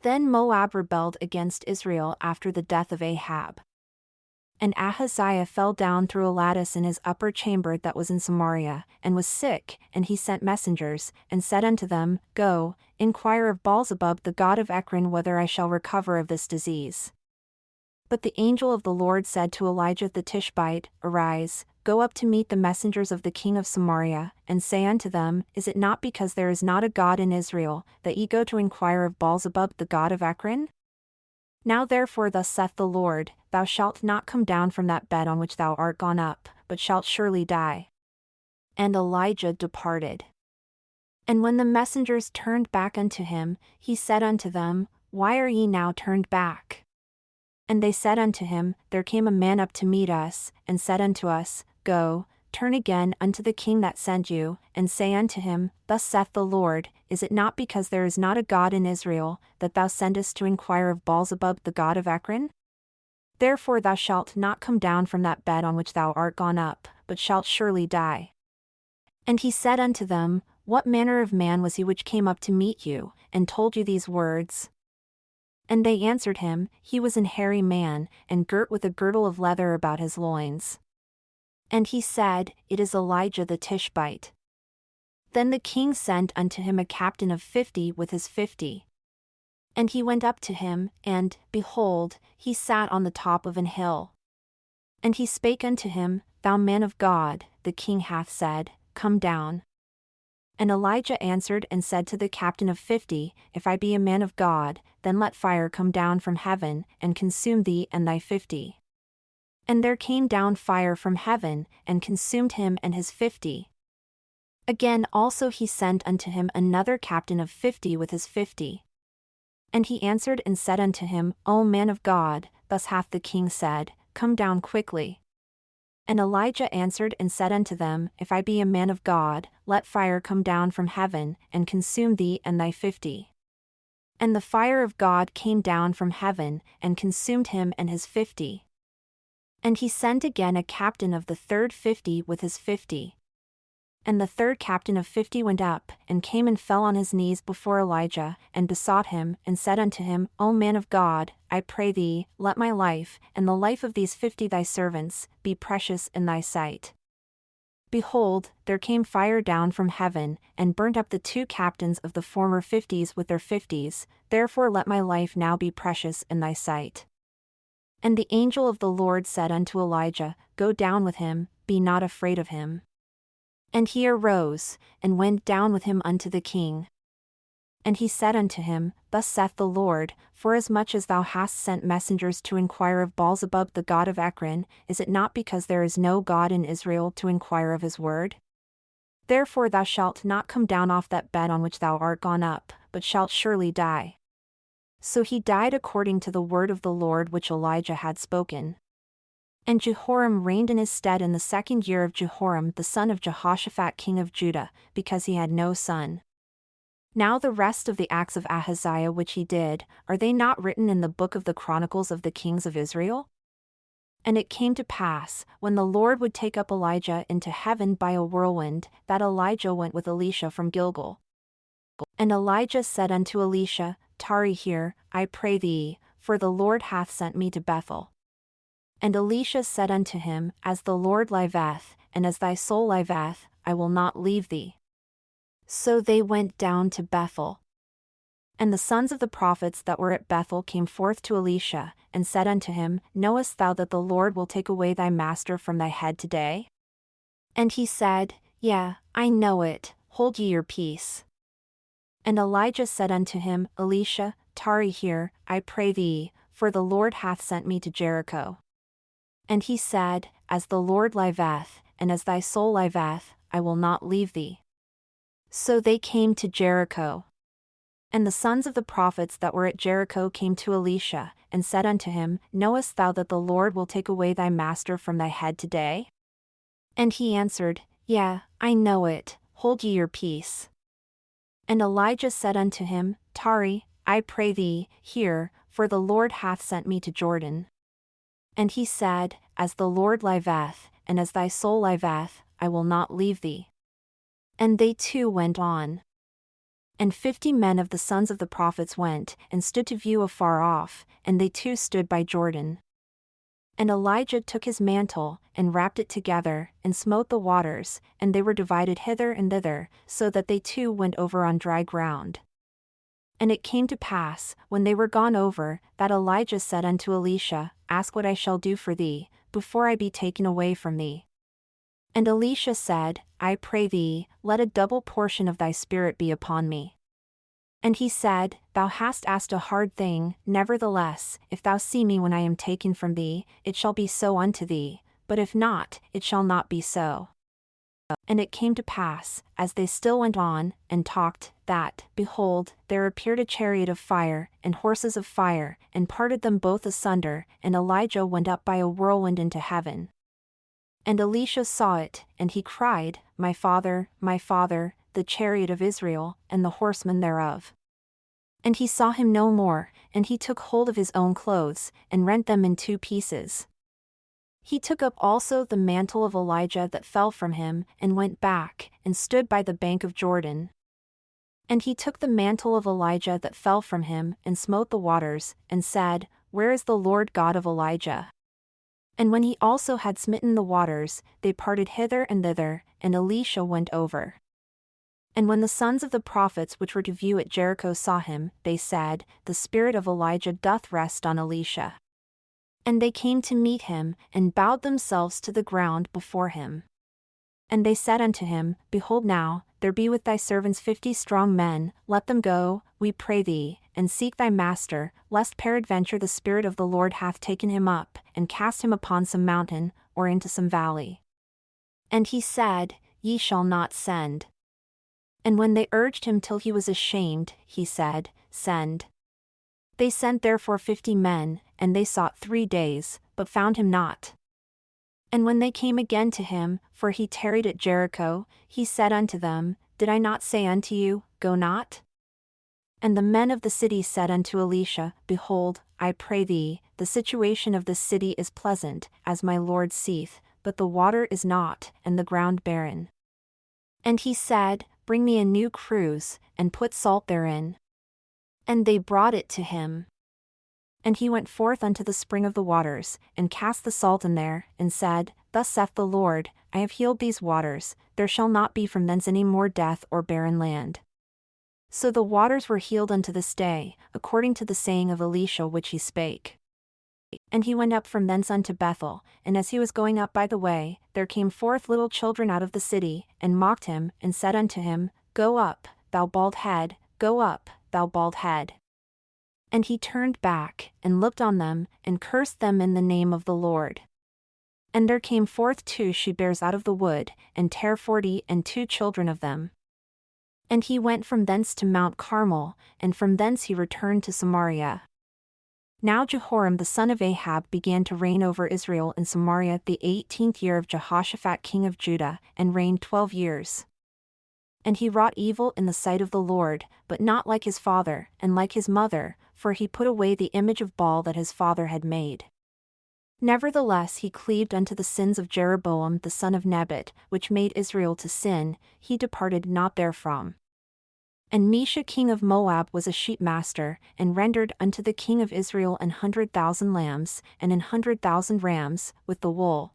Then Moab rebelled against Israel after the death of Ahab. And Ahaziah fell down through a lattice in his upper chamber that was in Samaria, and was sick, and he sent messengers, and said unto them, Go, inquire of Baalzebub the god of Ekron whether I shall recover of this disease. But the angel of the Lord said to Elijah the Tishbite, Arise, go up to meet the messengers of the king of Samaria, and say unto them, Is it not because there is not a God in Israel, that ye go to inquire of Baalzebub the god of Ekron? Now therefore thus saith the Lord, Thou shalt not come down from that bed on which thou art gone up, but shalt surely die. And Elijah departed. And when the messengers turned back unto him, he said unto them, Why are ye now turned back? And they said unto him, There came a man up to meet us, and said unto us, Go, turn again unto the king that sent you, and say unto him, Thus saith the Lord, Is it not because there is not a God in Israel, that thou sendest to inquire of Baalzebub the god of Ekron? Therefore thou shalt not come down from that bed on which thou art gone up, but shalt surely die. And he said unto them, What manner of man was he which came up to meet you, and told you these words? And they answered him, He was an hairy man, and girt with a girdle of leather about his loins. And he said, It is Elijah the Tishbite. Then the king sent unto him a captain of 50 with his 50. And he went up to him, and, behold, he sat on the top of an hill. And he spake unto him, Thou man of God, the king hath said, Come down. And Elijah answered and said to the captain of 50, If I be a man of God, then let fire come down from heaven, and consume thee and thy 50. And there came down fire from heaven, and consumed him and his 50. Again also he sent unto him another captain of 50 with his 50. And he answered and said unto him, O man of God, thus hath the king said, Come down quickly. And Elijah answered and said unto them, If I be a man of God, let fire come down from heaven, and consume thee and thy 50. And the fire of God came down from heaven, and consumed him and his 50. And he sent again a captain of the third 50 with his 50. And the third captain of 50 went up, and came and fell on his knees before Elijah, and besought him, and said unto him, O man of God, I pray thee, let my life, and the life of these 50 thy servants, be precious in thy sight. Behold, there came fire down from heaven, and burnt up the 2 captains of the former 50s with their 50s, therefore let my life now be precious in thy sight. And the angel of the Lord said unto Elijah, Go down with him, be not afraid of him. And he arose, and went down with him unto the king. And he said unto him, Thus saith the Lord, Forasmuch as thou hast sent messengers to inquire of Baalzebub the god of Ekron, is it not because there is no God in Israel to inquire of his word? Therefore thou shalt not come down off that bed on which thou art gone up, but shalt surely die. So he died according to the word of the Lord which Elijah had spoken. And Jehoram reigned in his stead in the 2nd year of Jehoram the son of Jehoshaphat king of Judah, because he had no son. Now the rest of the acts of Ahaziah which he did, are they not written in the book of the Chronicles of the kings of Israel? And it came to pass, when the Lord would take up Elijah into heaven by a whirlwind, that Elijah went with Elisha from Gilgal. And Elijah said unto Elisha, Tarry here, I pray thee, for the Lord hath sent me to Bethel. And Elisha said unto him, As the Lord liveth, and as thy soul liveth, I will not leave thee. So they went down to Bethel. And the sons of the prophets that were at Bethel came forth to Elisha, and said unto him, Knowest thou that the Lord will take away thy master from thy head today? And he said, Yea, I know it, hold ye your peace. And Elijah said unto him, Elisha, tarry here, I pray thee, for the Lord hath sent me to Jericho. And he said, As the Lord liveth, and as thy soul liveth, I will not leave thee. So they came to Jericho. And the sons of the prophets that were at Jericho came to Elisha, and said unto him, Knowest thou that the Lord will take away thy master from thy head today? And he answered, Yea, I know it, hold ye your peace. And Elijah said unto him, Tarry, I pray thee, here, for the Lord hath sent me to Jordan. And he said, As the Lord liveth, and as thy soul liveth, I will not leave thee. And they two went on. And 50 men of the sons of the prophets went, and stood to view afar off, and they too stood by Jordan. And Elijah took his mantle, and wrapped it together, and smote the waters, and they were divided hither and thither, so that they too went over on dry ground. And it came to pass, when they were gone over, that Elijah said unto Elisha, Ask what I shall do for thee, before I be taken away from thee. And Elisha said, I pray thee, let a double portion of thy spirit be upon me. And he said, Thou hast asked a hard thing, nevertheless, if thou see me when I am taken from thee, it shall be so unto thee, but if not, it shall not be so. And it came to pass, as they still went on, and talked, that, behold, there appeared a chariot of fire, and horses of fire, and parted them both asunder, and Elijah went up by a whirlwind into heaven. And Elisha saw it, and he cried, my father, the chariot of Israel, and the horsemen thereof. And he saw him no more, and he took hold of his own clothes, and rent them in 2 pieces. He took up also the mantle of Elijah that fell from him, and went back, and stood by the bank of Jordan. And he took the mantle of Elijah that fell from him, and smote the waters, and said, Where is the Lord God of Elijah? And when he also had smitten the waters, they parted hither and thither, and Elisha went over. And when the sons of the prophets which were to view at Jericho saw him, they said, The spirit of Elijah doth rest on Elisha. And they came to meet him, and bowed themselves to the ground before him. And they said unto him, Behold now, there be with thy servants 50 strong men, let them go, we pray thee, and seek thy master, lest peradventure the Spirit of the Lord hath taken him up, and cast him upon some mountain, or into some valley. And he said, Ye shall not send. And when they urged him till he was ashamed, he said, Send. They sent therefore 50 men, and they sought 3 days, but found him not. And when they came again to him, for he tarried at Jericho, he said unto them, Did I not say unto you, Go not? And the men of the city said unto Elisha, Behold, I pray thee, the situation of this city is pleasant, as my lord seeth, but the water is not, and the ground barren. And he said, Bring me a new cruse, and put salt therein. And they brought it to him. And he went forth unto the spring of the waters, and cast the salt in there, and said, Thus saith the Lord, I have healed these waters, there shall not be from thence any more death or barren land. So the waters were healed unto this day, according to the saying of Elisha which he spake. And he went up from thence unto Bethel, and as he was going up by the way, there came forth little children out of the city, and mocked him, and said unto him, Go up, thou bald head, go up, thou bald head. And he turned back, and looked on them, and cursed them in the name of the Lord. And there came forth 2 she-bears out of the wood, and tare 42 children of them. And he went from thence to Mount Carmel, and from thence he returned to Samaria. Now Jehoram the son of Ahab began to reign over Israel in Samaria the 18th year of Jehoshaphat king of Judah, and reigned 12 years. And he wrought evil in the sight of the Lord, but not like his father, and like his mother, for he put away the image of Baal that his father had made. Nevertheless he cleaved unto the sins of Jeroboam the son of Nebat, which made Israel to sin, he departed not therefrom. And Mesha king of Moab was a sheepmaster, and rendered unto the king of Israel 100,000 lambs, and 100,000 rams, with the wool.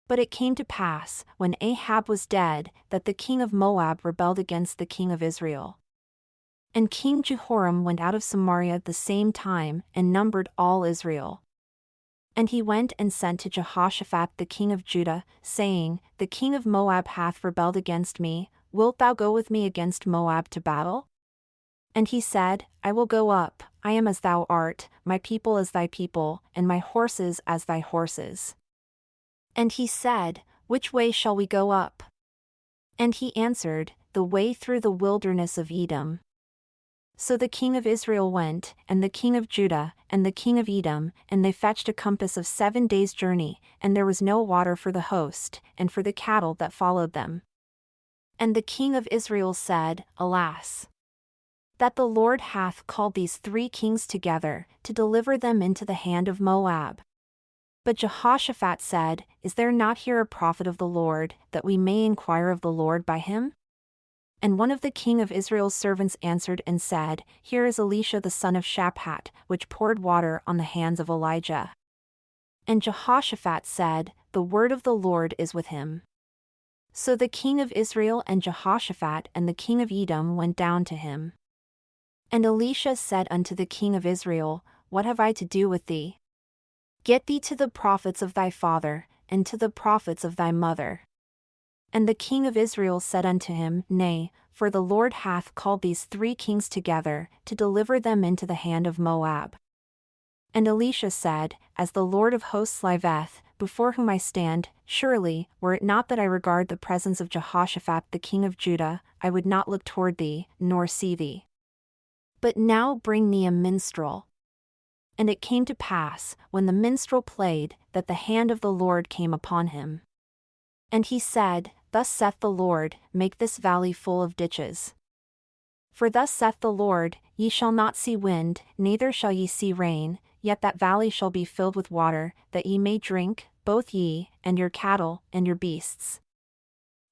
But it came to pass, when Ahab was dead, that the king of Moab rebelled against the king of Israel. And King Jehoram went out of Samaria at the same time, and numbered all Israel. And he went and sent to Jehoshaphat the king of Judah, saying, The king of Moab hath rebelled against me, wilt thou go with me against Moab to battle? And he said, I will go up, I am as thou art, my people as thy people, and my horses as thy horses. And he said, Which way shall we go up? And he answered, The way through the wilderness of Edom. So the king of Israel went, and the king of Judah, and the king of Edom, and they fetched a compass of 7 days' journey, and there was no water for the host, and for the cattle that followed them. And the king of Israel said, Alas! That the Lord hath called these 3 kings together, to deliver them into the hand of Moab. But Jehoshaphat said, Is there not here a prophet of the Lord, that we may inquire of the Lord by him? And one of the king of Israel's servants answered and said, Here is Elisha the son of Shaphat, which poured water on the hands of Elijah. And Jehoshaphat said, The word of the Lord is with him. So the king of Israel and Jehoshaphat and the king of Edom went down to him. And Elisha said unto the king of Israel, What have I to do with thee? Get thee to the prophets of thy father, and to the prophets of thy mother. And the king of Israel said unto him, Nay, for the Lord hath called these 3 kings together, to deliver them into the hand of Moab. And Elisha said, As the Lord of hosts liveth, before whom I stand, surely, were it not that I regard the presence of Jehoshaphat the king of Judah, I would not look toward thee, nor see thee. But now bring me a minstrel. And it came to pass, when the minstrel played, that the hand of the Lord came upon him. And he said, Thus saith the Lord, Make this valley full of ditches. For thus saith the Lord, Ye shall not see wind, neither shall ye see rain, yet that valley shall be filled with water, that ye may drink, both ye, and your cattle, and your beasts.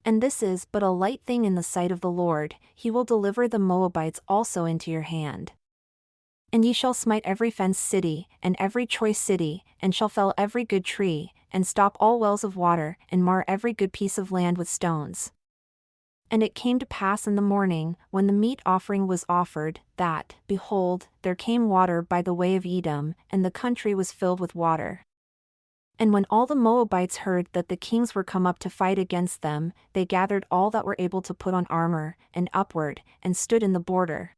And this is but a light thing in the sight of the Lord, he will deliver the Moabites also into your hand. And ye shall smite every fenced city, and every choice city, and shall fell every good tree, and stop all wells of water, and mar every good piece of land with stones. And it came to pass in the morning, when the meat offering was offered, that, behold, there came water by the way of Edom, and the country was filled with water. And when all the Moabites heard that the kings were come up to fight against them, they gathered all that were able to put on armor, and upward, and stood in the border.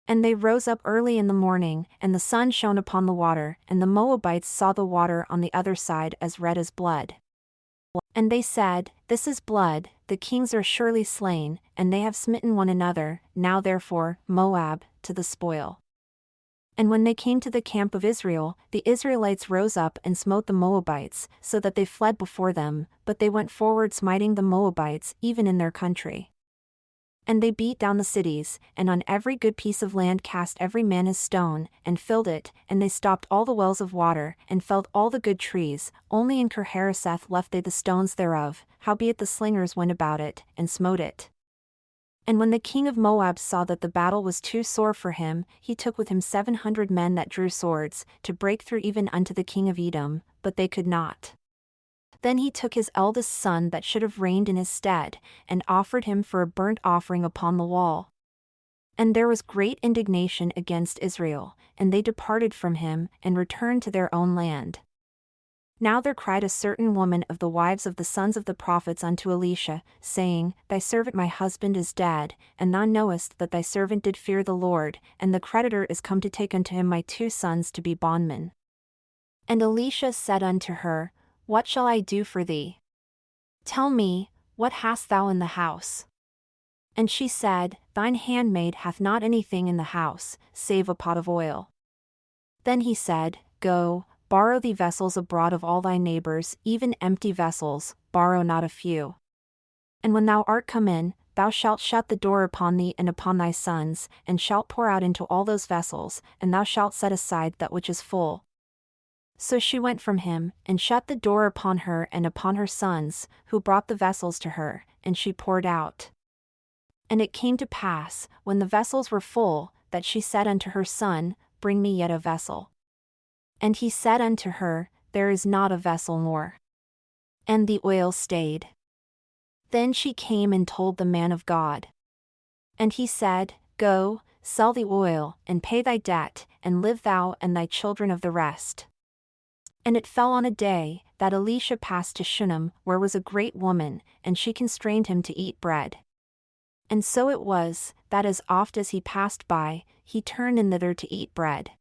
And they rose up early in the morning, and the sun shone upon the water, and the Moabites saw the water on the other side as red as blood. And they said, This is blood, the kings are surely slain, and they have smitten one another, now therefore, Moab, to the spoil. And when they came to the camp of Israel, the Israelites rose up and smote the Moabites, so that they fled before them, but they went forward smiting the Moabites even in their country. And they beat down the cities, and on every good piece of land cast every man his stone, and filled it, and they stopped all the wells of water, and felled all the good trees, only in Kirharaseth left they the stones thereof, howbeit the slingers went about it, and smote it. And when the king of Moab saw that the battle was too sore for him, he took with him 700 men that drew swords, to break through even unto the king of Edom, but they could not. Then he took his eldest son that should have reigned in his stead, and offered him for a burnt offering upon the wall. And there was great indignation against Israel, and they departed from him, and returned to their own land. Now there cried a certain woman of the wives of the sons of the prophets unto Elisha, saying, Thy servant my husband is dead, and thou knowest that thy servant did fear the Lord, and the creditor is come to take unto him my 2 sons to be bondmen. And Elisha said unto her, What shall I do for thee? Tell me, what hast thou in the house? And she said, Thine handmaid hath not anything in the house, save a pot of oil. Then he said, Go, borrow thee vessels abroad of all thy neighbors, even empty vessels, borrow not a few. And when thou art come in, thou shalt shut the door upon thee and upon thy sons, and shalt pour out into all those vessels, and thou shalt set aside that which is full. So she went from him, and shut the door upon her and upon her sons, who brought the vessels to her, and she poured out. And it came to pass, when the vessels were full, that she said unto her son, Bring me yet a vessel. And he said unto her, There is not a vessel more. And the oil stayed. Then she came and told the man of God. And he said, Go, sell the oil, and pay thy debt, and live thou and thy children of the rest. And it fell on a day, that Elisha passed to Shunem, where was a great woman, and she constrained him to eat bread. And so it was, that as oft as he passed by, he turned in thither to eat bread.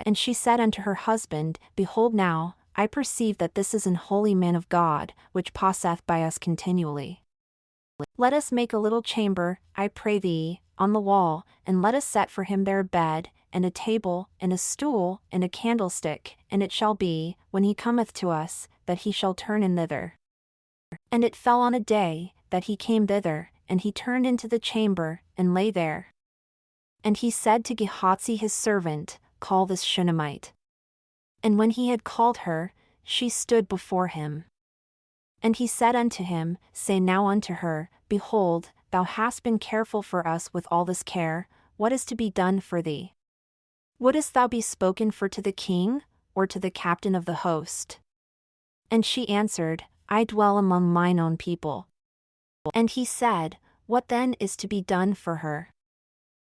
And she said unto her husband, Behold now, I perceive that this is an holy man of God, which passeth by us continually. Let us make a little chamber, I pray thee, on the wall, and let us set for him there a bed, and a table, and a stool, and a candlestick, and it shall be, when he cometh to us, that he shall turn in thither. And it fell on a day, that he came thither, and he turned into the chamber, and lay there. And he said to Gehazi his servant, Call this Shunammite. And when he had called her, she stood before him. And he said unto him, Say now unto her, Behold, thou hast been careful for us with all this care, what is to be done for thee? Wouldest thou be spoken for to the king, or to the captain of the host? And she answered, I dwell among mine own people. And he said, What then is to be done for her?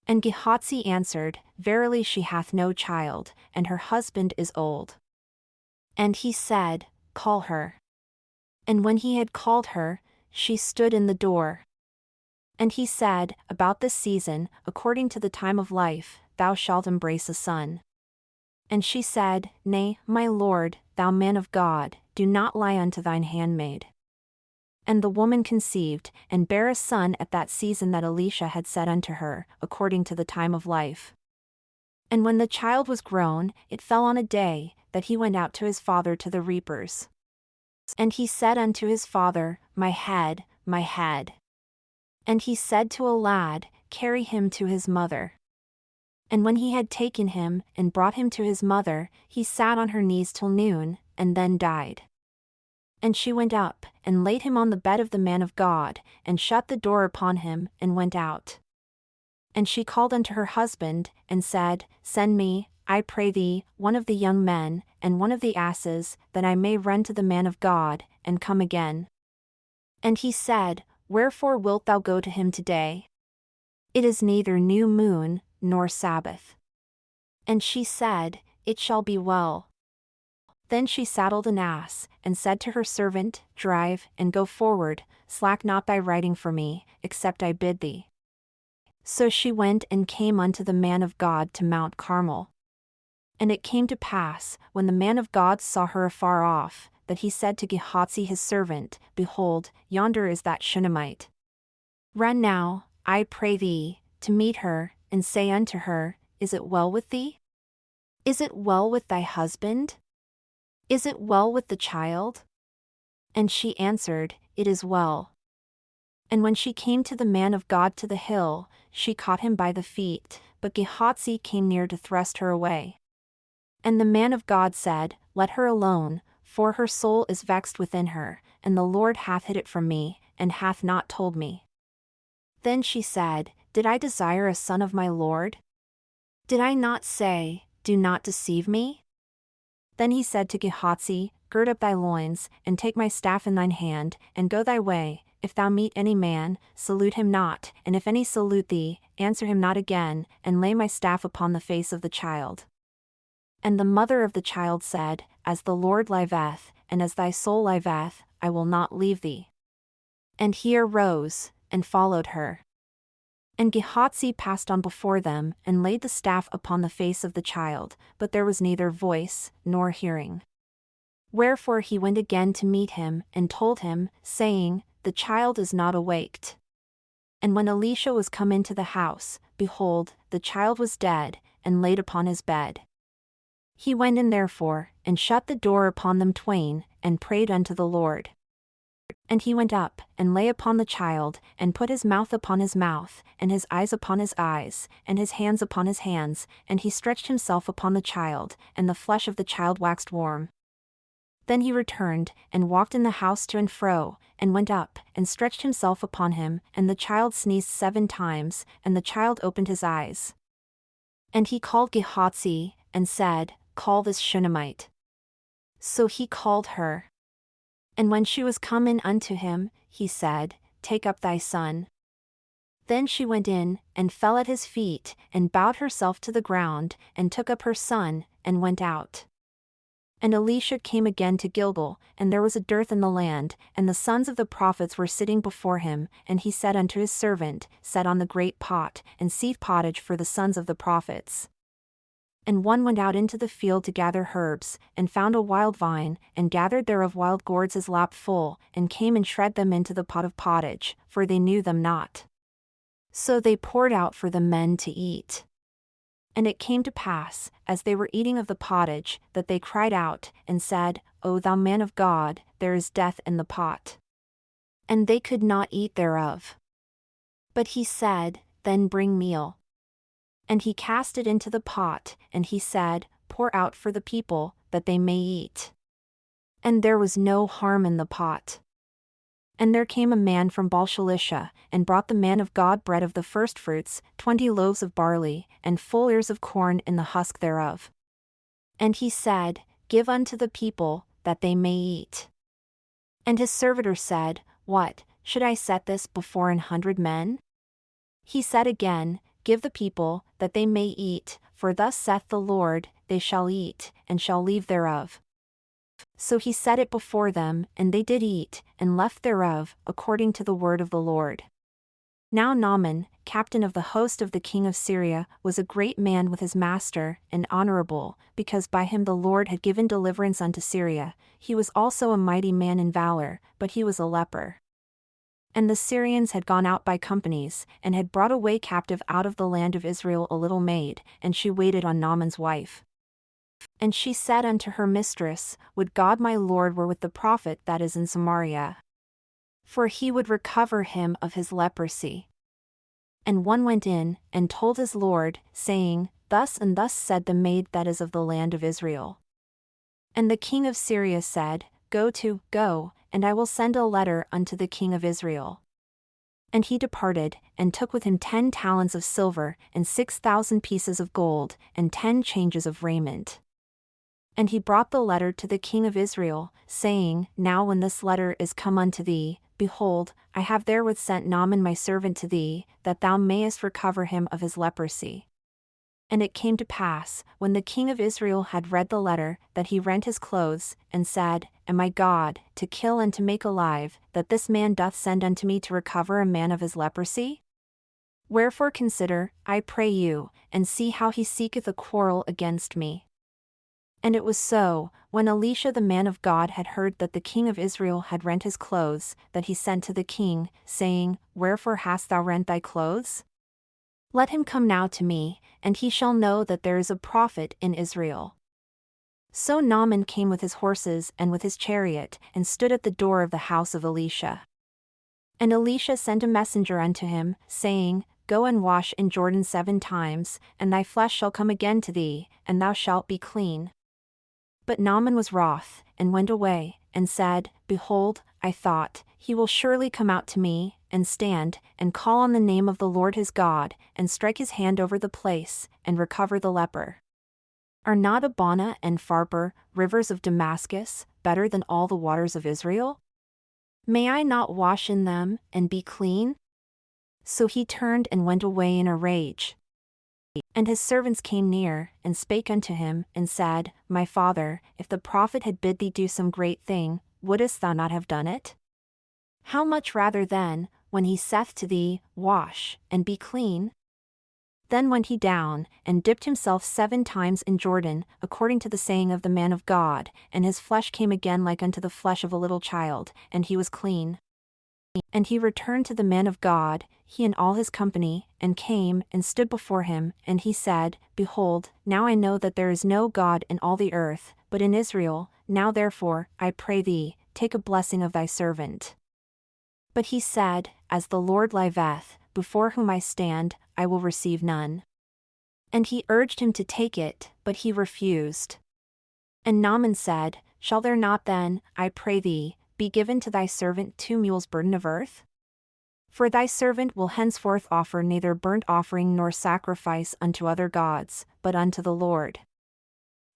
And Gehazi answered, Verily she hath no child, and her husband is old. And he said, Call her. And when he had called her, she stood in the door. And he said, About this season, according to the time of life, thou shalt embrace a son. And she said, Nay, my lord, thou man of God, do not lie unto thine handmaid. And the woman conceived, and bare a son at that season that Elisha had said unto her, according to the time of life. And when the child was grown, it fell on a day, that he went out to his father to the reapers. And he said unto his father, My head, my head. And he said to a lad, Carry him to his mother. And when he had taken him, and brought him to his mother, he sat on her knees till noon, and then died. And she went up, and laid him on the bed of the man of God, and shut the door upon him, and went out. And she called unto her husband, and said, Send me, I pray thee, one of the young men, and one of the asses, that I may run to the man of God, and come again. And he said, Wherefore wilt thou go to him today? It is neither new moon, nor Sabbath. And she said, It shall be well. Then she saddled an ass, and said to her servant, Drive, and go forward, slack not thy riding for me, except I bid thee. So she went and came unto the man of God to Mount Carmel. And it came to pass, when the man of God saw her afar off, that he said to Gehazi his servant, Behold, yonder is that Shunammite. Run now, I pray thee, to meet her, and say unto her, Is it well with thee? Is it well with thy husband? Is it well with the child? And she answered, It is well. And when she came to the man of God to the hill, she caught him by the feet, but Gehazi came near to thrust her away. And the man of God said, Let her alone, for her soul is vexed within her, and the Lord hath hid it from me, and hath not told me. Then she said, Did I desire a son of my Lord? Did I not say, Do not deceive me? Then he said to Gehazi, Gird up thy loins, and take my staff in thine hand, and go thy way. If thou meet any man, salute him not, and if any salute thee, answer him not again, and lay my staff upon the face of the child. And the mother of the child said, As the Lord liveth, and as thy soul liveth, I will not leave thee. And he arose, and followed her. And Gehazi passed on before them, and laid the staff upon the face of the child, but there was neither voice, nor hearing. Wherefore he went again to meet him, and told him, saying, The child is not awaked. And when Elisha was come into the house, behold, the child was dead, and laid upon his bed. He went in therefore, and shut the door upon them twain, and prayed unto the Lord. And he went up, and lay upon the child, and put his mouth upon his mouth, and his eyes upon his eyes, and his hands upon his hands, and he stretched himself upon the child, and the flesh of the child waxed warm. Then he returned, and walked in the house to and fro, and went up, and stretched himself upon him, and the child sneezed 7 times, and the child opened his eyes. And he called Gehazi, and said, Call this Shunammite. So he called her. And when she was come in unto him, he said, Take up thy son. Then she went in, and fell at his feet, and bowed herself to the ground, and took up her son, and went out. And Elisha came again to Gilgal, and there was a dearth in the land, and the sons of the prophets were sitting before him, and he said unto his servant, Set on the great pot, and seethe pottage for the sons of the prophets. And one went out into the field to gather herbs, and found a wild vine, and gathered thereof wild gourds his lap full, and came and shred them into the pot of pottage, for they knew them not. So they poured out for the men to eat. And it came to pass, as they were eating of the pottage, that they cried out, and said, O thou man of God, there is death in the pot. And they could not eat thereof. But he said, Then bring meal. And he cast it into the pot, and he said, Pour out for the people, that they may eat. And there was no harm in the pot. And there came a man from Baal-shalisha, and brought the man of God bread of the firstfruits, 20 loaves of barley, and full ears of corn in the husk thereof. And he said, Give unto the people, that they may eat. And his servitor said, What, should I set this before 100 men? He said again, Give the people, that they may eat, for thus saith the Lord, they shall eat, and shall leave thereof. So he set it before them, and they did eat, and left thereof, according to the word of the Lord. Now Naaman, captain of the host of the king of Syria, was a great man with his master, and honorable, because by him the Lord had given deliverance unto Syria. He was also a mighty man in valor, but he was a leper. And the Syrians had gone out by companies, and had brought away captive out of the land of Israel a little maid, and she waited on Naaman's wife. And she said unto her mistress, Would God my Lord were with the prophet that is in Samaria, for he would recover him of his leprosy. And one went in, and told his lord, saying, Thus and thus said the maid that is of the land of Israel. And the king of Syria said, Go, and I will send a letter unto the king of Israel. And he departed, and took with him 10 talents of silver, and 6,000 pieces of gold, and 10 changes of raiment. And he brought the letter to the king of Israel, saying, Now when this letter is come unto thee, behold, I have therewith sent Naaman my servant to thee, that thou mayest recover him of his leprosy. And it came to pass, when the king of Israel had read the letter, that he rent his clothes, and said, Am I God, to kill and to make alive, that this man doth send unto me to recover a man of his leprosy? Wherefore consider, I pray you, and see how he seeketh a quarrel against me. And it was so, when Elisha the man of God had heard that the king of Israel had rent his clothes, that he sent to the king, saying, Wherefore hast thou rent thy clothes? Let him come now to me, and he shall know that there is a prophet in Israel. So Naaman came with his horses and with his chariot, and stood at the door of the house of Elisha. And Elisha sent a messenger unto him, saying, Go and wash in Jordan 7 times, and thy flesh shall come again to thee, and thou shalt be clean. But Naaman was wroth, and went away, and said, Behold, I thought, he will surely come out to me, and stand, and call on the name of the Lord his God, and strike his hand over the place, and recover the leper. Are not Abana and Pharpar, rivers of Damascus, better than all the waters of Israel? May I not wash in them, and be clean? So he turned and went away in a rage. And his servants came near, and spake unto him, and said, My father, if the prophet had bid thee do some great thing, wouldest thou not have done it? How much rather then, when he saith to thee, Wash, and be clean? Then went he down, and dipped himself 7 times in Jordan, according to the saying of the man of God, and his flesh came again like unto the flesh of a little child, and he was clean. And he returned to the man of God, he and all his company, and came, and stood before him, and he said, Behold, now I know that there is no God in all the earth, but in Israel. Now therefore, I pray thee, take a blessing of thy servant. But he said, As the Lord liveth, before whom I stand, I will receive none. And he urged him to take it, but he refused. And Naaman said, Shall there not then, I pray thee, be given to thy servant 2 mules' burden of earth? For thy servant will henceforth offer neither burnt offering nor sacrifice unto other gods, but unto the Lord.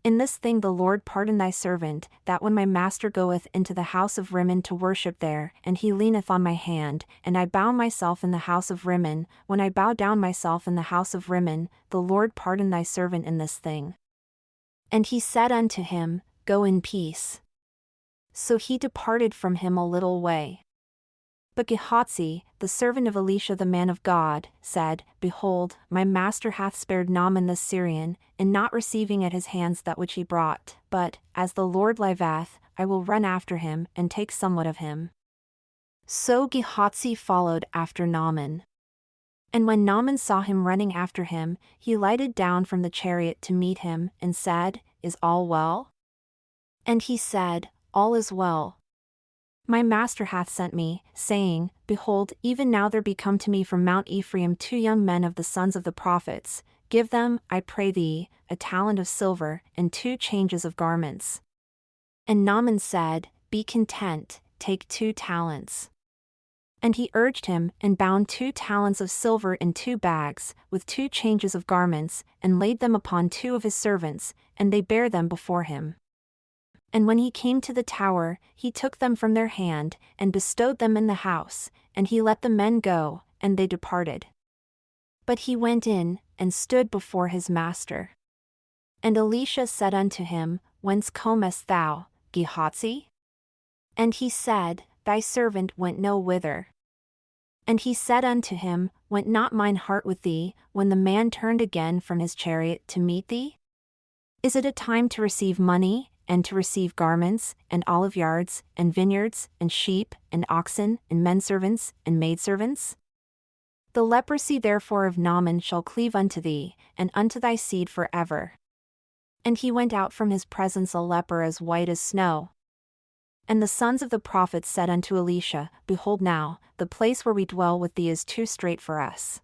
In this thing the Lord pardon thy servant, that when my master goeth into the house of Rimmon to worship there, and he leaneth on my hand, and I bow myself in the house of Rimmon, when I bow down myself in the house of Rimmon, the Lord pardon thy servant in this thing. And he said unto him, Go in peace. So he departed from him a little way. But Gehazi, the servant of Elisha the man of God, said, Behold, my master hath spared Naaman the Syrian, in not receiving at his hands that which he brought, but, as the Lord liveth, I will run after him, and take somewhat of him. So Gehazi followed after Naaman. And when Naaman saw him running after him, he lighted down from the chariot to meet him, and said, Is all well? And he said, All is well. My master hath sent me, saying, Behold, even now there be come to me from Mount Ephraim 2 young men of the sons of the prophets. Give them, I pray thee, a talent of silver, and 2 changes of garments. And Naaman said, Be content, take 2 talents. And he urged him, and bound 2 talents of silver in 2 bags, with 2 changes of garments, and laid them upon 2 of his servants, and they bare them before him. And when he came to the tower, he took them from their hand, and bestowed them in the house, and he let the men go, and they departed. But he went in, and stood before his master. And Elisha said unto him, Whence comest thou, Gehazi? And he said, Thy servant went no whither. And he said unto him, Went not mine heart with thee, when the man turned again from his chariot to meet thee? Is it a time to receive money, and to receive garments, and oliveyards, and vineyards, and sheep, and oxen, and menservants, and maidservants? The leprosy therefore of Naaman shall cleave unto thee, and unto thy seed for ever. And he went out from his presence a leper as white as snow. And the sons of the prophets said unto Elisha, Behold now, the place where we dwell with thee is too strait for us.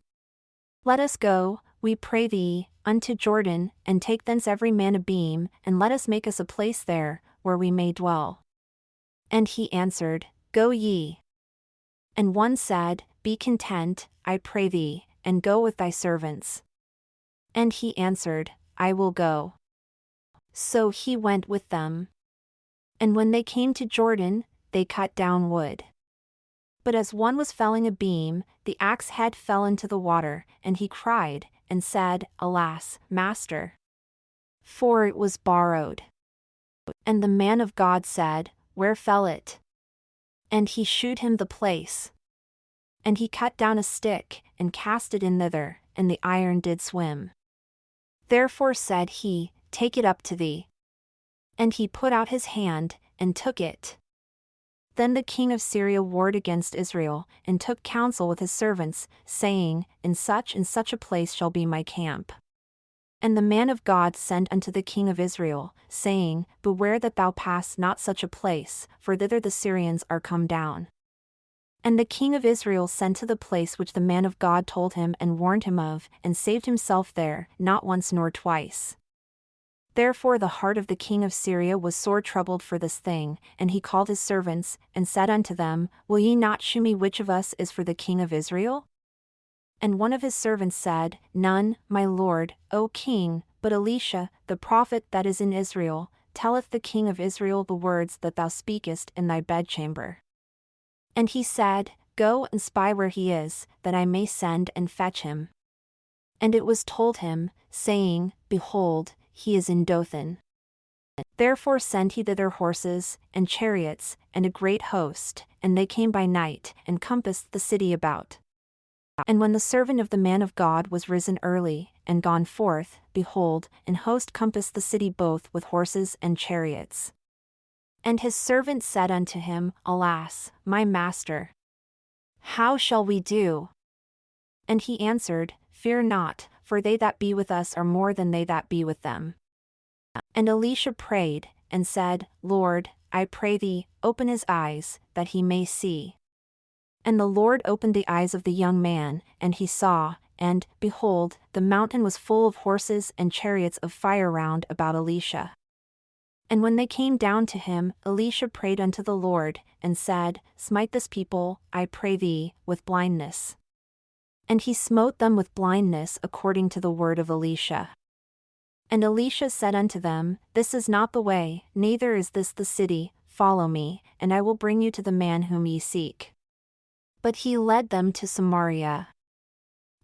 Let us go, we pray thee, unto Jordan, and take thence every man a beam, and let us make us a place there, where we may dwell. And he answered, Go ye. And one said, Be content, I pray thee, and go with thy servants. And he answered, I will go. So he went with them. And when they came to Jordan, they cut down wood. But as one was felling a beam, the axe head fell into the water, and he cried, and said, Alas, master! For it was borrowed. And the man of God said, Where fell it? And he shewed him the place. And he cut down a stick, and cast it in thither, and the iron did swim. Therefore said he, Take it up to thee. And he put out his hand, and took it. Then the king of Syria warred against Israel, and took counsel with his servants, saying, In such and such a place shall be my camp. And the man of God sent unto the king of Israel, saying, Beware that thou pass not such a place, for thither the Syrians are come down. And the king of Israel sent to the place which the man of God told him and warned him of, and saved himself there, not once nor twice. Therefore the heart of the king of Syria was sore troubled for this thing, and he called his servants, and said unto them, Will ye not shew me which of us is for the king of Israel? And one of his servants said, None, my lord, O king, but Elisha, the prophet that is in Israel, telleth the king of Israel the words that thou speakest in thy bedchamber. And he said, Go and spy where he is, that I may send and fetch him. And it was told him, saying, Behold, he is in Dothan. Therefore sent he thither horses, and chariots, and a great host, and they came by night, and compassed the city about. And when the servant of the man of God was risen early, and gone forth, behold, an host compassed the city both with horses and chariots. And his servant said unto him, Alas, my master! How shall we do? And he answered, Fear not, for they that be with us are more than they that be with them. And Elisha prayed, and said, Lord, I pray thee, open his eyes, that he may see. And the Lord opened the eyes of the young man, and he saw, and, behold, the mountain was full of horses and chariots of fire round about Elisha. And when they came down to him, Elisha prayed unto the Lord, and said, Smite this people, I pray thee, with blindness. And he smote them with blindness according to the word of Elisha. And Elisha said unto them, This is not the way, neither is this the city, follow me, and I will bring you to the man whom ye seek. But he led them to Samaria.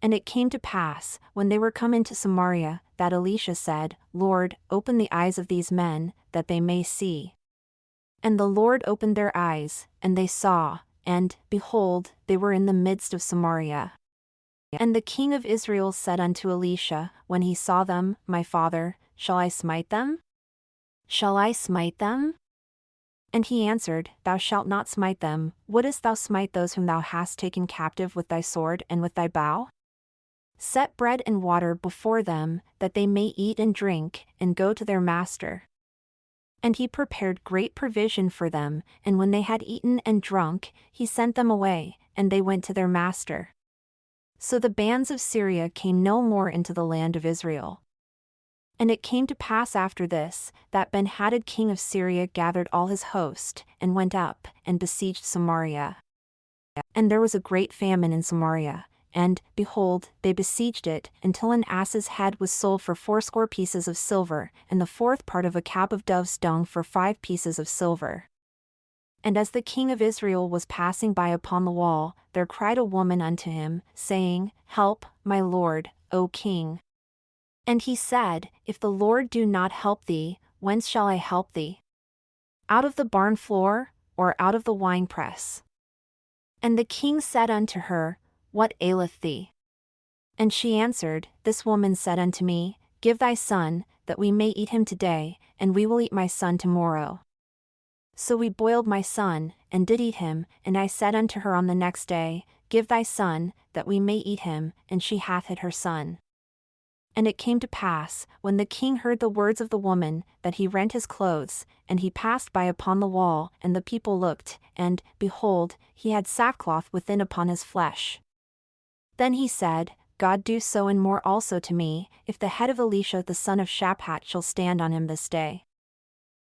And it came to pass, when they were come into Samaria, that Elisha said, Lord, open the eyes of these men, that they may see. And the Lord opened their eyes, and they saw, and, behold, they were in the midst of Samaria. And the king of Israel said unto Elisha, when he saw them, My father, shall I smite them? Shall I smite them? And he answered, Thou shalt not smite them. Wouldest thou smite those whom thou hast taken captive with thy sword and with thy bow? Set bread and water before them, that they may eat and drink, and go to their master. And he prepared great provision for them, and when they had eaten and drunk, he sent them away, and they went to their master. So the bands of Syria came no more into the land of Israel. And it came to pass after this, that Ben-Hadad king of Syria gathered all his host, and went up, and besieged Samaria. And there was a great famine in Samaria, and, behold, they besieged it, until an ass's head was sold for 80 pieces of silver, and the fourth part of a cab of dove's dung for 5 pieces of silver. And as the king of Israel was passing by upon the wall, there cried a woman unto him, saying, Help, my lord, O king. And he said, If the Lord do not help thee, whence shall I help thee? Out of the barn floor, or out of the winepress? And the king said unto her, What aileth thee? And she answered, This woman said unto me, Give thy son, that we may eat him today, and we will eat my son tomorrow. So we boiled my son, and did eat him, and I said unto her on the next day, Give thy son, that we may eat him, and she hath hid her son. And it came to pass, when the king heard the words of the woman, that he rent his clothes, and he passed by upon the wall, and the people looked, and, behold, he had sackcloth within upon his flesh. Then he said, God do so and more also to me, if the head of Elisha the son of Shaphat shall stand on him this day.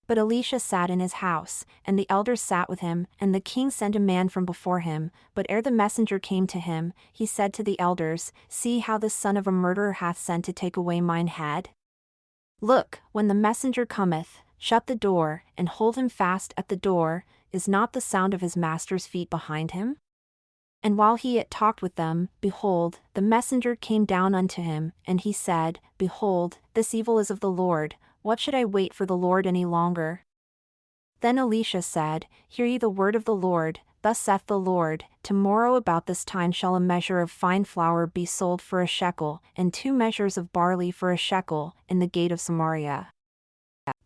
But Elisha sat in his house, and the elders sat with him, and the king sent a man from before him, but ere the messenger came to him, he said to the elders, See how this son of a murderer hath sent to take away mine head? Look, when the messenger cometh, shut the door, and hold him fast at the door, is not the sound of his master's feet behind him? And while he yet talked with them, behold, the messenger came down unto him, and he said, Behold, this evil is of the Lord. What should I wait for the Lord any longer? Then Elisha said, Hear ye the word of the Lord, thus saith the Lord, Tomorrow about this time shall a measure of fine flour be sold for a shekel, and 2 measures of barley for a shekel, in the gate of Samaria.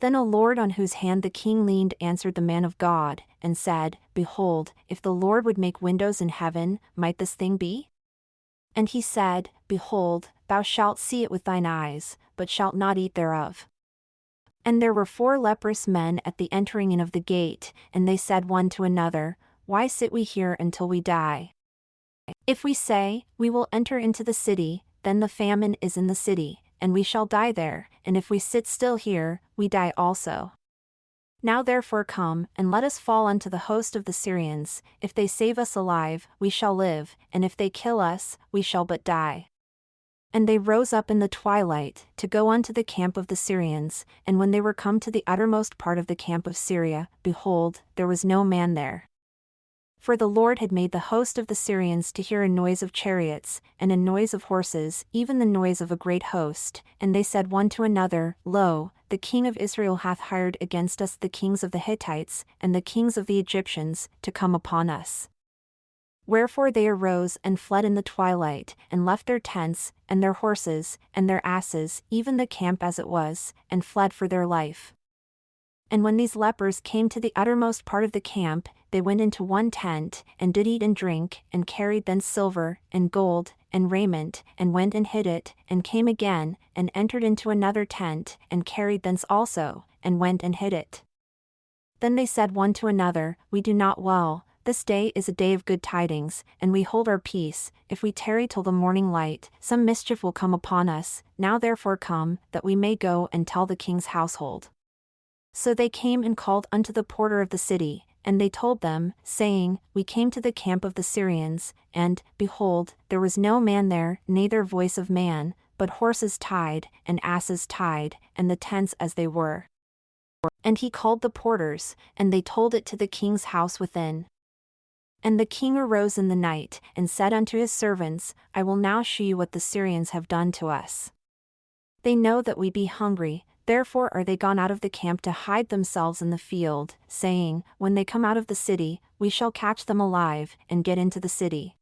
Then a lord on whose hand the king leaned answered the man of God, and said, Behold, if the Lord would make windows in heaven, might this thing be? And he said, Behold, thou shalt see it with thine eyes, but shalt not eat thereof. And there were 4 leprous men at the entering in of the gate, and they said one to another, Why sit we here until we die? If we say, We will enter into the city, then the famine is in the city, and we shall die there, and if we sit still here, we die also. Now therefore come, and let us fall unto the host of the Syrians, if they save us alive, we shall live, and if they kill us, we shall but die. And they rose up in the twilight, to go unto the camp of the Syrians, and when they were come to the uttermost part of the camp of Syria, behold, there was no man there. For the Lord had made the host of the Syrians to hear a noise of chariots, and a noise of horses, even the noise of a great host, and they said one to another, Lo, the king of Israel hath hired against us the kings of the Hittites, and the kings of the Egyptians, to come upon us. Wherefore they arose and fled in the twilight, and left their tents, and their horses, and their asses, even the camp as it was, and fled for their life. And when these lepers came to the uttermost part of the camp, they went into one tent, and did eat and drink, and carried thence silver, and gold, and raiment, and went and hid it, and came again, and entered into another tent, and carried thence also, and went and hid it. Then they said one to another, We do not well. This day is a day of good tidings, and we hold our peace. If we tarry till the morning light, some mischief will come upon us. Now therefore come, that we may go and tell the king's household. So they came and called unto the porter of the city, and they told them, saying, We came to the camp of the Syrians, and, behold, there was no man there, neither voice of man, but horses tied, and asses tied, and the tents as they were. And he called the porters, and they told it to the king's house within. And the king arose in the night, and said unto his servants, I will now shew you what the Syrians have done to us. They know that we be hungry, therefore are they gone out of the camp to hide themselves in the field, saying, When they come out of the city, we shall catch them alive, and get into the city.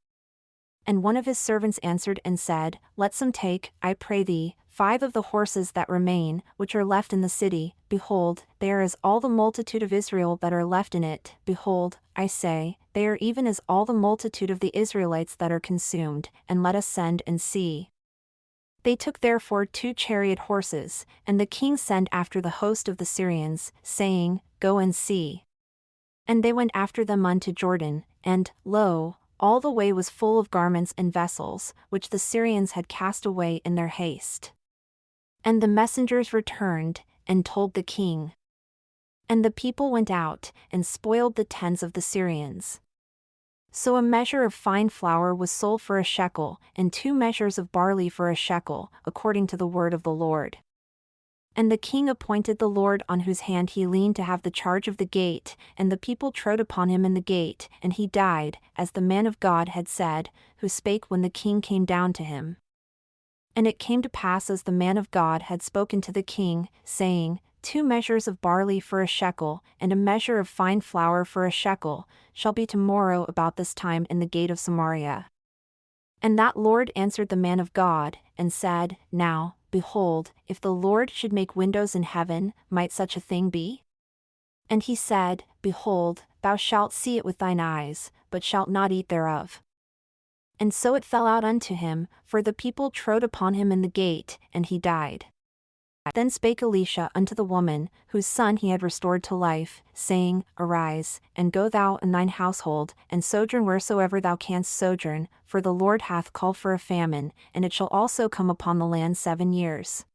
And one of his servants answered and said, Let some take, I pray thee, 5 of the horses that remain, which are left in the city. Behold, they are as all the multitude of Israel that are left in it. Behold, I say, they are even as all the multitude of the Israelites that are consumed, and let us send and see. They took therefore 2 chariot horses, and the king sent after the host of the Syrians, saying, Go and see. And they went after them unto Jordan, and, lo, all the way was full of garments and vessels, which the Syrians had cast away in their haste. And the messengers returned, and told the king. And the people went out, and spoiled the tents of the Syrians. So a measure of fine flour was sold for a shekel, and 2 measures of barley for a shekel, according to the word of the Lord. And the king appointed the Lord on whose hand he leaned to have the charge of the gate, and the people trode upon him in the gate, and he died, as the man of God had said, who spake when the king came down to him. And it came to pass as the man of God had spoken to the king, saying, 2 measures of barley for a shekel, and a measure of fine flour for a shekel, shall be tomorrow about this time in the gate of Samaria. And that Lord answered the man of God, and said, Now, behold, if the Lord should make windows in heaven, might such a thing be? And he said, Behold, thou shalt see it with thine eyes, but shalt not eat thereof. And so it fell out unto him, for the people trode upon him in the gate, and he died. Then spake Elisha unto the woman, whose son he had restored to life, saying, Arise, and go thou and thine household, and sojourn wheresoever thou canst sojourn, for the Lord hath called for a famine, and it shall also come upon the land 7 years.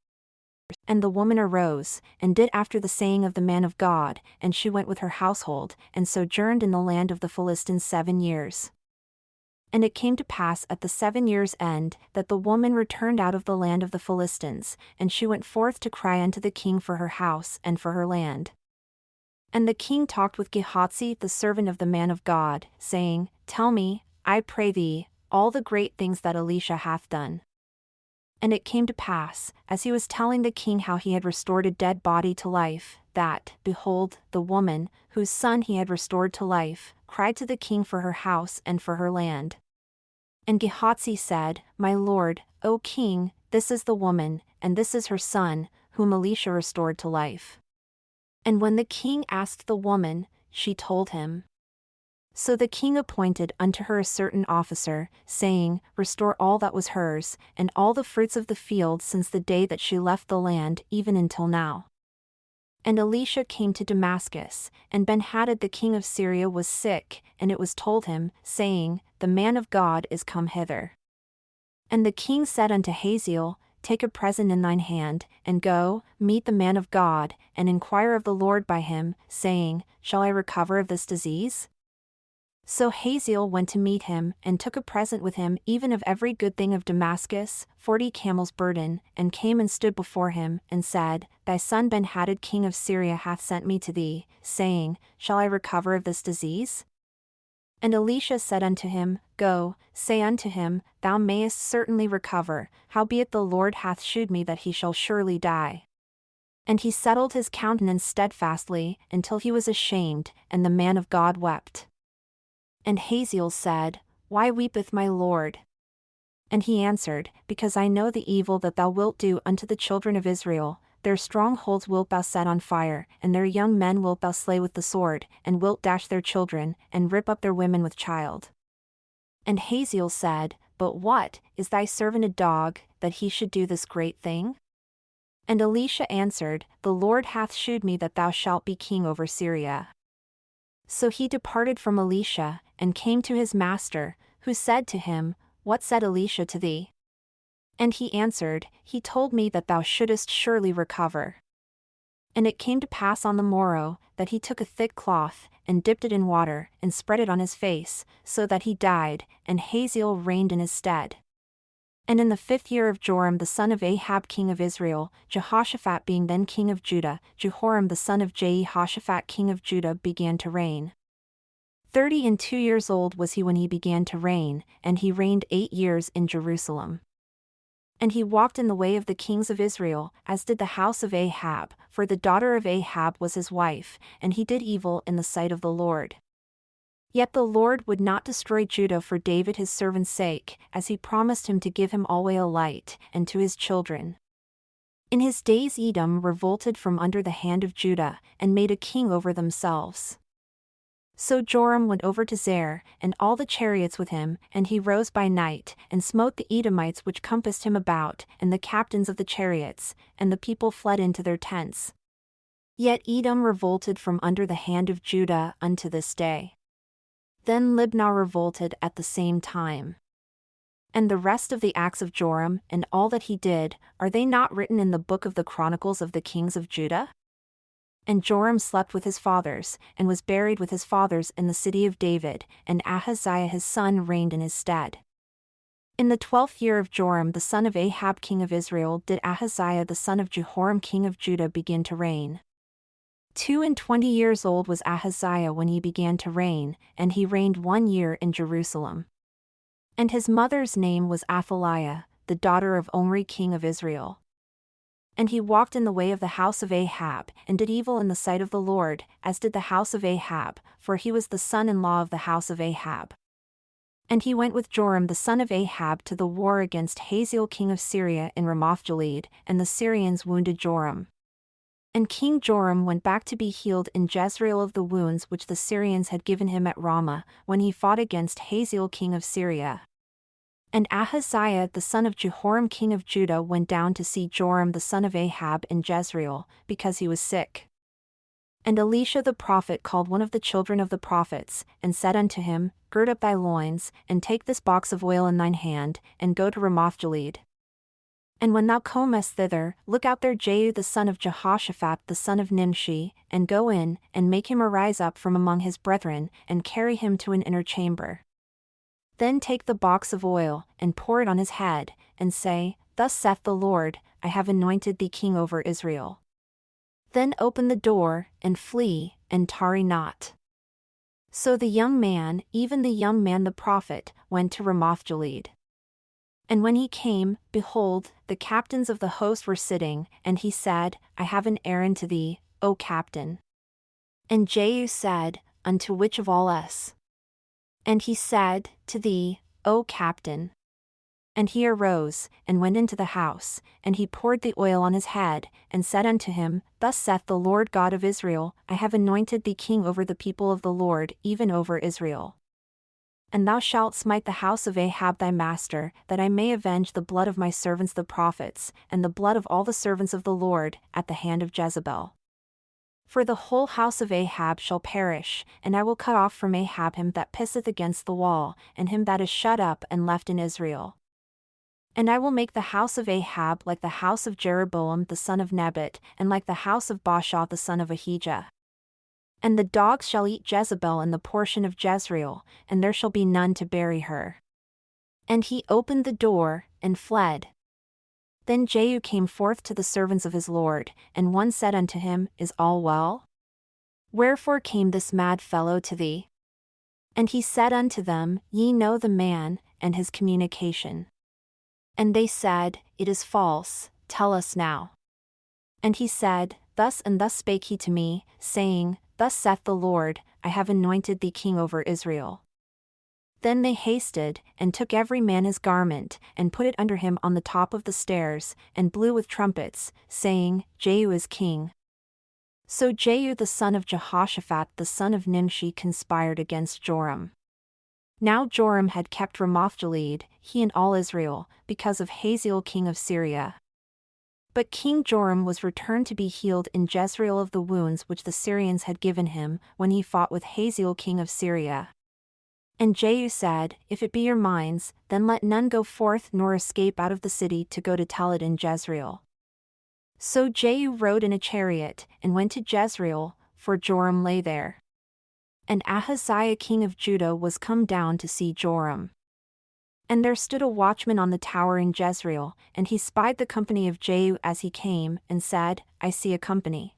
And the woman arose, and did after the saying of the man of God, and she went with her household, and sojourned in the land of the Philistines 7 years. And it came to pass at the 7 years' end, that the woman returned out of the land of the Philistines, and she went forth to cry unto the king for her house and for her land. And the king talked with Gehazi the servant of the man of God, saying, Tell me, I pray thee, all the great things that Elisha hath done. And it came to pass, as he was telling the king how he had restored a dead body to life, that, behold, the woman, whose son he had restored to life, cried to the king for her house and for her land. And Gehazi said, My lord, O king, this is the woman, and this is her son, whom Elisha restored to life. And when the king asked the woman, she told him. So the king appointed unto her a certain officer, saying, Restore all that was hers, and all the fruits of the field since the day that she left the land even until now. And Elisha came to Damascus, and Benhadad the king of Syria was sick, and it was told him, saying, The man of God is come hither. And the king said unto Hazael, Take a present in thine hand, and go, meet the man of God, and inquire of the Lord by him, saying, Shall I recover of this disease? So Hazael went to meet him, and took a present with him even of every good thing of Damascus, 40 camels' burden, and came and stood before him, and said, Thy son Benhadad king of Syria hath sent me to thee, saying, Shall I recover of this disease? And Elisha said unto him, Go, say unto him, Thou mayest certainly recover, howbeit the Lord hath shewed me that he shall surely die. And he settled his countenance steadfastly, until he was ashamed, and the man of God wept. And Hazael said, Why weepeth my lord? And he answered, Because I know the evil that thou wilt do unto the children of Israel. Their strongholds wilt thou set on fire, and their young men wilt thou slay with the sword, and wilt dash their children, and rip up their women with child. And Hazael said, But what, is thy servant a dog, that he should do this great thing? And Elisha answered, The Lord hath shewed me that thou shalt be king over Syria. So he departed from Elisha, and came to his master, who said to him, What said Elisha to thee? And he answered, He told me that thou shouldest surely recover. And it came to pass on the morrow, that he took a thick cloth, and dipped it in water, and spread it on his face, so that he died, and Hazael reigned in his stead. And in the 5th year of Joram the son of Ahab king of Israel, Jehoshaphat being then king of Judah, Jehoram the son of Jehoshaphat king of Judah began to reign. 32 years old was he when he began to reign, and he reigned 8 years in Jerusalem. And he walked in the way of the kings of Israel, as did the house of Ahab, for the daughter of Ahab was his wife, and he did evil in the sight of the Lord. Yet the Lord would not destroy Judah for David his servant's sake, as he promised him to give him alway a light, and to his children. In his days Edom revolted from under the hand of Judah, and made a king over themselves. So Joram went over to Zair, and all the chariots with him, and he rose by night, and smote the Edomites which compassed him about, and the captains of the chariots, and the people fled into their tents. Yet Edom revolted from under the hand of Judah unto this day. Then Libnah revolted at the same time. And the rest of the acts of Joram, and all that he did, are they not written in the book of the Chronicles of the kings of Judah? And Joram slept with his fathers, and was buried with his fathers in the city of David, and Ahaziah his son reigned in his stead. In the 12th year of Joram the son of Ahab king of Israel did Ahaziah the son of Jehoram king of Judah begin to reign. 22 years old was Ahaziah when he began to reign, and he reigned 1 year in Jerusalem. And his mother's name was Athaliah, the daughter of Omri king of Israel. And he walked in the way of the house of Ahab, and did evil in the sight of the Lord, as did the house of Ahab, for he was the son-in-law of the house of Ahab. And he went with Joram the son of Ahab to the war against Hazael king of Syria in Ramoth-Gilead, and the Syrians wounded Joram. And King Joram went back to be healed in Jezreel of the wounds which the Syrians had given him at Ramah, when he fought against Hazael king of Syria. And Ahaziah the son of Jehoram king of Judah went down to see Joram the son of Ahab in Jezreel, because he was sick. And Elisha the prophet called one of the children of the prophets, and said unto him, Gird up thy loins, and take this box of oil in thine hand, and go to Ramoth-Gilead. And when thou comest thither, look out there Jehu the son of Jehoshaphat the son of Nimshi, and go in, and make him arise up from among his brethren, and carry him to an inner chamber. Then take the box of oil, and pour it on his head, and say, Thus saith the Lord, I have anointed thee king over Israel. Then open the door, and flee, and tarry not. So the young man, even the young man the prophet, went to Ramoth-Gilead. And when he came, behold, the captains of the host were sitting, and he said, I have an errand to thee, O captain. And Jehu said, Unto which of all us? And he said, To thee, O captain. And he arose, and went into the house, and he poured the oil on his head, and said unto him, Thus saith the Lord God of Israel, I have anointed thee king over the people of the Lord, even over Israel. And thou shalt smite the house of Ahab thy master, that I may avenge the blood of my servants the prophets, and the blood of all the servants of the Lord, at the hand of Jezebel. For the whole house of Ahab shall perish, and I will cut off from Ahab him that pisseth against the wall, and him that is shut up and left in Israel. And I will make the house of Ahab like the house of Jeroboam the son of Nebat, and like the house of Baasha the son of Ahijah. And the dogs shall eat Jezebel in the portion of Jezreel, and there shall be none to bury her. And he opened the door, and fled. Then Jehu came forth to the servants of his lord, and one said unto him, Is all well? Wherefore came this mad fellow to thee? And he said unto them, Ye know the man, and his communication. And they said, It is false, tell us now. And he said, Thus and thus spake he to me, saying, Thus saith the Lord, I have anointed thee king over Israel. Then they hasted, and took every man his garment, and put it under him on the top of the stairs, and blew with trumpets, saying, Jehu is king. So Jehu the son of Jehoshaphat the son of Nimshi conspired against Joram. Now Joram had kept Ramoth-Gilead, he and all Israel, because of Hazael king of Syria. But King Joram was returned to be healed in Jezreel of the wounds which the Syrians had given him, when he fought with Hazael king of Syria. And Jehu said, If it be your minds, then let none go forth nor escape out of the city to go to tell it in Jezreel. So Jehu rode in a chariot, and went to Jezreel, for Joram lay there. And Ahaziah king of Judah was come down to see Joram. And there stood a watchman on the tower in Jezreel, and he spied the company of Jehu as he came, and said, I see a company.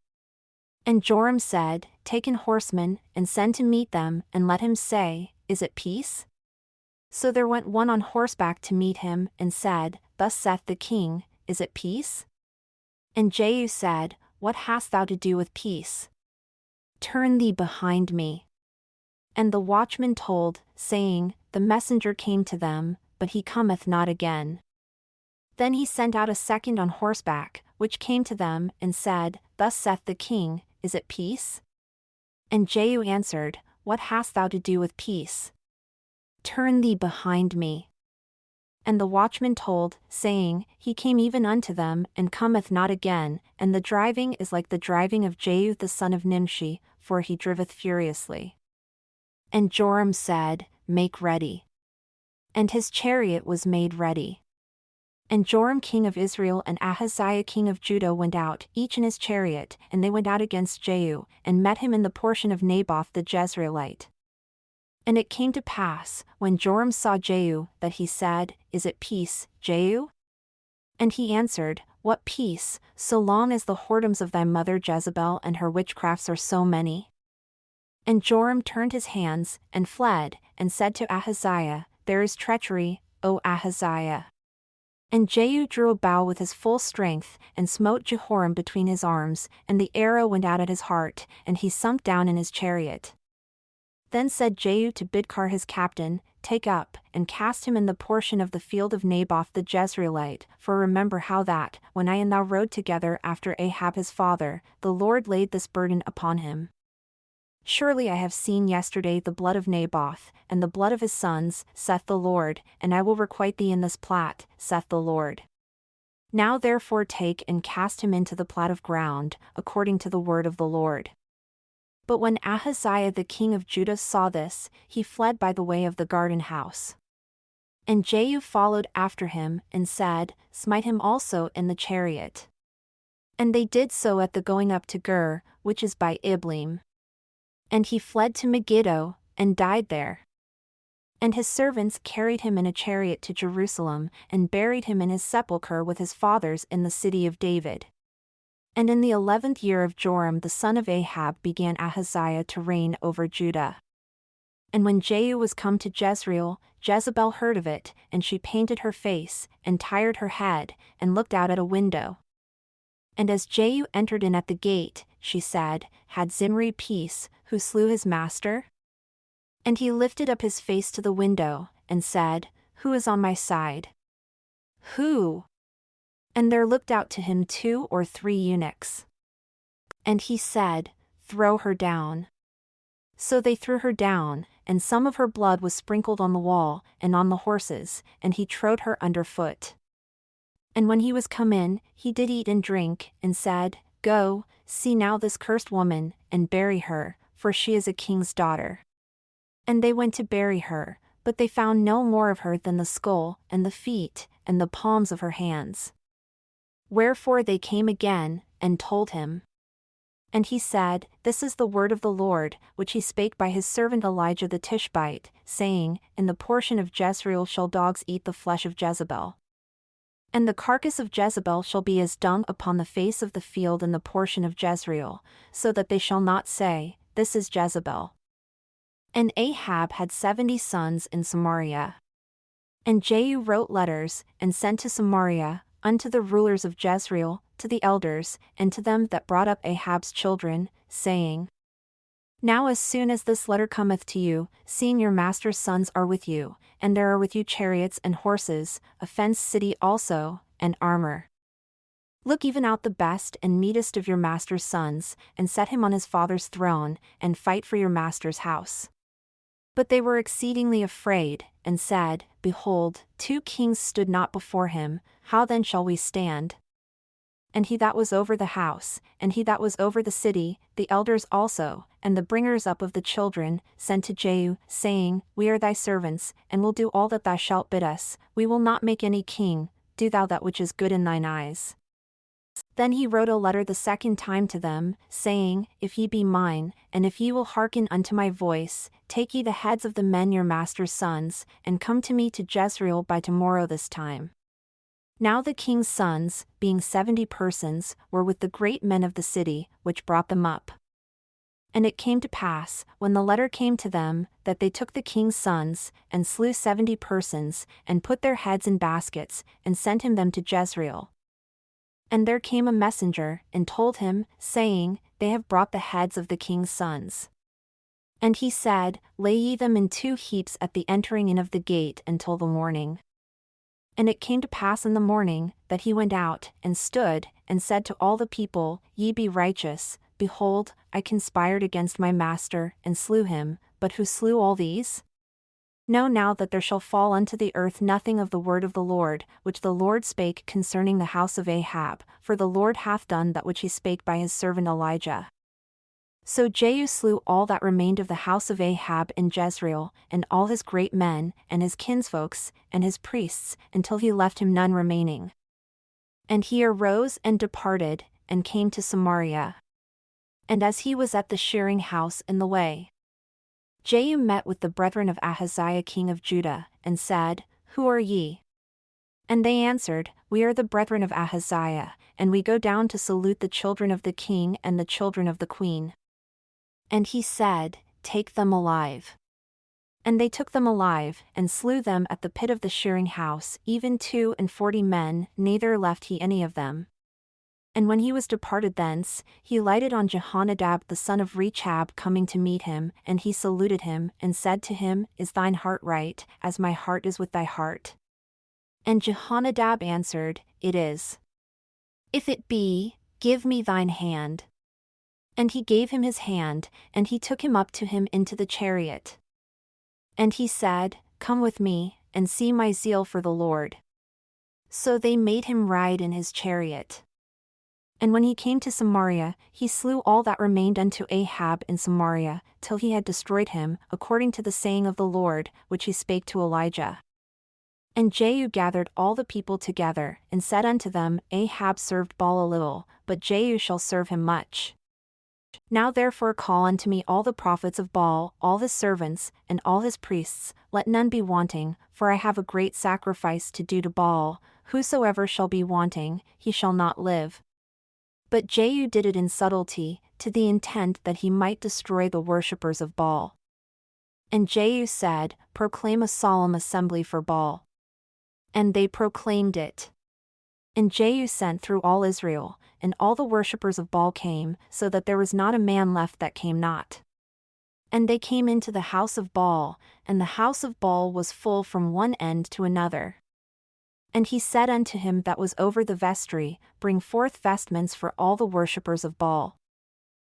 And Joram said, Take an horseman, and send to meet them, and let him say, Is it peace? So there went one on horseback to meet him, and said, Thus saith the king, Is it peace? And Jehu said, What hast thou to do with peace? Turn thee behind me. And the watchman told, saying, The messenger came to them, but he cometh not again. Then he sent out a second on horseback, which came to them, and said, Thus saith the king, Is it peace? And Jehu answered, What hast thou to do with peace? Turn thee behind me. And the watchman told, saying, He came even unto them, and cometh not again, and the driving is like the driving of Jehu the son of Nimshi, for he driveth furiously. And Joram said, Make ready. And his chariot was made ready. And Joram king of Israel and Ahaziah king of Judah went out, each in his chariot, and they went out against Jehu, and met him in the portion of Naboth the Jezreelite. And it came to pass, when Joram saw Jehu, that he said, Is it peace, Jehu? And he answered, What peace, so long as the whoredoms of thy mother Jezebel and her witchcrafts are so many? And Joram turned his hands, and fled, and said to Ahaziah, There is treachery, O Ahaziah. And Jehu drew a bow with his full strength, and smote Jehoram between his arms, and the arrow went out at his heart, and he sunk down in his chariot. Then said Jehu to Bidkar his captain, Take up, and cast him in the portion of the field of Naboth the Jezreelite, for remember how that, when I and thou rode together after Ahab his father, the Lord laid this burden upon him. Surely I have seen yesterday the blood of Naboth, and the blood of his sons, saith the Lord, and I will requite thee in this plat, saith the Lord. Now therefore take and cast him into the plat of ground, according to the word of the Lord. But when Ahaziah the king of Judah saw this, he fled by the way of the garden house. And Jehu followed after him, and said, Smite him also in the chariot. And they did so at the going up to Gur, which is by Ibleam. And he fled to Megiddo, and died there. And his servants carried him in a chariot to Jerusalem, and buried him in his sepulchre with his fathers in the city of David. And in the 11th year of Joram the son of Ahab began Ahaziah to reign over Judah. And when Jehu was come to Jezreel, Jezebel heard of it, and she painted her face, and tired her head, and looked out at a window. And as Jehu entered in at the gate, she said, Had Zimri peace, who slew his master? And he lifted up his face to the window, and said, Who is on my side? Who? And there looked out to him 2 or 3 eunuchs. And he said, Throw her down. So they threw her down, and some of her blood was sprinkled on the wall, and on the horses, and he trode her under foot. And when he was come in, he did eat and drink, and said, Go, see now this cursed woman, and bury her, for she is a king's daughter. And they went to bury her, but they found no more of her than the skull, and the feet, and the palms of her hands. Wherefore they came again, and told him. And he said, This is the word of the Lord, which he spake by his servant Elijah the Tishbite, saying, In the portion of Jezreel shall dogs eat the flesh of Jezebel. And the carcass of Jezebel shall be as dung upon the face of the field in the portion of Jezreel, so that they shall not say, This is Jezebel. And Ahab had 70 sons in Samaria. And Jehu wrote letters, and sent to Samaria, unto the rulers of Jezreel, to the elders, and to them that brought up Ahab's children, saying, Now as soon as this letter cometh to you, seeing your master's sons are with you, and there are with you chariots and horses, a fenced city also, and armor. Look even out the best and meetest of your master's sons, and set him on his father's throne, and fight for your master's house. But they were exceedingly afraid, and said, Behold, 2 kings stood not before him, how then shall we stand? And he that was over the house, and he that was over the city, the elders also, and the bringers up of the children, sent to Jehu, saying, We are thy servants, and will do all that thou shalt bid us, we will not make any king, do thou that which is good in thine eyes. Then he wrote a letter the second time to them, saying, If ye be mine, and if ye will hearken unto my voice, take ye the heads of the men your master's sons, and come to me to Jezreel by tomorrow this time. Now the king's sons, being 70 persons, were with the great men of the city, which brought them up. And it came to pass, when the letter came to them, that they took the king's sons, and slew 70 persons, and put their heads in baskets, and sent him them to Jezreel. And there came a messenger, and told him, saying, They have brought the heads of the king's sons. And he said, Lay ye them in 2 heaps at the entering in of the gate until the morning. And it came to pass in the morning, that he went out, and stood, and said to all the people, Ye be righteous, behold, I conspired against my master, and slew him, but who slew all these? Know now that there shall fall unto the earth nothing of the word of the Lord, which the Lord spake concerning the house of Ahab, for the Lord hath done that which he spake by his servant Elijah. So Jehu slew all that remained of the house of Ahab in Jezreel, and all his great men, and his kinsfolks, and his priests, until he left him none remaining. And he arose and departed, and came to Samaria. And as he was at the shearing house in the way, Jehu met with the brethren of Ahaziah king of Judah, and said, Who are ye? And they answered, We are the brethren of Ahaziah, and we go down to salute the children of the king and the children of the queen. And he said, Take them alive. And they took them alive, and slew them at the pit of the shearing house, even 42 men, neither left he any of them. And when he was departed thence, he lighted on Jehonadab the son of Rechab coming to meet him, and he saluted him, and said to him, Is thine heart right, as my heart is with thy heart? And Jehonadab answered, It is. If it be, give me thine hand. And he gave him his hand, and he took him up to him into the chariot. And he said, Come with me, and see my zeal for the Lord. So they made him ride in his chariot. And when he came to Samaria, he slew all that remained unto Ahab in Samaria, till he had destroyed him, according to the saying of the Lord, which he spake to Elijah. And Jehu gathered all the people together, and said unto them, Ahab served Baal a little, but Jehu shall serve him much. Now therefore call unto me all the prophets of Baal, all his servants, and all his priests, let none be wanting, for I have a great sacrifice to do to Baal. Whosoever shall be wanting, he shall not live. But Jehu did it in subtlety, to the intent that he might destroy the worshippers of Baal. And Jehu said, Proclaim a solemn assembly for Baal. And they proclaimed it. And Jehu sent through all Israel, and all the worshippers of Baal came, so that there was not a man left that came not. And they came into the house of Baal, and the house of Baal was full from one end to another. And he said unto him that was over the vestry, Bring forth vestments for all the worshippers of Baal.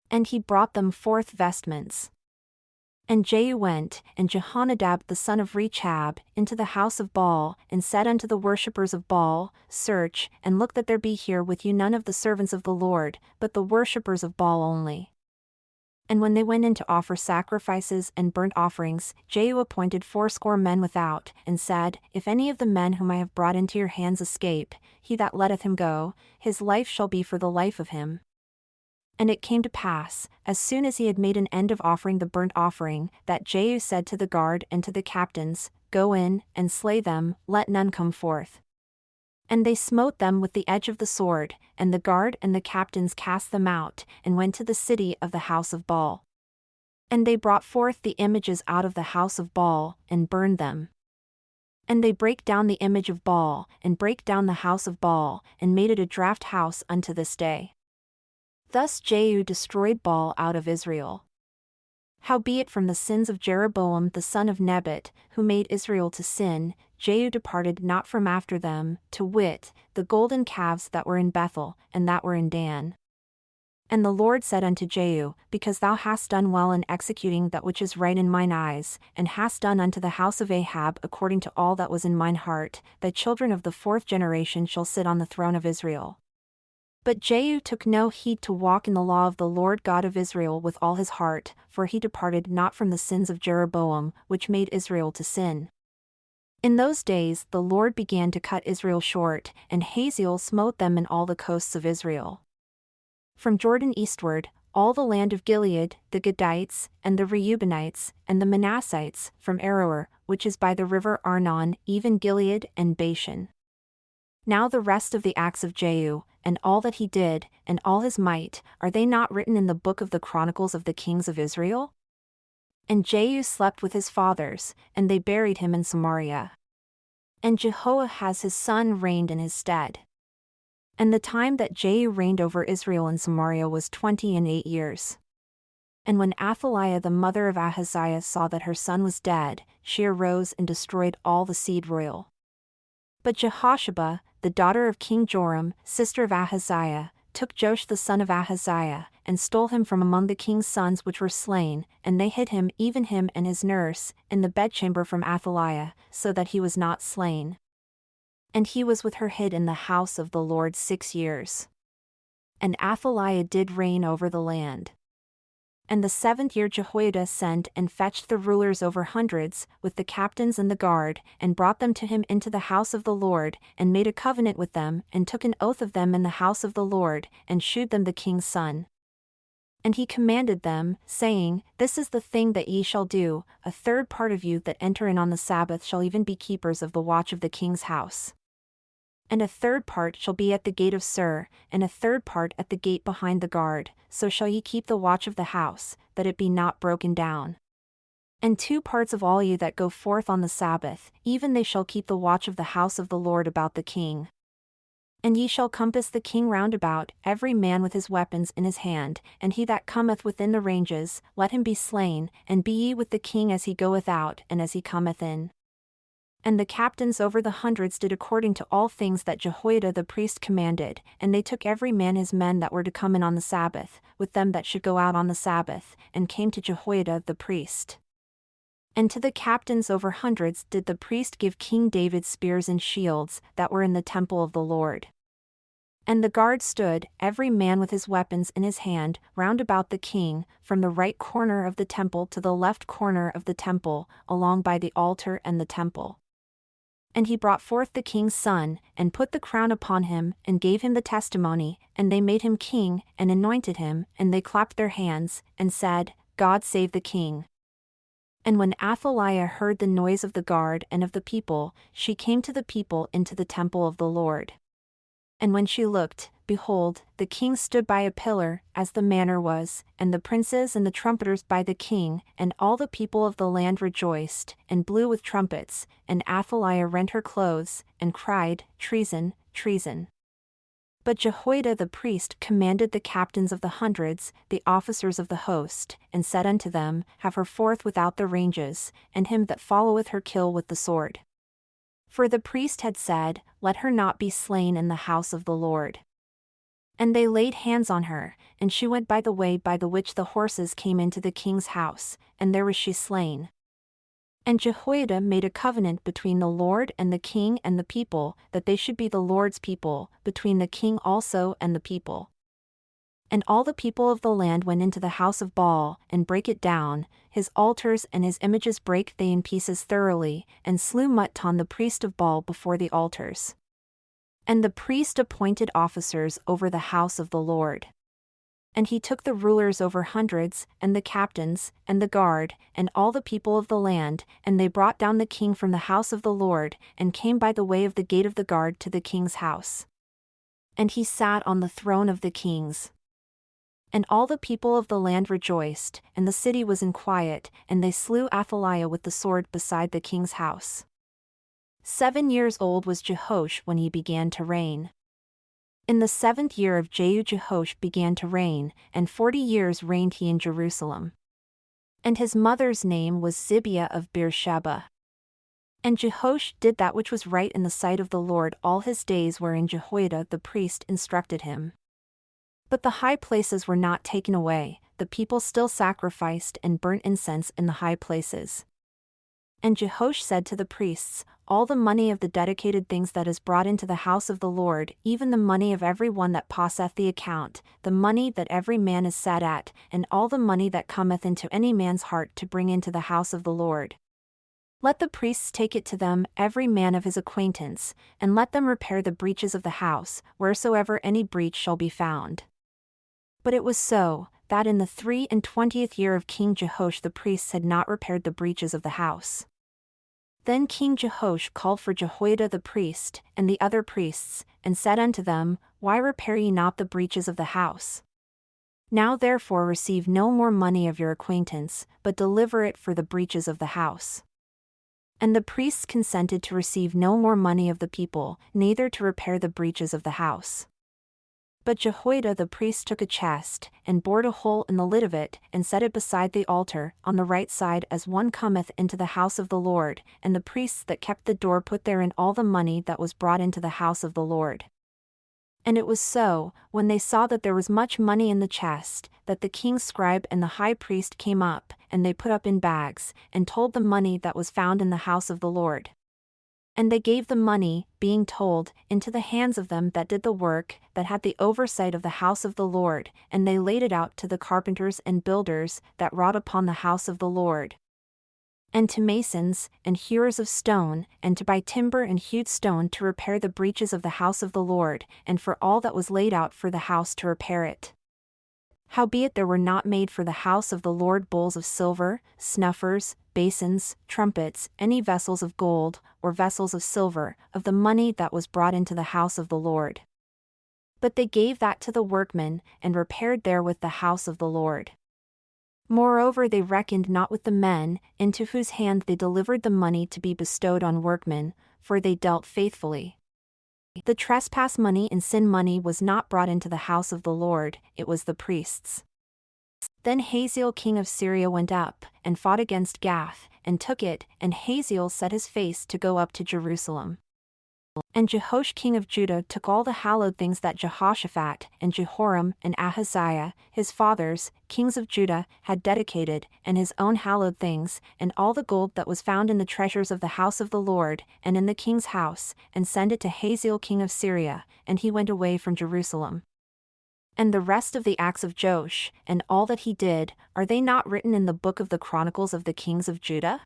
And he brought them forth vestments. And Jehu went, and Jehonadab the son of Rechab, into the house of Baal, and said unto the worshippers of Baal, Search, and look that there be here with you none of the servants of the Lord, but the worshippers of Baal only. And when they went in to offer sacrifices and burnt offerings, Jehu appointed 80 men without, and said, If any of the men whom I have brought into your hands escape, he that letteth him go, his life shall be for the life of him. And it came to pass, as soon as he had made an end of offering the burnt offering, that Jehu said to the guard and to the captains, Go in, and slay them, let none come forth. And they smote them with the edge of the sword, and the guard and the captains cast them out, and went to the city of the house of Baal. And they brought forth the images out of the house of Baal, and burned them. And they brake down the image of Baal, and brake down the house of Baal, and made it a draught house unto this day. Thus Jehu destroyed Baal out of Israel. Howbeit from the sins of Jeroboam the son of Nebat, who made Israel to sin, Jehu departed not from after them, to wit, the golden calves that were in Bethel, and that were in Dan. And the Lord said unto Jehu, Because thou hast done well in executing that which is right in mine eyes, and hast done unto the house of Ahab according to all that was in mine heart, thy children of the 4th generation shall sit on the throne of Israel. But Jehu took no heed to walk in the law of the Lord God of Israel with all his heart, for he departed not from the sins of Jeroboam, which made Israel to sin. In those days the Lord began to cut Israel short, and Hazael smote them in all the coasts of Israel. From Jordan eastward, all the land of Gilead, the Gadites, and the Reubenites, and the Manassites, from Aroer, which is by the river Arnon, even Gilead and Bashan. Now the rest of the acts of Jehu, and all that he did, and all his might, are they not written in the book of the Chronicles of the kings of Israel? And Jehu slept with his fathers, and they buried him in Samaria. And Jehoahaz his son reigned in his stead. And the time that Jehu reigned over Israel in Samaria was 28 years. And when Athaliah the mother of Ahaziah saw that her son was dead, she arose and destroyed all the seed royal. But Jehosheba, the daughter of King Joram, sister of Ahaziah, took Joash the son of Ahaziah, and stole him from among the king's sons which were slain, and they hid him, even him and his nurse, in the bedchamber from Athaliah, so that he was not slain. And he was with her hid in the house of the Lord 6 years. And Athaliah did reign over the land. And the 7th year Jehoiada sent and fetched the rulers over hundreds, with the captains and the guard, and brought them to him into the house of the Lord, and made a covenant with them, and took an oath of them in the house of the Lord, and shewed them the king's son. And he commanded them, saying, This is the thing that ye shall do: a third part of you that enter in on the Sabbath shall even be keepers of the watch of the king's house. And a third part shall be at the gate of Syria, and a third part at the gate behind the guard, so shall ye keep the watch of the house, that it be not broken down. And 2 parts of all you that go forth on the Sabbath, even they shall keep the watch of the house of the Lord about the king. And ye shall compass the king round about, every man with his weapons in his hand, and he that cometh within the ranges, let him be slain, and be ye with the king as he goeth out and as he cometh in. And the captains over the hundreds did according to all things that Jehoiada the priest commanded, and they took every man his men that were to come in on the Sabbath, with them that should go out on the Sabbath, and came to Jehoiada the priest. And to the captains over hundreds did the priest give King David spears and shields, that were in the temple of the Lord. And the guard stood, every man with his weapons in his hand, round about the king, from the right corner of the temple to the left corner of the temple, along by the altar and the temple. And he brought forth the king's son, and put the crown upon him, and gave him the testimony, and they made him king, and anointed him, and they clapped their hands, and said, God save the king. And when Athaliah heard the noise of the guard and of the people, she came to the people into the temple of the Lord. And when she looked, behold, the king stood by a pillar, as the manner was, and the princes and the trumpeters by the king, and all the people of the land rejoiced, and blew with trumpets, and Athaliah rent her clothes, and cried, Treason, treason. But Jehoiada the priest commanded the captains of the hundreds, the officers of the host, and said unto them, Have her forth without the ranges, and him that followeth her kill with the sword. For the priest had said, Let her not be slain in the house of the Lord. And they laid hands on her, and she went by the way by the which the horses came into the king's house, and there was she slain. And Jehoiada made a covenant between the Lord and the king and the people, that they should be the Lord's people, between the king also and the people. And all the people of the land went into the house of Baal, and brake it down, his altars and his images brake they in pieces thoroughly, and slew Mutton the priest of Baal before the altars. And the priest appointed officers over the house of the Lord. And he took the rulers over hundreds, and the captains, and the guard, and all the people of the land, and they brought down the king from the house of the Lord, and came by the way of the gate of the guard to the king's house. And he sat on the throne of the kings. And all the people of the land rejoiced, and the city was in quiet, and they slew Athaliah with the sword beside the king's house. 7 years old was Jehoash when he began to reign. In the 7th year of Jehoash began to reign, and 40 years reigned he in Jerusalem. And his mother's name was Zibiah of Beersheba. And Jehoash did that which was right in the sight of the Lord all his days wherein Jehoiada the priest instructed him. But the high places were not taken away, the people still sacrificed and burnt incense in the high places. And Jehoash said to the priests, All the money of the dedicated things that is brought into the house of the Lord, even the money of every one that passeth the account, the money that every man is set at, and all the money that cometh into any man's heart to bring into the house of the Lord. Let the priests take it to them, every man of his acquaintance, and let them repair the breaches of the house, wheresoever any breach shall be found. But it was so, that in the 23 year of King Jehoash the priests had not repaired the breaches of the house. Then King Jehoash called for Jehoiada the priest, and the other priests, and said unto them, Why repair ye not the breaches of the house? Now therefore receive no more money of your acquaintance, but deliver it for the breaches of the house. And the priests consented to receive no more money of the people, neither to repair the breaches of the house. But Jehoiada the priest took a chest, and bored a hole in the lid of it, and set it beside the altar, on the right side as one cometh into the house of the Lord, and the priests that kept the door put therein all the money that was brought into the house of the Lord. And it was so, when they saw that there was much money in the chest, that the king's scribe and the high priest came up, and they put up in bags, and told the money that was found in the house of the Lord. And they gave the money, being told, into the hands of them that did the work, that had the oversight of the house of the Lord, and they laid it out to the carpenters and builders that wrought upon the house of the Lord, and to masons, and hewers of stone, and to buy timber and hewed stone to repair the breaches of the house of the Lord, and for all that was laid out for the house to repair it. Howbeit there were not made for the house of the Lord bowls of silver, snuffers, basins, trumpets, any vessels of gold, or vessels of silver, of the money that was brought into the house of the Lord. But they gave that to the workmen, and repaired therewith the house of the Lord. Moreover they reckoned not with the men, into whose hand they delivered the money to be bestowed on workmen, for they dealt faithfully. The trespass money and sin money was not brought into the house of the Lord, it was the priests. Then Hazael king of Syria went up, and fought against Gath, and took it, and Hazael set his face to go up to Jerusalem. And Jehoash king of Judah took all the hallowed things that Jehoshaphat, and Jehoram, and Ahaziah, his fathers, kings of Judah, had dedicated, and his own hallowed things, and all the gold that was found in the treasures of the house of the Lord, and in the king's house, and sent it to Hazael king of Syria, and he went away from Jerusalem. And the rest of the acts of Joash, and all that he did, are they not written in the book of the Chronicles of the kings of Judah?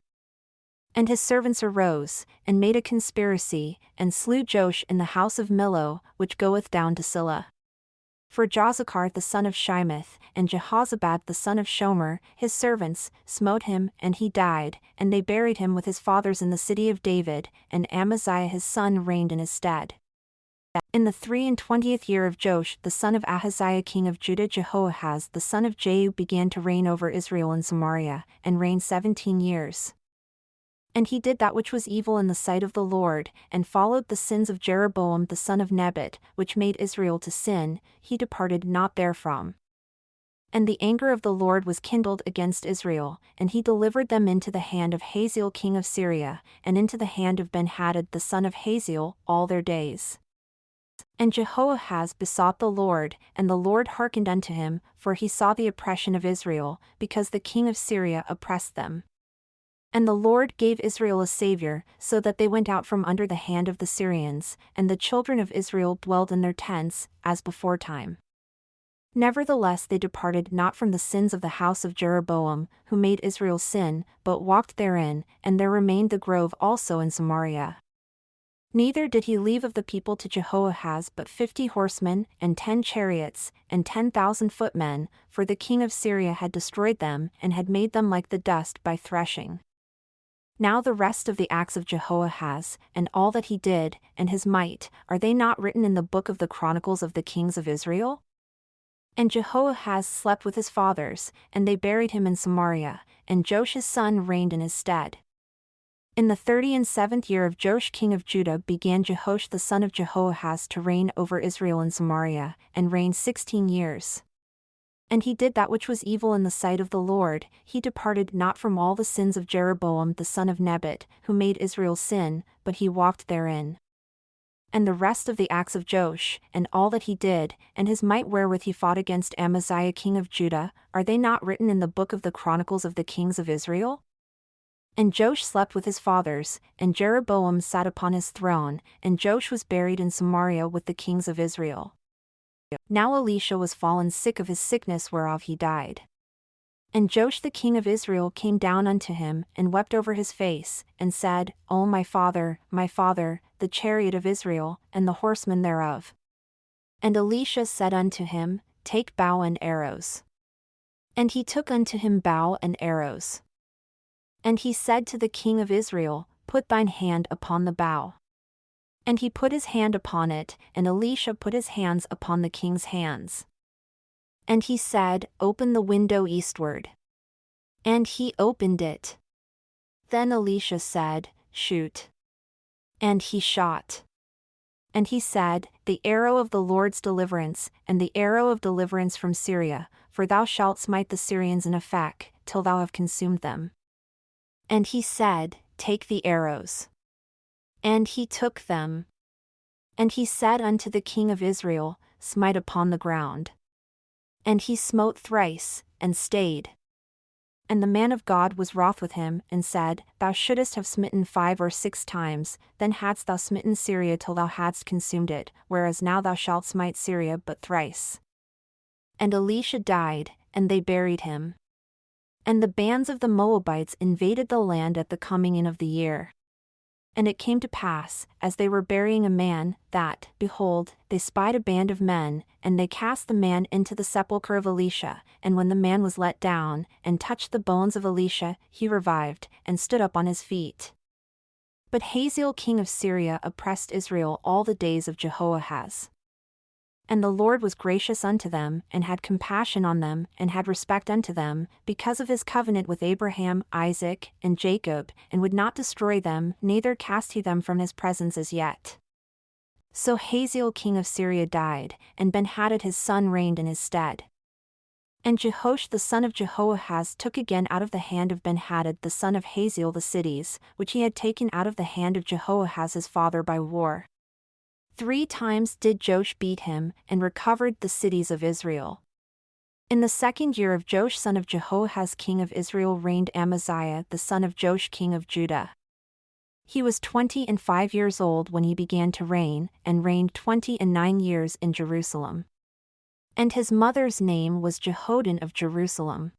And his servants arose, and made a conspiracy, and slew Joash in the house of Millo, which goeth down to Silla. For Jozachar the son of Shimeth, and Jehozabad the son of Shomer, his servants, smote him, and he died, and they buried him with his fathers in the city of David, and Amaziah his son reigned in his stead. In the 23 year of Joash the son of Ahaziah king of Judah, Jehoahaz the son of Jehu began to reign over Israel in Samaria, and reigned 17 years. And he did that which was evil in the sight of the Lord, and followed the sins of Jeroboam the son of Nebat, which made Israel to sin, he departed not therefrom. And the anger of the Lord was kindled against Israel, and he delivered them into the hand of Hazael king of Syria, and into the hand of Ben-Hadad the son of Hazael, all their days. And Jehoahaz besought the Lord, and the Lord hearkened unto him, for he saw the oppression of Israel, because the king of Syria oppressed them. And the Lord gave Israel a Saviour, so that they went out from under the hand of the Syrians, and the children of Israel dwelled in their tents, as beforetime. Nevertheless they departed not from the sins of the house of Jeroboam, who made Israel sin, but walked therein, and there remained the grove also in Samaria. Neither did he leave of the people to Jehoahaz but 50 horsemen, and 10 chariots, and 10,000 footmen, for the king of Syria had destroyed them, and had made them like the dust by threshing. Now the rest of the acts of Jehoahaz, and all that he did, and his might, are they not written in the book of the Chronicles of the kings of Israel? And Jehoahaz slept with his fathers, and they buried him in Samaria, and Joash his son reigned in his stead. In the 37th year of Joash king of Judah began Jehoash the son of Jehoahaz to reign over Israel in Samaria, and reigned 16 years. And he did that which was evil in the sight of the Lord, he departed not from all the sins of Jeroboam the son of Nebat, who made Israel sin, but he walked therein. And the rest of the acts of Joash, and all that he did, and his might wherewith he fought against Amaziah king of Judah, are they not written in the book of the Chronicles of the kings of Israel? And Joash slept with his fathers, and Jeroboam sat upon his throne, and Joash was buried in Samaria with the kings of Israel. Now Elisha was fallen sick of his sickness whereof he died. And Joash the king of Israel came down unto him, and wept over his face, and said, O my father, the chariot of Israel, and the horsemen thereof. And Elisha said unto him, Take bow and arrows. And he took unto him bow and arrows. And he said to the king of Israel, Put thine hand upon the bow. And he put his hand upon it, and Elisha put his hands upon the king's hands. And he said, Open the window eastward. And he opened it. Then Elisha said, Shoot. And he shot. And he said, The arrow of the Lord's deliverance, and the arrow of deliverance from Syria, for thou shalt smite the Syrians in Aphek, till thou have consumed them. And he said, Take the arrows. And he took them. And he said unto the king of Israel, Smite upon the ground. And he smote thrice, and stayed. And the man of God was wroth with him, and said, Thou shouldest have smitten 5 or 6 times, then hadst thou smitten Syria till thou hadst consumed it, whereas now thou shalt smite Syria but thrice. And Elisha died, and they buried him. And the bands of the Moabites invaded the land at the coming in of the year. And it came to pass, as they were burying a man, that, behold, they spied a band of men, and they cast the man into the sepulchre of Elisha, and when the man was let down, and touched the bones of Elisha, he revived, and stood up on his feet. But Hazael king of Syria oppressed Israel all the days of Jehoahaz. And the Lord was gracious unto them, and had compassion on them, and had respect unto them, because of his covenant with Abraham, Isaac, and Jacob, and would not destroy them, neither cast he them from his presence as yet. So Hazael king of Syria died, and Benhadad his son reigned in his stead. And Jehoash the son of Jehoahaz took again out of the hand of Benhadad the son of Hazael the cities, which he had taken out of the hand of Jehoahaz his father by war. 3 times did Joash beat him, and recovered the cities of Israel. In the 2nd year of Joash son of Jehoahaz king of Israel reigned Amaziah the son of Joash king of Judah. He was 25 years old when he began to reign, and reigned 29 years in Jerusalem. And his mother's name was Jehoaddan of Jerusalem.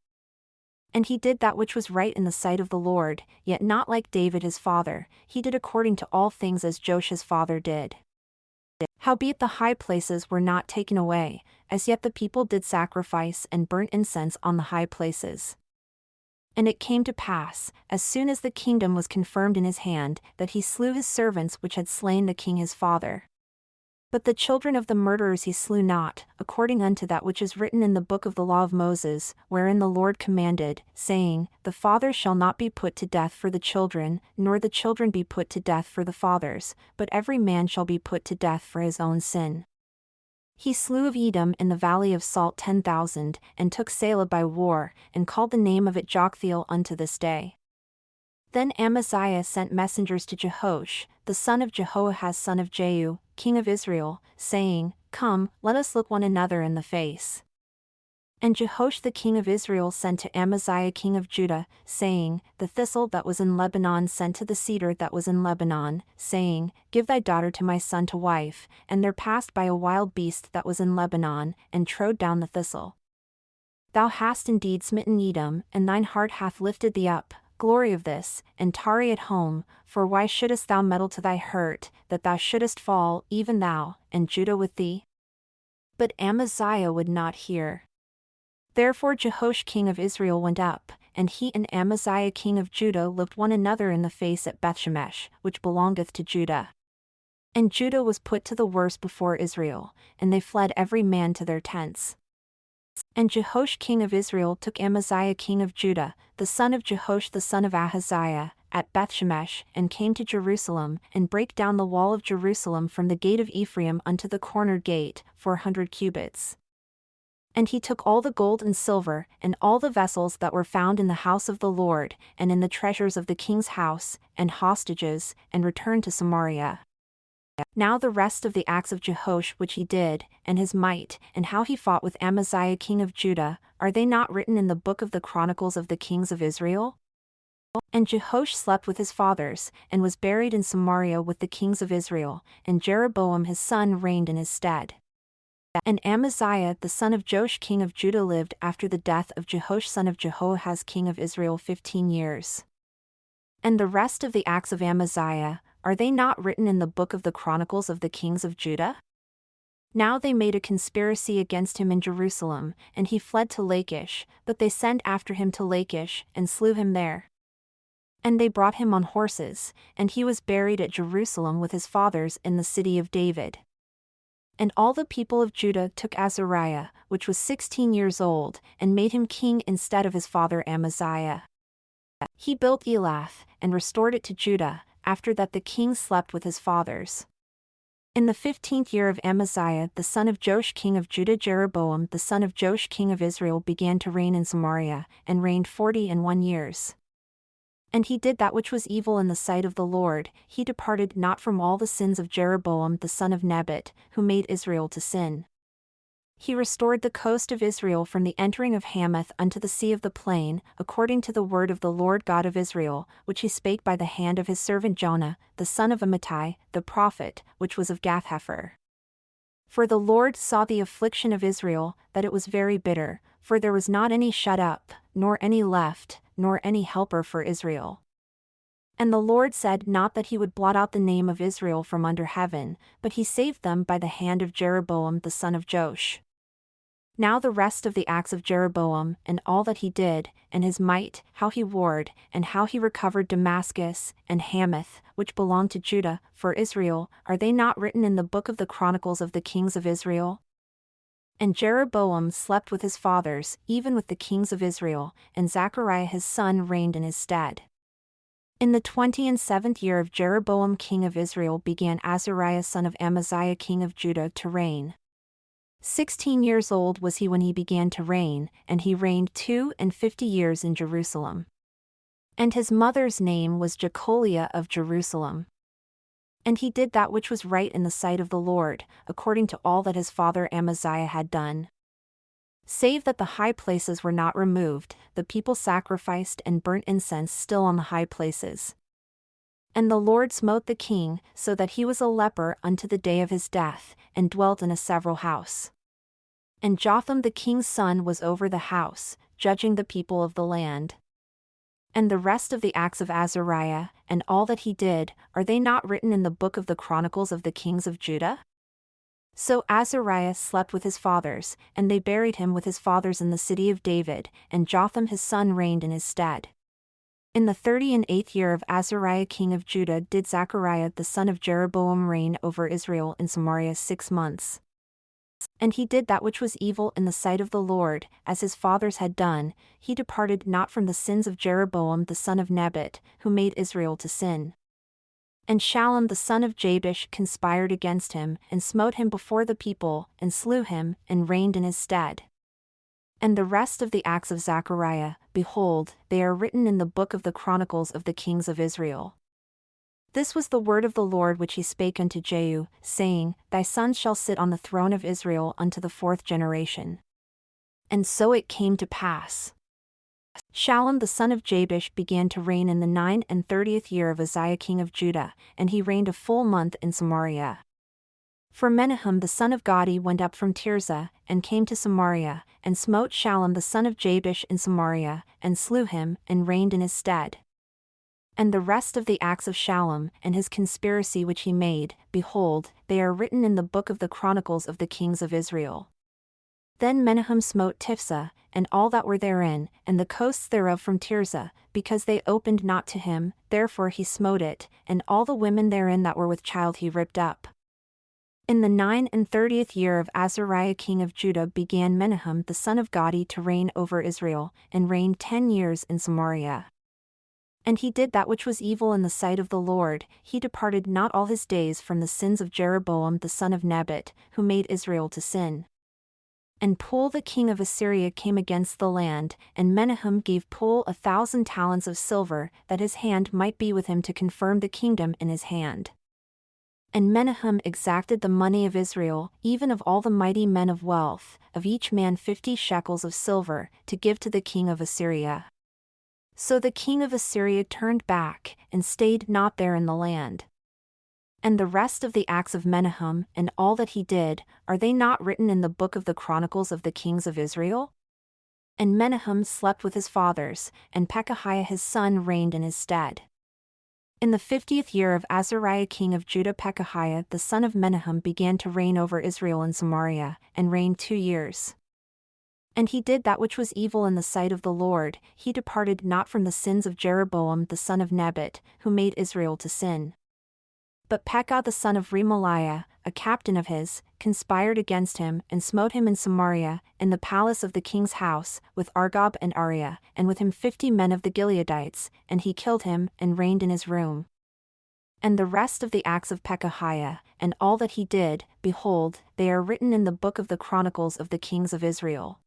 And he did that which was right in the sight of the Lord, yet not like David his father, he did according to all things as Joash his father did. Howbeit the high places were not taken away, as yet the people did sacrifice and burnt incense on the high places. And it came to pass, as soon as the kingdom was confirmed in his hand, that he slew his servants which had slain the king his father. But the children of the murderers he slew not, according unto that which is written in the book of the law of Moses, wherein the Lord commanded, saying, The fathers shall not be put to death for the children, nor the children be put to death for the fathers, but every man shall be put to death for his own sin. He slew of Edom in the valley of Salt 10,000, and took Selah by war, and called the name of it Joktheel unto this day. Then Amaziah sent messengers to Jehoash, the son of Jehoahaz son of Jehu, king of Israel, saying, Come, let us look one another in the face. And Jehoash the king of Israel sent to Amaziah king of Judah, saying, The thistle that was in Lebanon sent to the cedar that was in Lebanon, saying, Give thy daughter to my son to wife, and there passed by a wild beast that was in Lebanon, and trode down the thistle. Thou hast indeed smitten Edom, and thine heart hath lifted thee up, glory of this, and tarry at home, for why shouldest thou meddle to thy hurt, that thou shouldest fall, even thou, and Judah with thee? But Amaziah would not hear. Therefore Jehoash king of Israel went up, and he and Amaziah king of Judah looked one another in the face at Bethshemesh, which belongeth to Judah. And Judah was put to the worse before Israel, and they fled every man to their tents. And Jehoash king of Israel took Amaziah king of Judah, the son of Jehoash the son of Ahaziah, at Bethshemesh, and came to Jerusalem, and brake down the wall of Jerusalem from the gate of Ephraim unto the corner gate, 400 cubits. And he took all the gold and silver, and all the vessels that were found in the house of the Lord, and in the treasures of the king's house, and hostages, and returned to Samaria. Now the rest of the acts of Jehoash which he did, and his might, and how he fought with Amaziah king of Judah, are they not written in the book of the Chronicles of the kings of Israel? And Jehoash slept with his fathers, and was buried in Samaria with the kings of Israel, and Jeroboam his son reigned in his stead. And Amaziah the son of Joash king of Judah lived after the death of Jehoash son of Jehoahaz king of Israel 15 years. And the rest of the acts of Amaziah, are they not written in the book of the Chronicles of the kings of Judah? Now they made a conspiracy against him in Jerusalem, and he fled to Lachish, but they sent after him to Lachish, and slew him there. And they brought him on horses, and he was buried at Jerusalem with his fathers in the city of David. And all the people of Judah took Azariah, which was 16 years old, and made him king instead of his father Amaziah. He built Elath, and restored it to Judah, after that the king slept with his fathers. In the 15th year of Amaziah the son of Joash king of Judah, Jeroboam the son of Joash king of Israel began to reign in Samaria, and reigned 41 years. And he did that which was evil in the sight of the Lord, he departed not from all the sins of Jeroboam the son of Nebat, who made Israel to sin. He restored the coast of Israel from the entering of Hamath unto the sea of the plain, according to the word of the Lord God of Israel, which he spake by the hand of his servant Jonah, the son of Amittai, the prophet, which was of Gath-hepher. For the Lord saw the affliction of Israel, that it was very bitter, for there was not any shut up, nor any left, nor any helper for Israel. And the Lord said not that he would blot out the name of Israel from under heaven, but he saved them by the hand of Jeroboam the son of Joash. Now the rest of the acts of Jeroboam, and all that he did, and his might, how he warred, and how he recovered Damascus, and Hamath, which belonged to Judah, for Israel, are they not written in the book of the Chronicles of the kings of Israel? And Jeroboam slept with his fathers, even with the kings of Israel, and Zechariah his son reigned in his stead. In the 27th year of Jeroboam king of Israel began Azariah son of Amaziah king of Judah to reign. 16 years old was he when he began to reign, and he reigned 52 years in Jerusalem. And his mother's name was Jecholiah of Jerusalem. And he did that which was right in the sight of the Lord, according to all that his father Amaziah had done. Save that the high places were not removed, the people sacrificed and burnt incense still on the high places. And the Lord smote the king, so that he was a leper unto the day of his death, and dwelt in a several house. And Jotham the king's son was over the house, judging the people of the land. And the rest of the acts of Azariah, and all that he did, are they not written in the book of the Chronicles of the kings of Judah? So Azariah slept with his fathers, and they buried him with his fathers in the city of David, and Jotham his son reigned in his stead. In the 38th year of Azariah king of Judah did Zechariah the son of Jeroboam reign over Israel in Samaria 6 months. And he did that which was evil in the sight of the Lord, as his fathers had done, he departed not from the sins of Jeroboam the son of Nebat, who made Israel to sin. And Shallum the son of Jabesh conspired against him, and smote him before the people, and slew him, and reigned in his stead. And the rest of the acts of Zechariah, behold, they are written in the book of the Chronicles of the kings of Israel. This was the word of the Lord which he spake unto Jehu, saying, Thy son shall sit on the throne of Israel unto the 4th generation. And so it came to pass. Shallum the son of Jabesh began to reign in the 39th year of Uzziah king of Judah, and he reigned a full month in Samaria. For Menahem the son of Gadi went up from Tirzah, and came to Samaria, and smote Shallum the son of Jabesh in Samaria, and slew him, and reigned in his stead. And the rest of the acts of Shallum, and his conspiracy which he made, behold, they are written in the book of the Chronicles of the kings of Israel. Then Menahem smote Tiphsah, and all that were therein, and the coasts thereof from Tirzah, because they opened not to him, therefore he smote it, and all the women therein that were with child he ripped up. In the 39th year of Azariah king of Judah began Menahem the son of Gadi to reign over Israel, and reigned 10 years in Samaria. And he did that which was evil in the sight of the Lord, he departed not all his days from the sins of Jeroboam the son of Nebat, who made Israel to sin. And Pul the king of Assyria came against the land, and Menahem gave Pul 1,000 talents of silver, that his hand might be with him to confirm the kingdom in his hand. And Menahem exacted the money of Israel, even of all the mighty men of wealth, of each man 50 shekels of silver, to give to the king of Assyria. So the king of Assyria turned back, and stayed not there in the land. And the rest of the acts of Menahem, and all that he did, are they not written in the book of the Chronicles of the kings of Israel? And Menahem slept with his fathers, and Pekahiah his son reigned in his stead. In the 50th year of Azariah king of Judah Pekahiah the son of Menahem began to reign over Israel in Samaria, and reigned 2 years. And he did that which was evil in the sight of the Lord, he departed not from the sins of Jeroboam the son of Nebat, who made Israel to sin. But Pekah the son of Remaliah, a captain of his, conspired against him, and smote him in Samaria, in the palace of the king's house, with Argob and Ariah, and with him 50 men of the Gileadites, and he killed him, and reigned in his room. And the rest of the acts of Pekahiah, and all that he did, behold, they are written in the book of the Chronicles of the kings of Israel.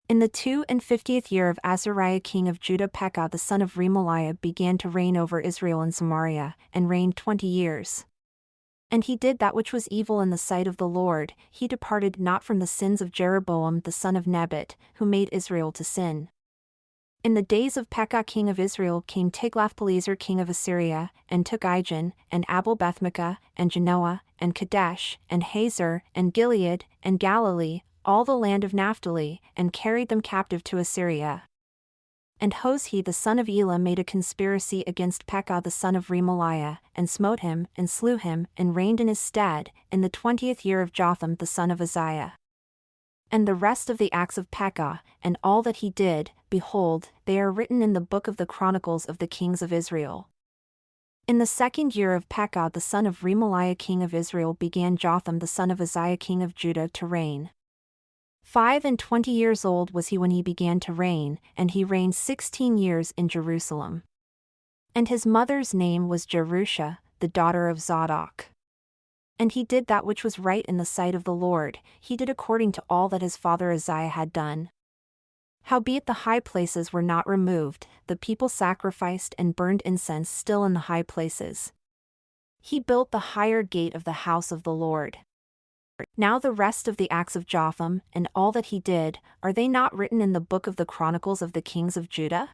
In the 52nd year of Azariah king of Judah Pekah the son of Remaliah began to reign over Israel in Samaria, and reigned 20 years. And he did that which was evil in the sight of the Lord, he departed not from the sins of Jeroboam the son of Nebat, who made Israel to sin. In the days of Pekah king of Israel came Tiglath-Pileser king of Assyria, and took Ijon, and Abel-Bethmaachah, and Genoa, and Kadesh, and Hazor, and Gilead, and Galilee, all the land of Naphtali, and carried them captive to Assyria. And Hoshea the son of Elah made a conspiracy against Pekah the son of Remaliah, and smote him, and slew him, and reigned in his stead, in the 20th year of Jotham the son of Uzziah. And the rest of the acts of Pekah, and all that he did, behold, they are written in the book of the Chronicles of the kings of Israel. In the 2nd year of Pekah the son of Remaliah king of Israel began Jotham the son of Uzziah king of Judah to reign. 25 years old was he when he began to reign, and he reigned 16 years in Jerusalem. And his mother's name was Jerusha, the daughter of Zadok. And he did that which was right in the sight of the Lord, he did according to all that his father Uzziah had done. Howbeit the high places were not removed, the people sacrificed and burned incense still in the high places. He built the higher gate of the house of the Lord. Now the rest of the acts of Jotham, and all that he did, are they not written in the book of the Chronicles of the kings of Judah?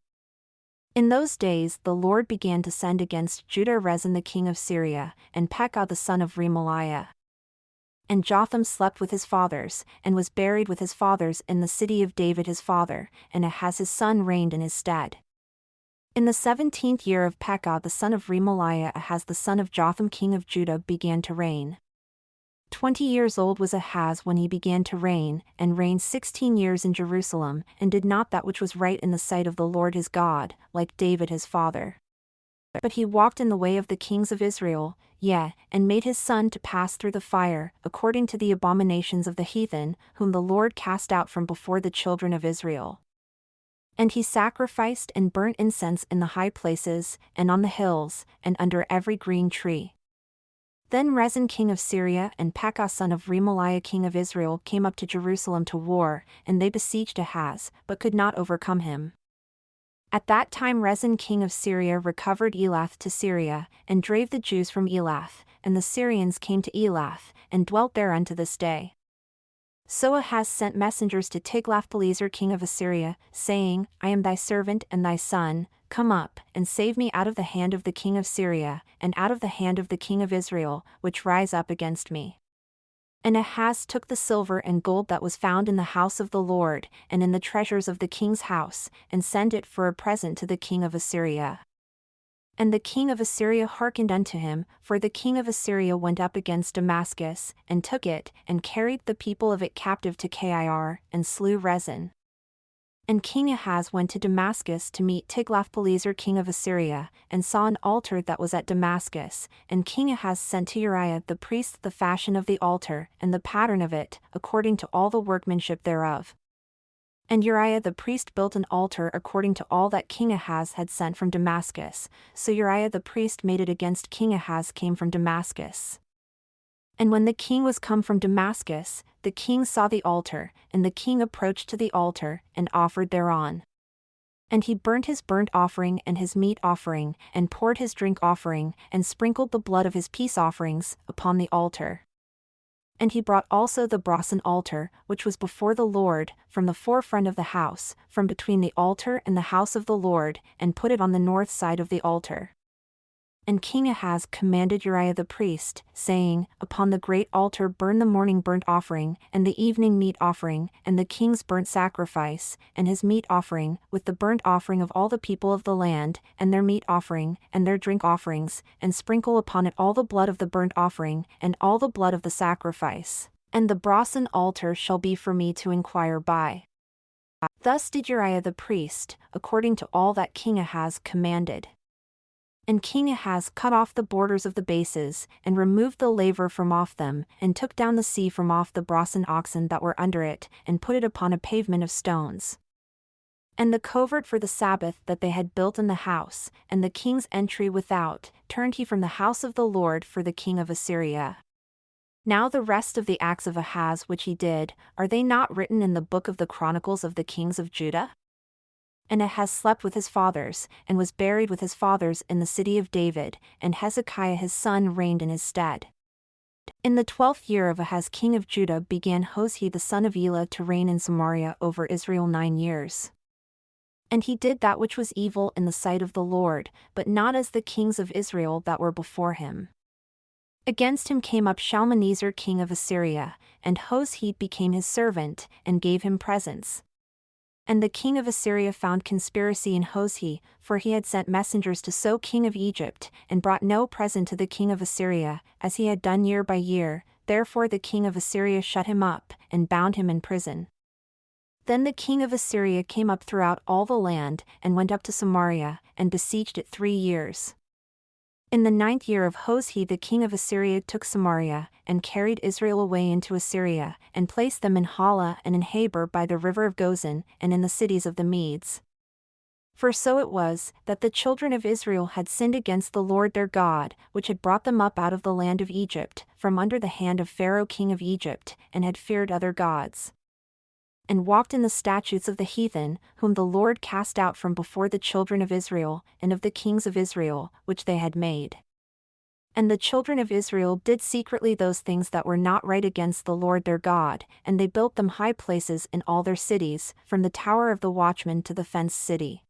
In those days the Lord began to send against Judah Rezin the king of Syria, and Pekah the son of Remaliah. And Jotham slept with his fathers, and was buried with his fathers in the city of David his father, and Ahaz his son reigned in his stead. In the 17th year of Pekah the son of Remaliah Ahaz the son of Jotham king of Judah began to reign. 20 years old was Ahaz when he began to reign, and reigned 16 years in Jerusalem, and did not that which was right in the sight of the Lord his God, like David his father. But he walked in the way of the kings of Israel, yea, and made his son to pass through the fire, according to the abominations of the heathen, whom the Lord cast out from before the children of Israel. And he sacrificed and burnt incense in the high places, and on the hills, and under every green tree. Then Rezin king of Syria and Pekah son of Remaliah king of Israel came up to Jerusalem to war, and they besieged Ahaz, but could not overcome him. At that time Rezin king of Syria recovered Elath to Syria, and drave the Jews from Elath, and the Syrians came to Elath, and dwelt there unto this day. So Ahaz sent messengers to Tiglath-Pileser king of Assyria, saying, I am thy servant and thy son, come up, and save me out of the hand of the king of Syria, and out of the hand of the king of Israel, which rise up against me. And Ahaz took the silver and gold that was found in the house of the Lord, and in the treasures of the king's house, and sent it for a present to the king of Assyria. And the king of Assyria hearkened unto him, for the king of Assyria went up against Damascus, and took it, and carried the people of it captive to Kir, and slew Rezin. And King Ahaz went to Damascus to meet Tiglath-Pileser king of Assyria, and saw an altar that was at Damascus, and King Ahaz sent to Uriah the priest the fashion of the altar, and the pattern of it, according to all the workmanship thereof. And Uriah the priest built an altar according to all that King Ahaz had sent from Damascus, so Uriah the priest made it against King Ahaz came from Damascus. And when the king was come from Damascus, the king saw the altar, and the king approached to the altar, and offered thereon. And he burnt his burnt offering and his meat offering, and poured his drink offering, and sprinkled the blood of his peace offerings, upon the altar. And he brought also the brasen altar, which was before the Lord, from the forefront of the house, from between the altar and the house of the Lord, and put it on the north side of the altar. And King Ahaz commanded Uriah the priest, saying, Upon the great altar burn the morning burnt offering, and the evening meat offering, and the king's burnt sacrifice, and his meat offering, with the burnt offering of all the people of the land, and their meat offering, and their drink offerings, and sprinkle upon it all the blood of the burnt offering, and all the blood of the sacrifice. And the brasen altar shall be for me to inquire by. Thus did Uriah the priest, according to all that King Ahaz commanded. And King Ahaz cut off the borders of the bases, and removed the laver from off them, and took down the sea from off the brasen oxen that were under it, and put it upon a pavement of stones. And the covert for the Sabbath that they had built in the house, and the king's entry without, turned he from the house of the Lord for the king of Assyria. Now the rest of the acts of Ahaz which he did, are they not written in the book of the Chronicles of the kings of Judah? And Ahaz slept with his fathers, and was buried with his fathers in the city of David, and Hezekiah his son reigned in his stead. In the 12th year of Ahaz king of Judah began Hoshea the son of Elah to reign in Samaria over Israel 9 years. And he did that which was evil in the sight of the Lord, but not as the kings of Israel that were before him. Against him came up Shalmaneser king of Assyria, and Hoshea became his servant, and gave him presents. And the king of Assyria found conspiracy in Hoshea, for he had sent messengers to So king of Egypt, and brought no present to the king of Assyria, as he had done year by year. Therefore the king of Assyria shut him up, and bound him in prison. Then the king of Assyria came up throughout all the land, and went up to Samaria, and besieged it 3 years. In the 9th year of Hoshea the king of Assyria took Samaria, and carried Israel away into Assyria, and placed them in Halah and in Habor by the river of Gozan, and in the cities of the Medes. For so it was, that the children of Israel had sinned against the Lord their God, which had brought them up out of the land of Egypt, from under the hand of Pharaoh king of Egypt, and had feared other gods, and walked in the statutes of the heathen, whom the Lord cast out from before the children of Israel, and of the kings of Israel, which they had made. And the children of Israel did secretly those things that were not right against the Lord their God, and they built them high places in all their cities, from the tower of the watchman to the fenced city.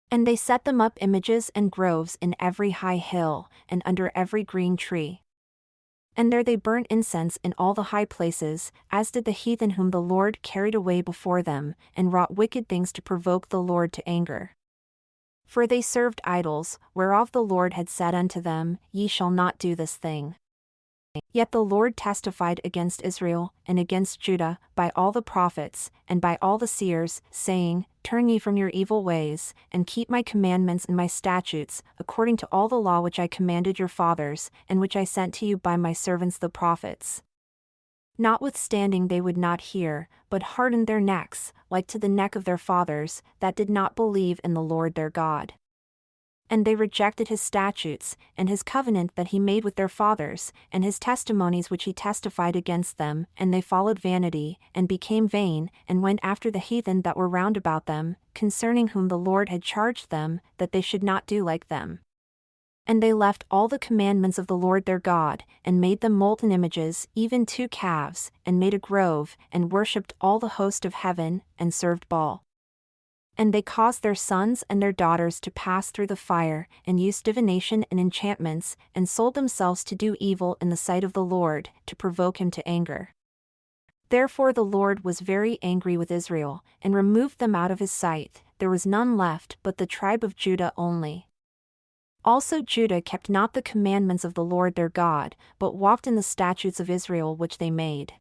And they set them up images and groves in every high hill, and under every green tree. And there they burnt incense in all the high places, as did the heathen whom the Lord carried away before them, and wrought wicked things to provoke the Lord to anger. For they served idols, whereof the Lord had said unto them, Ye shall not do this thing. Yet the Lord testified against Israel, and against Judah, by all the prophets, and by all the seers, saying, Turn ye from your evil ways, and keep my commandments and my statutes, according to all the law which I commanded your fathers, and which I sent to you by my servants the prophets. Notwithstanding they would not hear, but hardened their necks, like to the neck of their fathers, that did not believe in the Lord their God. And they rejected his statutes, and his covenant that he made with their fathers, and his testimonies which he testified against them, and they followed vanity, and became vain, and went after the heathen that were round about them, concerning whom the Lord had charged them, that they should not do like them. And they left all the commandments of the Lord their God, and made them molten images, even 2 calves, and made a grove, and worshipped all the host of heaven, and served Baal. And they caused their sons and their daughters to pass through the fire, and used divination and enchantments, and sold themselves to do evil in the sight of the Lord, to provoke him to anger. Therefore the Lord was very angry with Israel, and removed them out of his sight. There was none left but the tribe of Judah only. Also Judah kept not the commandments of the Lord their God, but walked in the statutes of Israel which they made.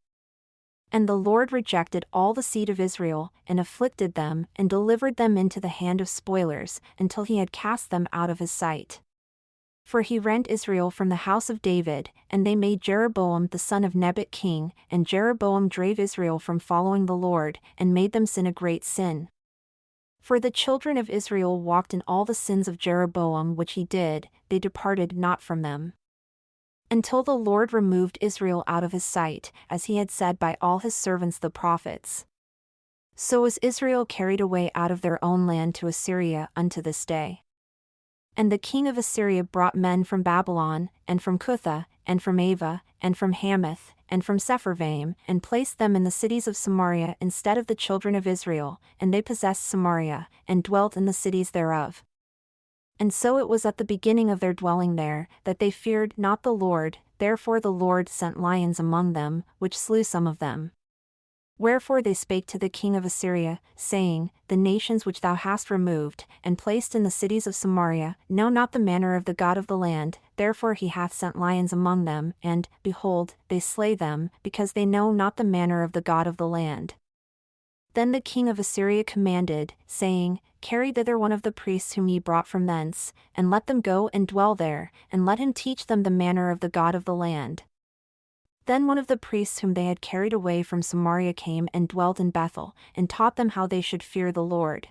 And the Lord rejected all the seed of Israel, and afflicted them, and delivered them into the hand of spoilers, until he had cast them out of his sight. For he rent Israel from the house of David, and they made Jeroboam the son of Nebat king, and Jeroboam drave Israel from following the Lord, and made them sin a great sin. For the children of Israel walked in all the sins of Jeroboam which he did, they departed not from them. Until the Lord removed Israel out of his sight, as he had said by all his servants the prophets. So is Israel carried away out of their own land to Assyria unto this day. And the king of Assyria brought men from Babylon, and from Cutha, and from Ava, and from Hamath, and from Sepharvaim, and placed them in the cities of Samaria instead of the children of Israel, and they possessed Samaria, and dwelt in the cities thereof. And so it was at the beginning of their dwelling there, that they feared not the Lord, therefore the Lord sent lions among them, which slew some of them. Wherefore they spake to the king of Assyria, saying, The nations which thou hast removed, and placed in the cities of Samaria, know not the manner of the God of the land, therefore he hath sent lions among them, and, behold, they slay them, because they know not the manner of the God of the land. Then the king of Assyria commanded, saying, Carry thither one of the priests whom ye brought from thence, and let them go and dwell there, and let him teach them the manner of the God of the land. Then one of the priests whom they had carried away from Samaria came and dwelt in Bethel, and taught them how they should fear the Lord.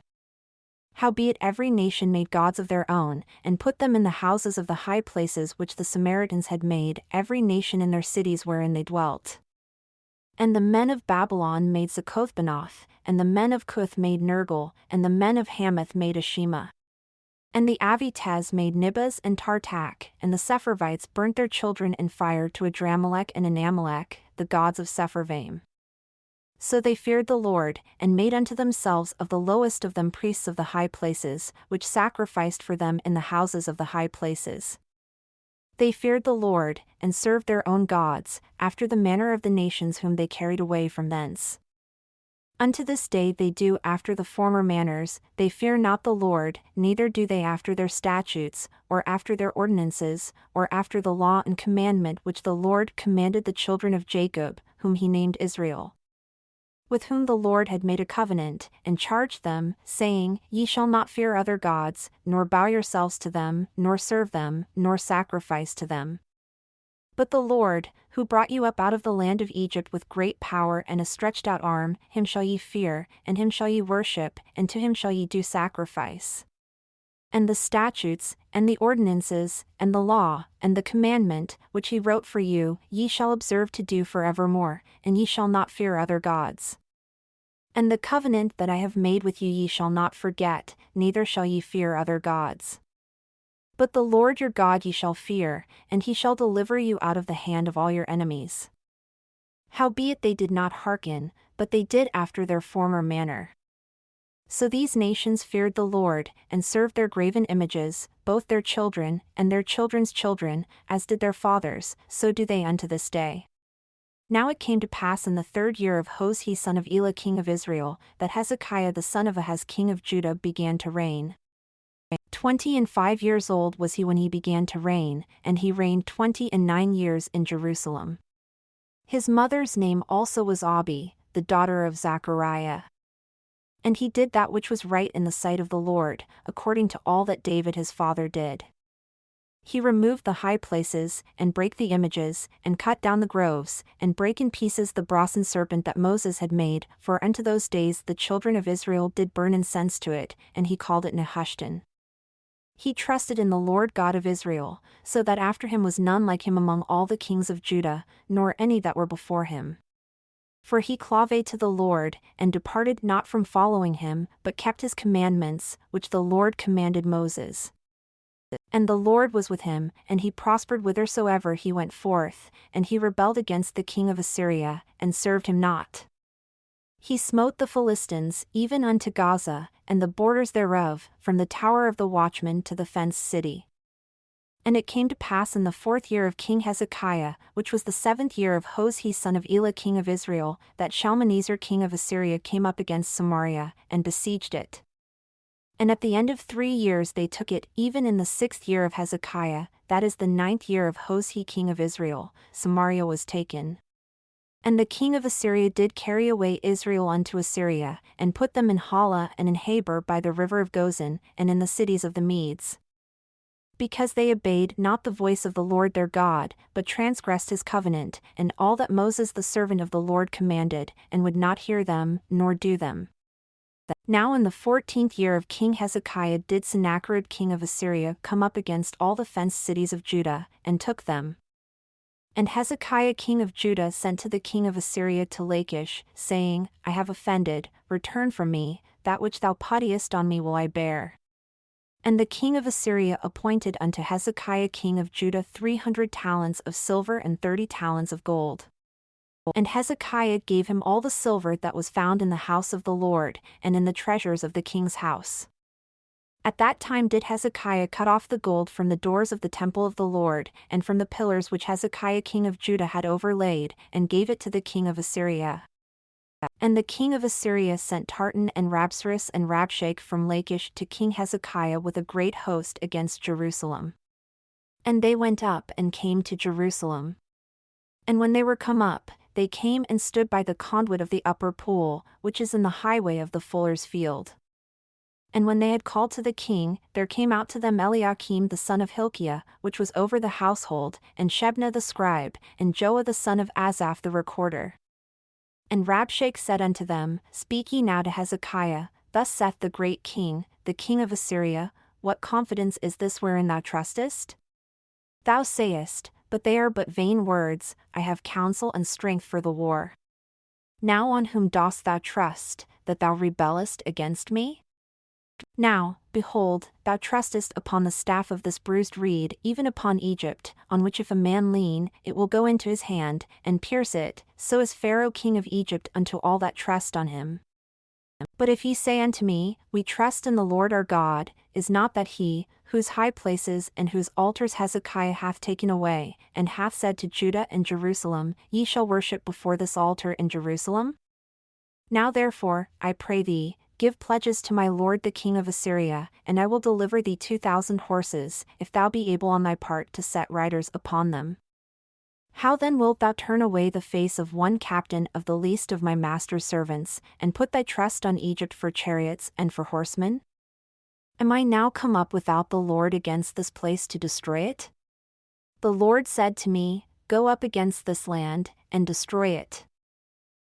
Howbeit every nation made gods of their own, and put them in the houses of the high places which the Samaritans had made, every nation in their cities wherein they dwelt. And the men of Babylon made Succoth-Benoth, and the men of Cuth made Nergal, and the men of Hamath made Ashima. And the Avitaz made Nibas and Tartak, and the Sepharvites burnt their children in fire to Adramelech and Anamelech, the gods of Sepharvaim. So they feared the Lord, and made unto themselves of the lowest of them priests of the high places, which sacrificed for them in the houses of the high places. They feared the Lord, and served their own gods, after the manner of the nations whom they carried away from thence. Unto this day they do after the former manners, they fear not the Lord, neither do they after their statutes, or after their ordinances, or after the law and commandment which the Lord commanded the children of Jacob, whom he named Israel, with whom the Lord had made a covenant, and charged them, saying, Ye shall not fear other gods, nor bow yourselves to them, nor serve them, nor sacrifice to them. But the Lord, who brought you up out of the land of Egypt with great power and a stretched out arm, him shall ye fear, and him shall ye worship, and to him shall ye do sacrifice. And the statutes, and the ordinances, and the law, and the commandment, which he wrote for you, ye shall observe to do forevermore, and ye shall not fear other gods. And the covenant that I have made with you ye shall not forget, neither shall ye fear other gods. But the Lord your God ye shall fear, and he shall deliver you out of the hand of all your enemies. Howbeit they did not hearken, but they did after their former manner. So these nations feared the Lord, and served their graven images, both their children, and their children's children, as did their fathers, so do they unto this day. Now it came to pass in the 3rd year of Hoshea son of Elah king of Israel, that Hezekiah the son of Ahaz king of Judah began to reign. 25 years old was he when he began to reign, and he reigned 29 years in Jerusalem. His mother's name also was Abi, the daughter of Zechariah. And he did that which was right in the sight of the Lord, according to all that David his father did. He removed the high places, and brake the images, and cut down the groves, and brake in pieces the brazen serpent that Moses had made, for unto those days the children of Israel did burn incense to it, and he called it Nehushtan. He trusted in the Lord God of Israel, so that after him was none like him among all the kings of Judah, nor any that were before him. For he clave to the Lord, and departed not from following him, but kept his commandments, which the Lord commanded Moses. And the Lord was with him, and he prospered whithersoever he went forth, and he rebelled against the king of Assyria, and served him not. He smote the Philistines, even unto Gaza, and the borders thereof, from the tower of the watchman to the fenced city. And it came to pass in the 4th year of King Hezekiah, which was the 7th year of Hoshea son of Elah king of Israel, that Shalmaneser king of Assyria came up against Samaria, and besieged it. And at the end of 3 years they took it, even in the 6th year of Hezekiah, that is the 9th year of Hoshea king of Israel, Samaria was taken. And the king of Assyria did carry away Israel unto Assyria, and put them in Hala and in Habor by the river of Gozan, and in the cities of the Medes. Because they obeyed not the voice of the Lord their God, but transgressed his covenant, and all that Moses the servant of the Lord commanded, and would not hear them, nor do them. Now in the 14th year of King Hezekiah did Sennacherib king of Assyria come up against all the fenced cities of Judah, and took them. And Hezekiah king of Judah sent to the king of Assyria to Lachish, saying, I have offended, return from me, that which thou puttiest on me will I bear. And the king of Assyria appointed unto Hezekiah king of Judah 300 talents of silver and 30 talents of gold. And Hezekiah gave him all the silver that was found in the house of the Lord, and in the treasures of the king's house. At that time did Hezekiah cut off the gold from the doors of the temple of the Lord, and from the pillars which Hezekiah king of Judah had overlaid, and gave it to the king of Assyria. And the king of Assyria sent Tartan and Rabsaris and Rabshakeh from Lachish to King Hezekiah with a great host against Jerusalem. And they went up and came to Jerusalem. And when they were come up, they came and stood by the conduit of the upper pool, which is in the highway of the fuller's field. And when they had called to the king, there came out to them Eliakim the son of Hilkiah, which was over the household, and Shebna the scribe, and Joah the son of Asaph the recorder. And Rabshakeh said unto them, Speak ye now to Hezekiah, Thus saith the great king, the king of Assyria, What confidence is this wherein thou trustest? Thou sayest, but they are but vain words, I have counsel and strength for the war. Now on whom dost thou trust, that thou rebellest against me? Now, behold, thou trustest upon the staff of this bruised reed, even upon Egypt, on which if a man lean, it will go into his hand, and pierce it, so is Pharaoh king of Egypt unto all that trust on him. But if ye say unto me, We trust in the Lord our God, is not that he, whose high places and whose altars Hezekiah hath taken away, and hath said to Judah and Jerusalem, Ye shall worship before this altar in Jerusalem? Now therefore, I pray thee, give pledges to my lord the king of Assyria, and I will deliver thee 2,000 horses, if thou be able on thy part to set riders upon them. How then wilt thou turn away the face of one captain of the least of my master's servants, and put thy trust on Egypt for chariots and for horsemen? Am I now come up without the Lord against this place to destroy it? The Lord said to me, Go up against this land, and destroy it.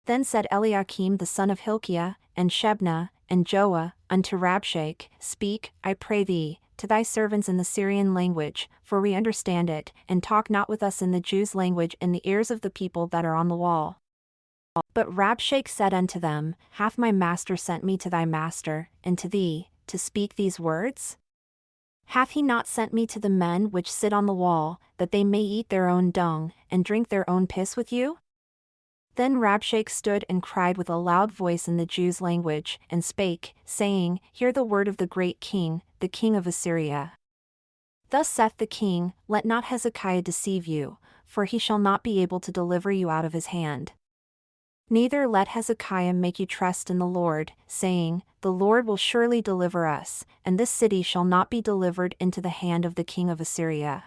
Then said Eliakim the son of Hilkiah, and Shebna, and Joah, unto Rabshake, Speak, I pray thee, to thy servants in the Syrian language, for we understand it, and talk not with us in the Jews' language in the ears of the people that are on the wall. But Rabshake said unto them, Hath my master sent me to thy master, and to thee, to speak these words? Hath he not sent me to the men which sit on the wall, that they may eat their own dung, and drink their own piss with you? Then Rabshake stood and cried with a loud voice in the Jews' language, and spake, saying, Hear the word of the great king, the king of Assyria. Thus saith the king, Let not Hezekiah deceive you, for he shall not be able to deliver you out of his hand. Neither let Hezekiah make you trust in the Lord, saying, The Lord will surely deliver us, and this city shall not be delivered into the hand of the king of Assyria.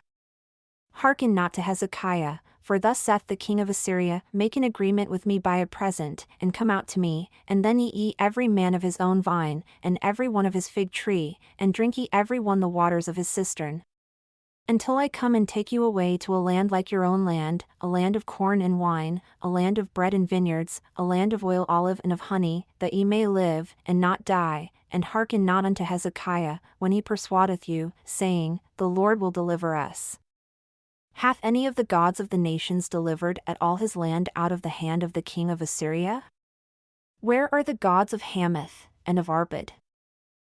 Hearken not to Hezekiah, for thus saith the king of Assyria, Make an agreement with me by a present, and come out to me, and then ye eat every man of his own vine, and every one of his fig tree, and drink ye every one the waters of his cistern. Until I come and take you away to a land like your own land, a land of corn and wine, a land of bread and vineyards, a land of oil, olive, and of honey, that ye may live, and not die, and hearken not unto Hezekiah, when he persuadeth you, saying, The Lord will deliver us. Hath any of the gods of the nations delivered at all his land out of the hand of the king of Assyria? Where are the gods of Hamath, and of Arpad?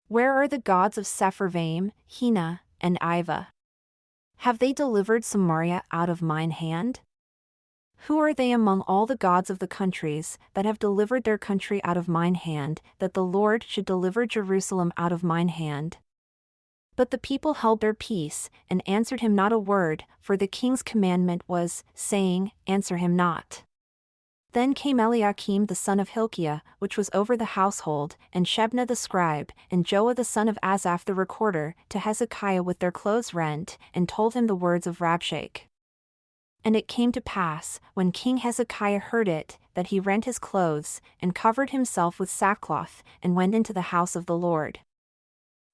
Where are the gods of Sepharvaim, Hena, and Ivah? Have they delivered Samaria out of mine hand? Who are they among all the gods of the countries, that have delivered their country out of mine hand, that the Lord should deliver Jerusalem out of mine hand? But the people held their peace, and answered him not a word, for the king's commandment was, saying, Answer him not. Then came Eliakim the son of Hilkiah, which was over the household, and Shebna the scribe, and Joah the son of Asaph the recorder, to Hezekiah with their clothes rent, and told him the words of Rabshake. And it came to pass, when King Hezekiah heard it, that he rent his clothes, and covered himself with sackcloth, and went into the house of the Lord.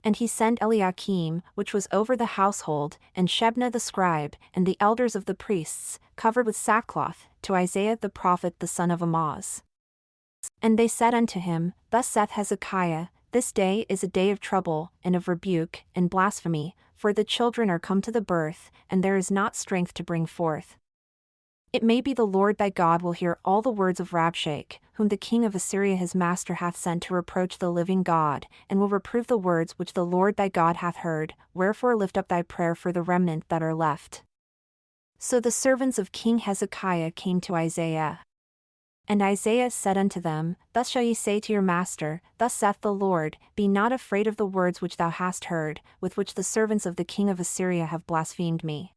And he sent Eliakim, which was over the household, and Shebna the scribe, and the elders of the priests, covered with sackcloth, to Isaiah the prophet the son of Amoz. And they said unto him, Thus saith Hezekiah, This day is a day of trouble, and of rebuke, and blasphemy, for the children are come to the birth, and there is not strength to bring forth. It may be the Lord thy God will hear all the words of Rabshake, whom the king of Assyria his master hath sent to reproach the living God, and will reprove the words which the Lord thy God hath heard, wherefore lift up thy prayer for the remnant that are left. So the servants of King Hezekiah came to Isaiah. And Isaiah said unto them, Thus shall ye say to your master, Thus saith the Lord, Be not afraid of the words which thou hast heard, with which the servants of the king of Assyria have blasphemed me.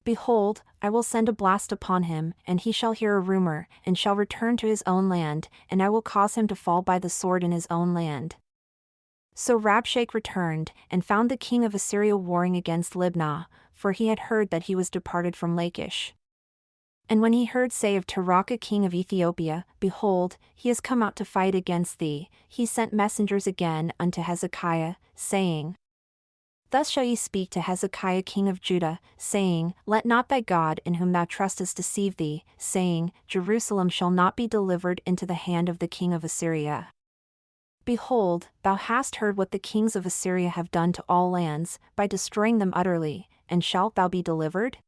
Behold, I will send a blast upon him, and he shall hear a rumor, and shall return to his own land, and I will cause him to fall by the sword in his own land. So Rabshake returned, and found the king of Assyria warring against Libnah, for he had heard that he was departed from Lachish. And when he heard say of Tirhakah king of Ethiopia, Behold, he is come out to fight against thee, he sent messengers again unto Hezekiah, saying, Thus shall ye speak to Hezekiah king of Judah, saying, Let not thy God in whom thou trustest deceive thee, saying, Jerusalem shall not be delivered into the hand of the king of Assyria. Behold, thou hast heard what the kings of Assyria have done to all lands, by destroying them utterly, and shalt thou be delivered?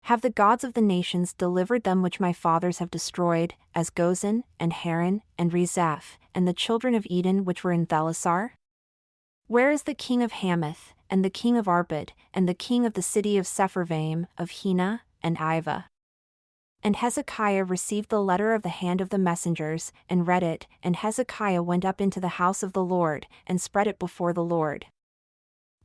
Have the gods of the nations delivered them which my fathers have destroyed, as Gozan, and Haran, and Rezeph, and the children of Eden which were in Thelasar? Where is the king of Hamath, and the king of Arpad, and the king of the city of Sepharvaim, of Hena, and Iva? And Hezekiah received the letter of the hand of the messengers, and read it, and Hezekiah went up into the house of the Lord, and spread it before the Lord.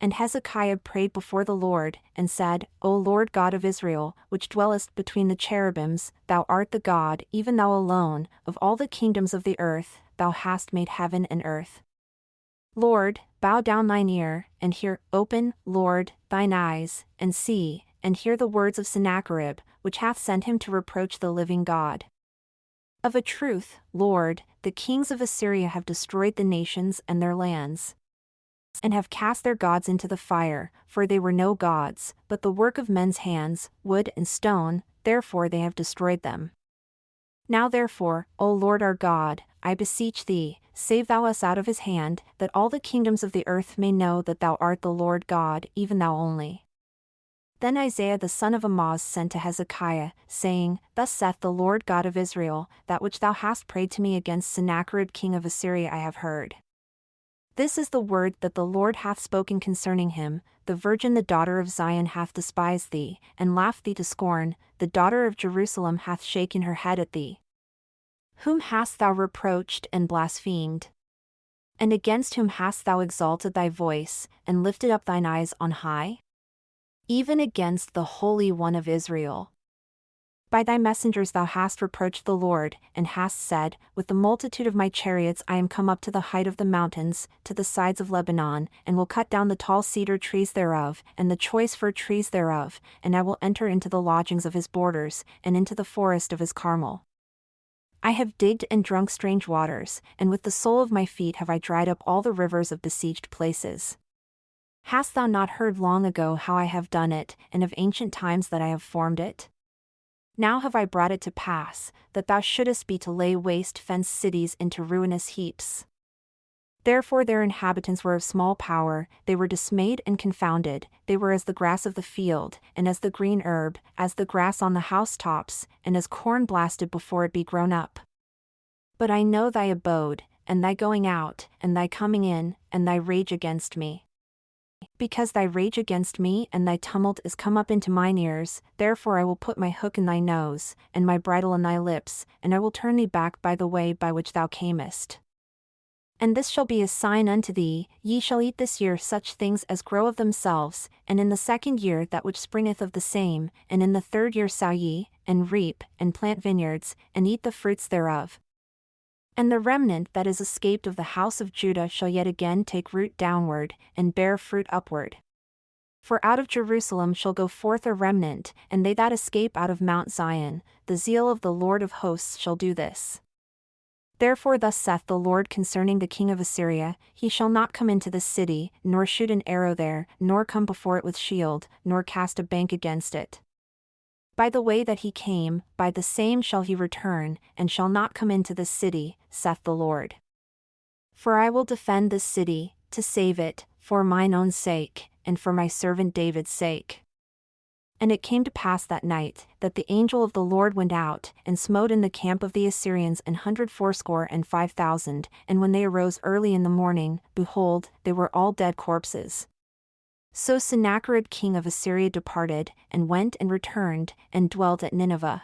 And Hezekiah prayed before the Lord, and said, O Lord God of Israel, which dwellest between the cherubims, thou art the God, even thou alone, of all the kingdoms of the earth, thou hast made heaven and earth. Lord, bow down thine ear, and hear, open, Lord, thine eyes, and see, and hear the words of Sennacherib, which hath sent him to reproach the living God. Of a truth, Lord, the kings of Assyria have destroyed the nations and their lands, and have cast their gods into the fire, for they were no gods, but the work of men's hands, wood and stone, therefore they have destroyed them. Now therefore, O Lord our God, I beseech thee, save thou us out of his hand, that all the kingdoms of the earth may know that thou art the Lord God, even thou only. Then Isaiah the son of Amoz sent to Hezekiah, saying, Thus saith the Lord God of Israel, that which thou hast prayed to me against Sennacherib king of Assyria I have heard. This is the word that the Lord hath spoken concerning him: the virgin the daughter of Zion hath despised thee, and laughed thee to scorn, the daughter of Jerusalem hath shaken her head at thee. Whom hast thou reproached and blasphemed? And against whom hast thou exalted thy voice, and lifted up thine eyes on high? Even against the Holy One of Israel. By thy messengers thou hast reproached the Lord, and hast said, With the multitude of my chariots I am come up to the height of the mountains, to the sides of Lebanon, and will cut down the tall cedar trees thereof, and the choice fir trees thereof, and I will enter into the lodgings of his borders, and into the forest of his Carmel. I have digged and drunk strange waters, and with the sole of my feet have I dried up all the rivers of besieged places. Hast thou not heard long ago how I have done it, and of ancient times that I have formed it? Now have I brought it to pass, that thou shouldest be to lay waste fenced cities into ruinous heaps. Therefore their inhabitants were of small power, they were dismayed and confounded, they were as the grass of the field, and as the green herb, as the grass on the housetops, and as corn blasted before it be grown up. But I know thy abode, and thy going out, and thy coming in, and thy rage against me. Because thy rage against me and thy tumult is come up into mine ears, therefore I will put my hook in thy nose, and my bridle in thy lips, and I will turn thee back by the way by which thou camest. And this shall be a sign unto thee: ye shall eat this year such things as grow of themselves, and in the second year that which springeth of the same, and in the third year sow ye, and reap, and plant vineyards, and eat the fruits thereof. And the remnant that is escaped of the house of Judah shall yet again take root downward, and bear fruit upward. For out of Jerusalem shall go forth a remnant, and they that escape out of Mount Zion, the zeal of the Lord of hosts shall do this. Therefore thus saith the Lord concerning the king of Assyria: He shall not come into this city, nor shoot an arrow there, nor come before it with shield, nor cast a bank against it. By the way that he came, by the same shall he return, and shall not come into this city, saith the Lord. For I will defend this city, to save it, for mine own sake, and for my servant David's sake. And it came to pass that night, that the angel of the Lord went out, and smote in the camp of the Assyrians 185,000, and when they arose early in the morning, behold, they were all dead corpses. So Sennacherib king of Assyria departed, and went and returned, and dwelt at Nineveh.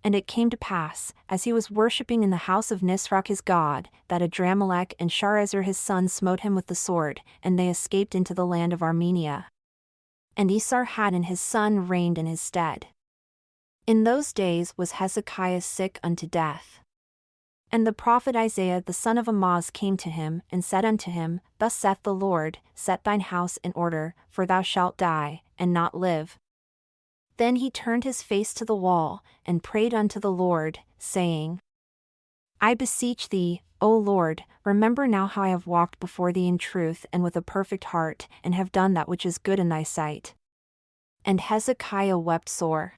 And it came to pass, as he was worshipping in the house of Nisroch his god, that Adramelech and Sharezer his son smote him with the sword, and they escaped into the land of Armenia. And Esarhaddon his son reigned in his stead. In those days was Hezekiah sick unto death. And the prophet Isaiah the son of Amoz came to him, and said unto him, Thus saith the Lord, Set thine house in order, for thou shalt die, and not live. Then he turned his face to the wall, and prayed unto the Lord, saying, I beseech thee, O Lord, remember now how I have walked before thee in truth and with a perfect heart, and have done that which is good in thy sight. And Hezekiah wept sore.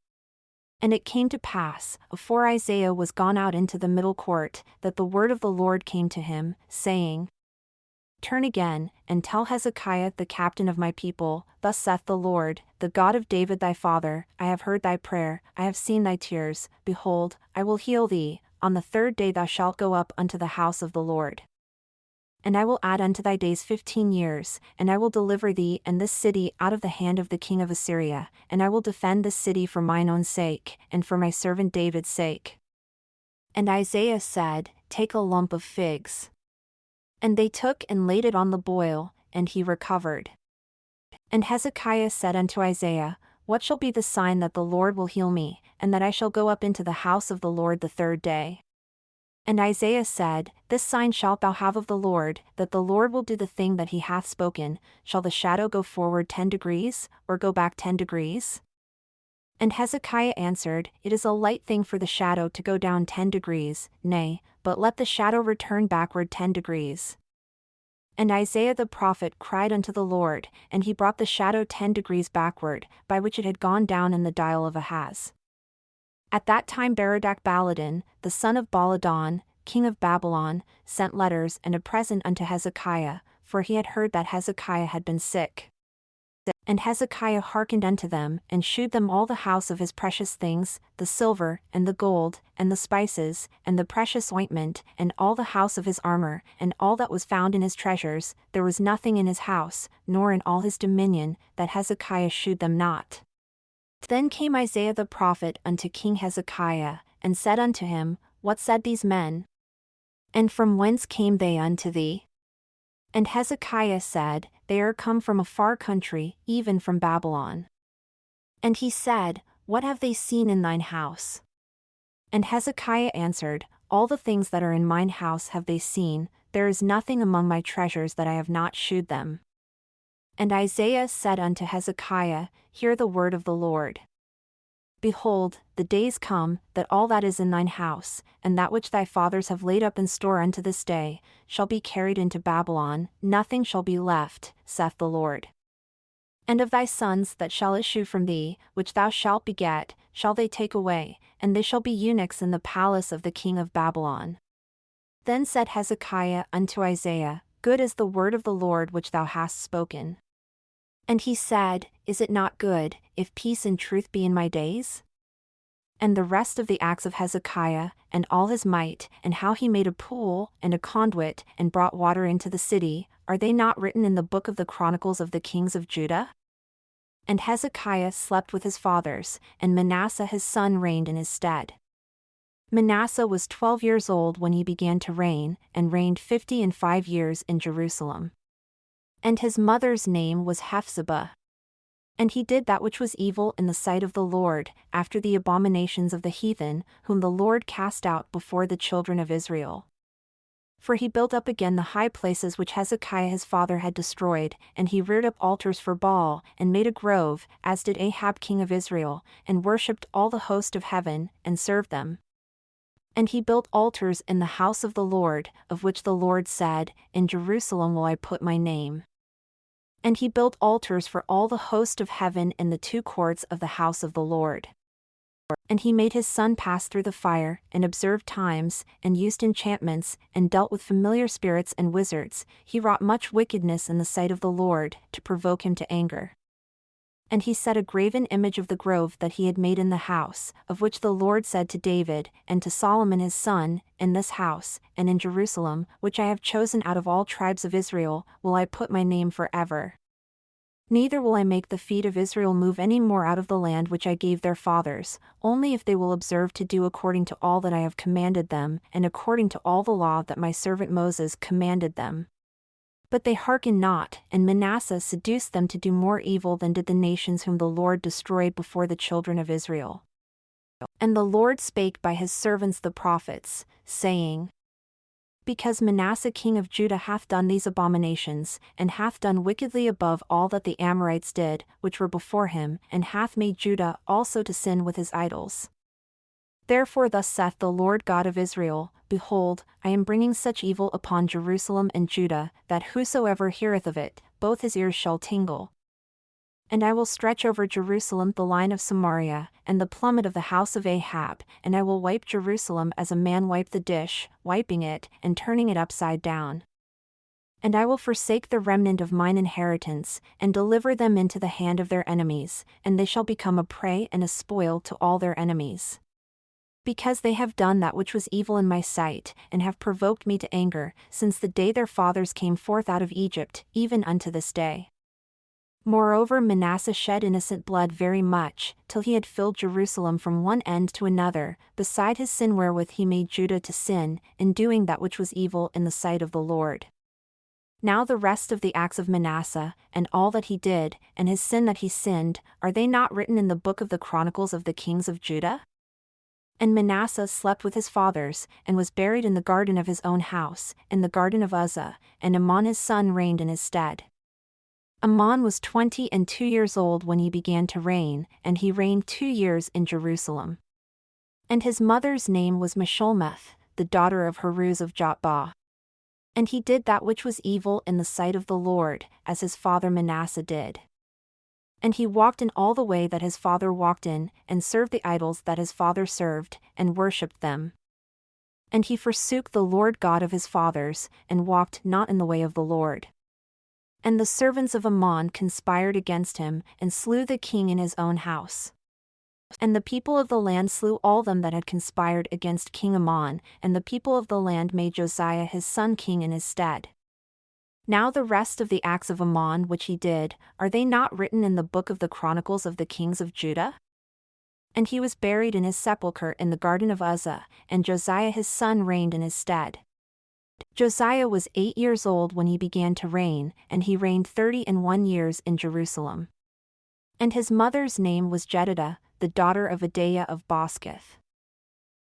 And it came to pass, afore Isaiah was gone out into the middle court, that the word of the Lord came to him, saying, Turn again, and tell Hezekiah the captain of my people, Thus saith the Lord, the God of David thy father, I have heard thy prayer, I have seen thy tears, behold, I will heal thee, on the third day thou shalt go up unto the house of the Lord. And I will add unto thy days 15 years, and I will deliver thee and this city out of the hand of the king of Assyria, and I will defend this city for mine own sake, and for my servant David's sake. And Isaiah said, Take a lump of figs. And they took and laid it on the boil, and he recovered. And Hezekiah said unto Isaiah, What shall be the sign that the Lord will heal me, and that I shall go up into the house of the Lord the third day? And Isaiah said, This sign shalt thou have of the Lord, that the Lord will do the thing that he hath spoken. Shall the shadow go forward 10 degrees, or go back 10 degrees? And Hezekiah answered, It is a light thing for the shadow to go down 10 degrees, nay, but let the shadow return backward 10 degrees. And Isaiah the prophet cried unto the Lord, and he brought the shadow 10 degrees backward, by which it had gone down in the dial of Ahaz. At that time Berodach-Baladan, the son of Baladan, king of Babylon, sent letters and a present unto Hezekiah, for he had heard that Hezekiah had been sick. And Hezekiah hearkened unto them, and shewed them all the house of his precious things, the silver, and the gold, and the spices, and the precious ointment, and all the house of his armor, and all that was found in his treasures. There was nothing in his house, nor in all his dominion, that Hezekiah shewed them not. Then came Isaiah the prophet unto King Hezekiah, and said unto him, What said these men? And from whence came they unto thee? And Hezekiah said, They are come from a far country, even from Babylon. And he said, What have they seen in thine house? And Hezekiah answered, All the things that are in mine house have they seen, there is nothing among my treasures that I have not shewed them. And Isaiah said unto Hezekiah, Hear the word of the Lord. Behold, the days come, that all that is in thine house, and that which thy fathers have laid up in store unto this day, shall be carried into Babylon, nothing shall be left, saith the Lord. And of thy sons that shall issue from thee, which thou shalt beget, shall they take away, and they shall be eunuchs in the palace of the king of Babylon. Then said Hezekiah unto Isaiah, Good is the word of the Lord which thou hast spoken. And he said, Is it not good, if peace and truth be in my days? And the rest of the acts of Hezekiah, and all his might, and how he made a pool, and a conduit, and brought water into the city, are they not written in the book of the Chronicles of the kings of Judah? And Hezekiah slept with his fathers, and Manasseh his son reigned in his stead. Manasseh was 12 years old when he began to reign, and reigned 55 years in Jerusalem. And his mother's name was Hephzibah. And he did that which was evil in the sight of the Lord, after the abominations of the heathen, whom the Lord cast out before the children of Israel. For he built up again the high places which Hezekiah his father had destroyed, and he reared up altars for Baal, and made a grove, as did Ahab king of Israel, and worshipped all the host of heaven, and served them. And he built altars in the house of the Lord, of which the Lord said, In Jerusalem will I put my name. And he built altars for all the host of heaven in the 2 courts of the house of the Lord. And he made his son pass through the fire, and observed times, and used enchantments, and dealt with familiar spirits and wizards. He wrought much wickedness in the sight of the Lord, to provoke him to anger. And he set a graven image of the grove that he had made in the house, of which the Lord said to David, and to Solomon his son, In this house, and in Jerusalem, which I have chosen out of all tribes of Israel, will I put my name forever. Neither will I make the feet of Israel move any more out of the land which I gave their fathers, only if they will observe to do according to all that I have commanded them, and according to all the law that my servant Moses commanded them. But they hearkened not, and Manasseh seduced them to do more evil than did the nations whom the Lord destroyed before the children of Israel. And the Lord spake by his servants the prophets, saying, Because Manasseh king of Judah hath done these abominations, and hath done wickedly above all that the Amorites did, which were before him, and hath made Judah also to sin with his idols. Therefore thus saith the Lord God of Israel, Behold, I am bringing such evil upon Jerusalem and Judah, that whosoever heareth of it, both his ears shall tingle. And I will stretch over Jerusalem the line of Samaria, and the plummet of the house of Ahab, and I will wipe Jerusalem as a man wiped the dish, wiping it, and turning it upside down. And I will forsake the remnant of mine inheritance, and deliver them into the hand of their enemies, and they shall become a prey and a spoil to all their enemies. Because they have done that which was evil in my sight, and have provoked me to anger, since the day their fathers came forth out of Egypt, even unto this day. Moreover Manasseh shed innocent blood very much, till he had filled Jerusalem from one end to another, beside his sin wherewith he made Judah to sin, in doing that which was evil in the sight of the Lord. Now the rest of the acts of Manasseh, and all that he did, and his sin that he sinned, are they not written in the book of the Chronicles of the kings of Judah? And Manasseh slept with his fathers, and was buried in the garden of his own house, in the garden of Uzzah, and Ammon his son reigned in his stead. Ammon was 22 years old when he began to reign, and he reigned 2 years in Jerusalem. And his mother's name was Meshullemeth, the daughter of Haruz of Jotbah. And he did that which was evil in the sight of the Lord, as his father Manasseh did. And he walked in all the way that his father walked in, and served the idols that his father served, and worshipped them. And he forsook the Lord God of his fathers, and walked not in the way of the Lord. And the servants of Ammon conspired against him, and slew the king in his own house. And the people of the land slew all them that had conspired against King Ammon, and the people of the land made Josiah his son king in his stead. Now the rest of the acts of Ammon which he did, are they not written in the book of the Chronicles of the kings of Judah? And he was buried in his sepulchre in the garden of Uzzah, and Josiah his son reigned in his stead. Josiah was 8 years old when he began to reign, and he reigned 31 years in Jerusalem. And his mother's name was Jedidah, the daughter of Adaiah of Bosketh.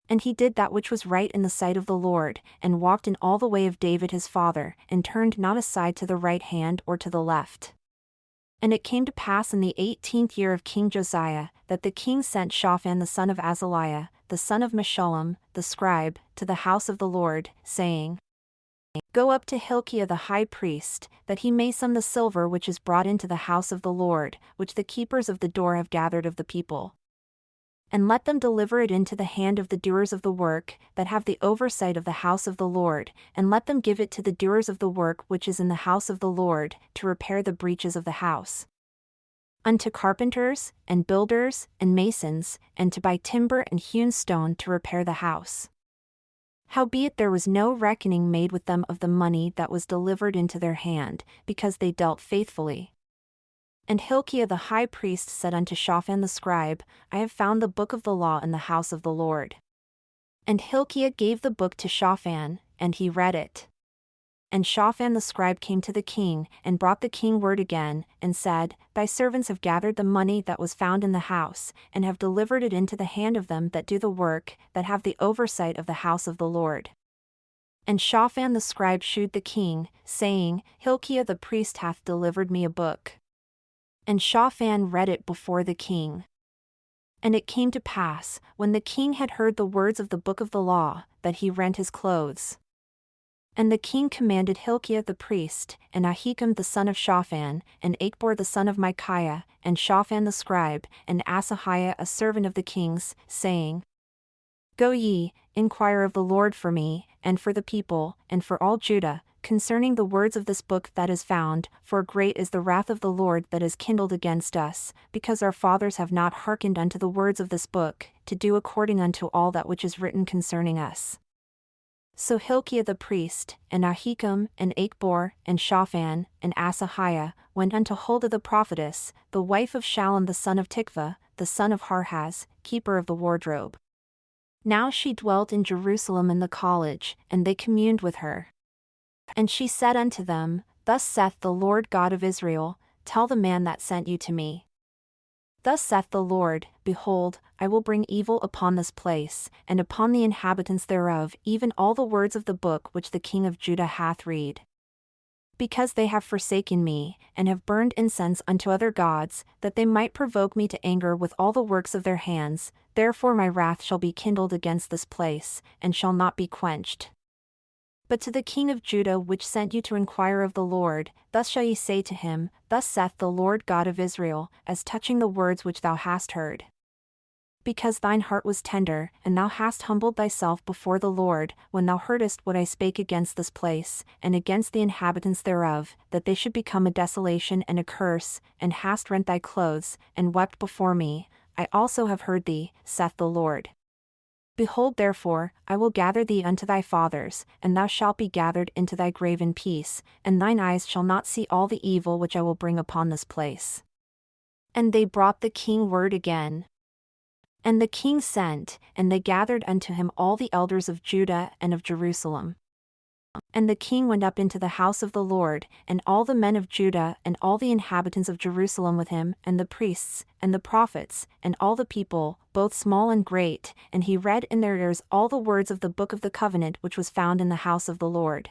And he did that which was right in the sight of the Lord, and walked in all the way of David his father, and turned not aside to the right hand or to the left. And it came to pass in the 18th year of King Josiah, that the king sent Shaphan the son of Azaliah, the son of Meshullam, the scribe, to the house of the Lord, saying, Go up to Hilkiah the high priest, that he may sum the silver which is brought into the house of the Lord, which the keepers of the door have gathered of the people. And let them deliver it into the hand of the doers of the work, that have the oversight of the house of the Lord, and let them give it to the doers of the work which is in the house of the Lord, to repair the breaches of the house. Unto carpenters, and builders, and masons, and to buy timber and hewn stone to repair the house. Howbeit there was no reckoning made with them of the money that was delivered into their hand, because they dealt faithfully. And Hilkiah the high priest said unto Shaphan the scribe, I have found the book of the law in the house of the Lord. And Hilkiah gave the book to Shaphan, and he read it. And Shaphan the scribe came to the king, and brought the king word again, and said, Thy servants have gathered the money that was found in the house, and have delivered it into the hand of them that do the work, that have the oversight of the house of the Lord. And Shaphan the scribe shewed the king, saying, Hilkiah the priest hath delivered me a book. And Shaphan read it before the king. And it came to pass, when the king had heard the words of the book of the law, that he rent his clothes. And the king commanded Hilkiah the priest, and Ahikam the son of Shaphan, and Achbor the son of Micaiah, and Shaphan the scribe, and Asahiah a servant of the king's, saying, Go ye, inquire of the Lord for me, and for the people, and for all Judah, concerning the words of this book that is found, for great is the wrath of the Lord that is kindled against us, because our fathers have not hearkened unto the words of this book, to do according unto all that which is written concerning us. So Hilkiah the priest, and Ahikam, and Achbor, and Shaphan, and Asahiah, went unto Huldah the prophetess, the wife of Shallum the son of Tikvah, the son of Harhas, keeper of the wardrobe. Now she dwelt in Jerusalem in the college, and they communed with her. And she said unto them, Thus saith the Lord God of Israel, Tell the man that sent you to me. Thus saith the Lord, Behold, I will bring evil upon this place, and upon the inhabitants thereof, even all the words of the book which the king of Judah hath read. Because they have forsaken me, and have burned incense unto other gods, that they might provoke me to anger with all the works of their hands, therefore my wrath shall be kindled against this place, and shall not be quenched. But to the king of Judah which sent you to inquire of the Lord, thus shall ye say to him, Thus saith the Lord God of Israel, as touching the words which thou hast heard. Because thine heart was tender, and thou hast humbled thyself before the Lord, when thou heardest what I spake against this place, and against the inhabitants thereof, that they should become a desolation and a curse, and hast rent thy clothes, and wept before me, I also have heard thee, saith the Lord. Behold therefore, I will gather thee unto thy fathers, and thou shalt be gathered into thy grave in peace, and thine eyes shall not see all the evil which I will bring upon this place. And they brought the king word again. And the king sent, and they gathered unto him all the elders of Judah and of Jerusalem. And the king went up into the house of the Lord, and all the men of Judah and all the inhabitants of Jerusalem with him, and the priests, and the prophets, and all the people, both small and great, and he read in their ears all the words of the book of the covenant which was found in the house of the Lord.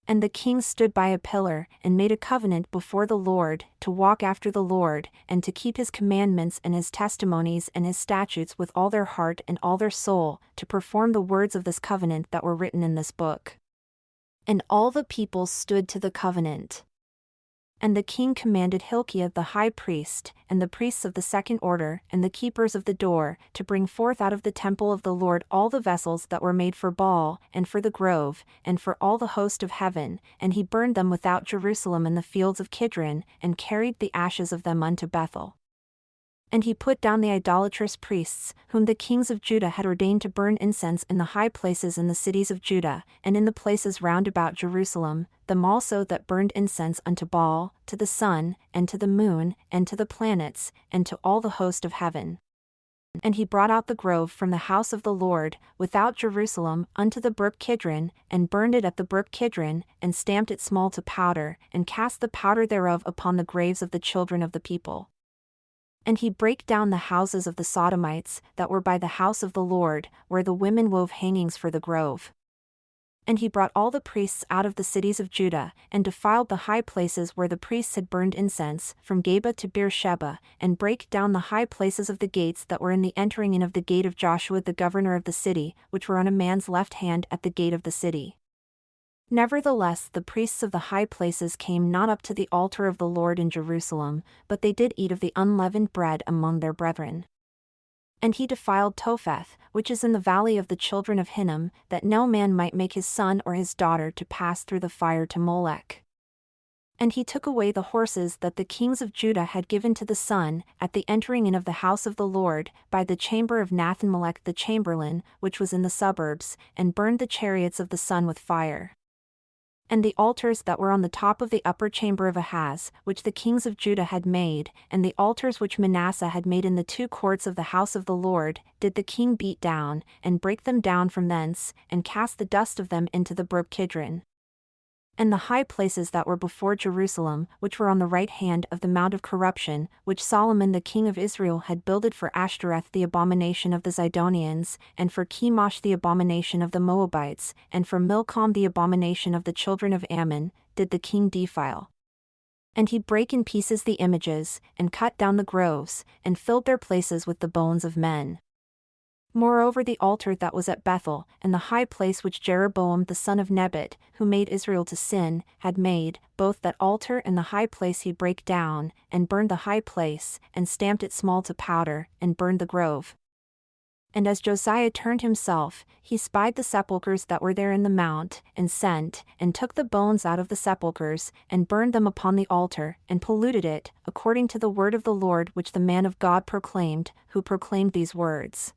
And the king stood by a pillar, and made a covenant before the Lord, to walk after the Lord, and to keep his commandments and his testimonies and his statutes with all their heart and all their soul, to perform the words of this covenant that were written in this book. And all the people stood to the covenant. And the king commanded Hilkiah the high priest, and the priests of the second order, and the keepers of the door, to bring forth out of the temple of the Lord all the vessels that were made for Baal, and for the grove, and for all the host of heaven, and he burned them without Jerusalem in the fields of Kidron, and carried the ashes of them unto Bethel. And he put down the idolatrous priests, whom the kings of Judah had ordained to burn incense in the high places in the cities of Judah, and in the places round about Jerusalem, them also that burned incense unto Baal, to the sun, and to the moon, and to the planets, and to all the host of heaven. And he brought out the grove from the house of the Lord, without Jerusalem, unto the brook Kidron, and burned it at the brook Kidron, and stamped it small to powder, and cast the powder thereof upon the graves of the children of the people. And he brake down the houses of the Sodomites, that were by the house of the Lord, where the women wove hangings for the grove. And he brought all the priests out of the cities of Judah, and defiled the high places where the priests had burned incense, from Geba to Beersheba, and brake down the high places of the gates that were in the entering in of the gate of Joshua the governor of the city, which were on a man's left hand at the gate of the city. Nevertheless the priests of the high places came not up to the altar of the Lord in Jerusalem, but they did eat of the unleavened bread among their brethren. And he defiled Topheth, which is in the valley of the children of Hinnom, that no man might make his son or his daughter to pass through the fire to Molech. And he took away the horses that the kings of Judah had given to the sun, at the entering in of the house of the Lord, by the chamber of Nathan-melech the chamberlain, which was in the suburbs, and burned the chariots of the sun with fire. And the altars that were on the top of the upper chamber of Ahaz, which the kings of Judah had made, and the altars which Manasseh had made in the two courts of the house of the Lord, did the king beat down, and break them down from thence, and cast the dust of them into the brook Kidron. And the high places that were before Jerusalem, which were on the right hand of the mount of corruption, which Solomon the king of Israel had builded for Ashtoreth the abomination of the Zidonians, and for Chemosh the abomination of the Moabites, and for Milcom the abomination of the children of Ammon, did the king defile. And he brake in pieces the images, and cut down the groves, and filled their places with the bones of men. Moreover the altar that was at Bethel, and the high place which Jeroboam the son of Nebat, who made Israel to sin, had made, both that altar and the high place he brake down, and burned the high place, and stamped it small to powder, and burned the grove. And as Josiah turned himself, he spied the sepulchres that were there in the mount, and sent, and took the bones out of the sepulchres, and burned them upon the altar, and polluted it, according to the word of the Lord which the man of God proclaimed, who proclaimed these words.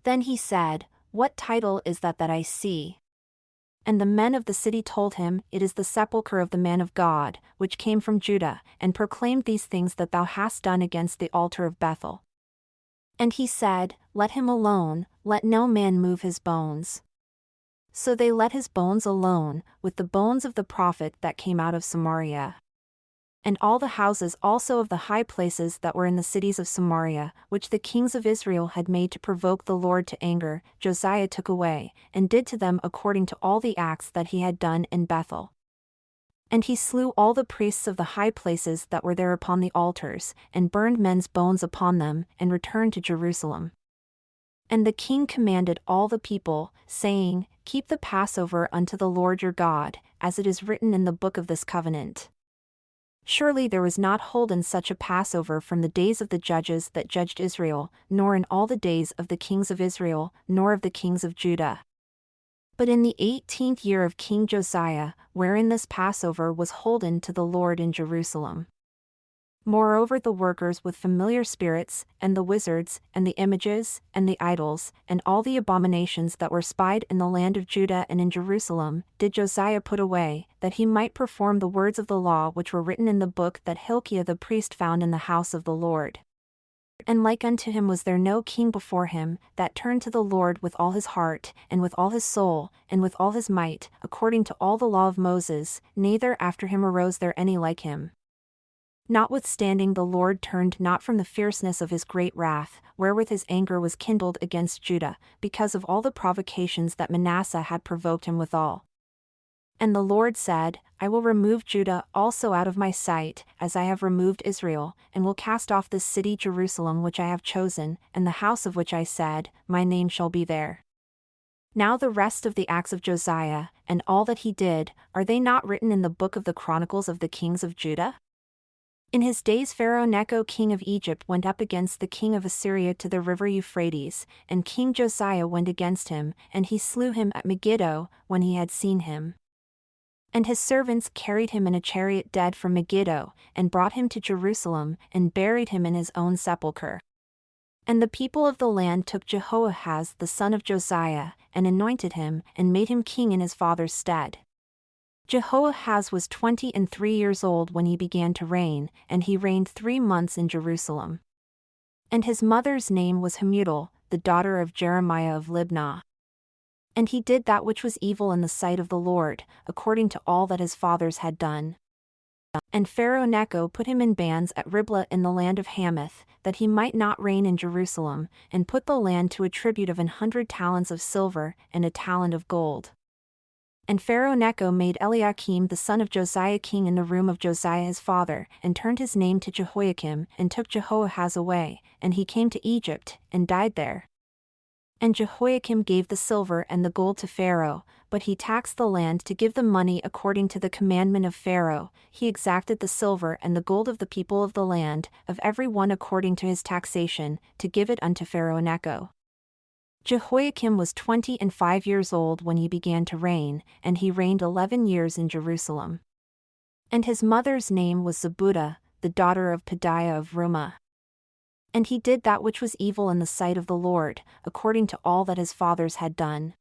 Then he said, What title is that I see? And the men of the city told him, It is the sepulchre of the man of God, which came from Judah, and proclaimed these things that thou hast done against the altar of Bethel. And he said, Let him alone, let no man move his bones. So they let his bones alone, with the bones of the prophet that came out of Samaria. And all the houses also of the high places that were in the cities of Samaria, which the kings of Israel had made to provoke the Lord to anger, Josiah took away, and did to them according to all the acts that he had done in Bethel. And he slew all the priests of the high places that were there upon the altars, and burned men's bones upon them, and returned to Jerusalem. And the king commanded all the people, saying, Keep the Passover unto the Lord your God, as it is written in the book of this covenant. Surely there was not holden such a Passover from the days of the judges that judged Israel, nor in all the days of the kings of Israel, nor of the kings of Judah. But in the 18th year of King Josiah, wherein this Passover was holden to the Lord in Jerusalem. Moreover, the workers with familiar spirits, and the wizards, and the images, and the idols, and all the abominations that were spied in the land of Judah and in Jerusalem, did Josiah put away, that he might perform the words of the law which were written in the book that Hilkiah the priest found in the house of the Lord. And like unto him was there no king before him, that turned to the Lord with all his heart, and with all his soul, and with all his might, according to all the law of Moses, neither after him arose there any like him. Notwithstanding the Lord turned not from the fierceness of his great wrath, wherewith his anger was kindled against Judah, because of all the provocations that Manasseh had provoked him withal. And the Lord said, I will remove Judah also out of my sight, as I have removed Israel, and will cast off this city Jerusalem which I have chosen, and the house of which I said, My name shall be there. Now the rest of the acts of Josiah, and all that he did, are they not written in the book of the Chronicles of the kings of Judah? In his days Pharaoh Necho king of Egypt went up against the king of Assyria to the river Euphrates, and King Josiah went against him, and he slew him at Megiddo, when he had seen him. And his servants carried him in a chariot dead from Megiddo, and brought him to Jerusalem, and buried him in his own sepulchre. And the people of the land took Jehoahaz the son of Josiah, and anointed him, and made him king in his father's stead. Jehoahaz was 23 years old when he began to reign, and he reigned 3 months in Jerusalem. And his mother's name was Hamutal, the daughter of Jeremiah of Libnah. And he did that which was evil in the sight of the Lord, according to all that his fathers had done. And Pharaoh Necho put him in bands at Riblah in the land of Hamath, that he might not reign in Jerusalem, and put the land to a tribute of 100 talents of silver, and a talent of gold. And Pharaoh Necho made Eliakim the son of Josiah king in the room of Josiah his father, and turned his name to Jehoiakim, and took Jehoahaz away, and he came to Egypt, and died there. And Jehoiakim gave the silver and the gold to Pharaoh, but he taxed the land to give the money according to the commandment of Pharaoh. He exacted the silver and the gold of the people of the land, of every one according to his taxation, to give it unto Pharaoh Necho. Jehoiakim was 25 years old when he began to reign, and he reigned 11 years in Jerusalem. And his mother's name was Zebudah, the daughter of Pedaiah of Rumah. And he did that which was evil in the sight of the Lord, according to all that his fathers had done.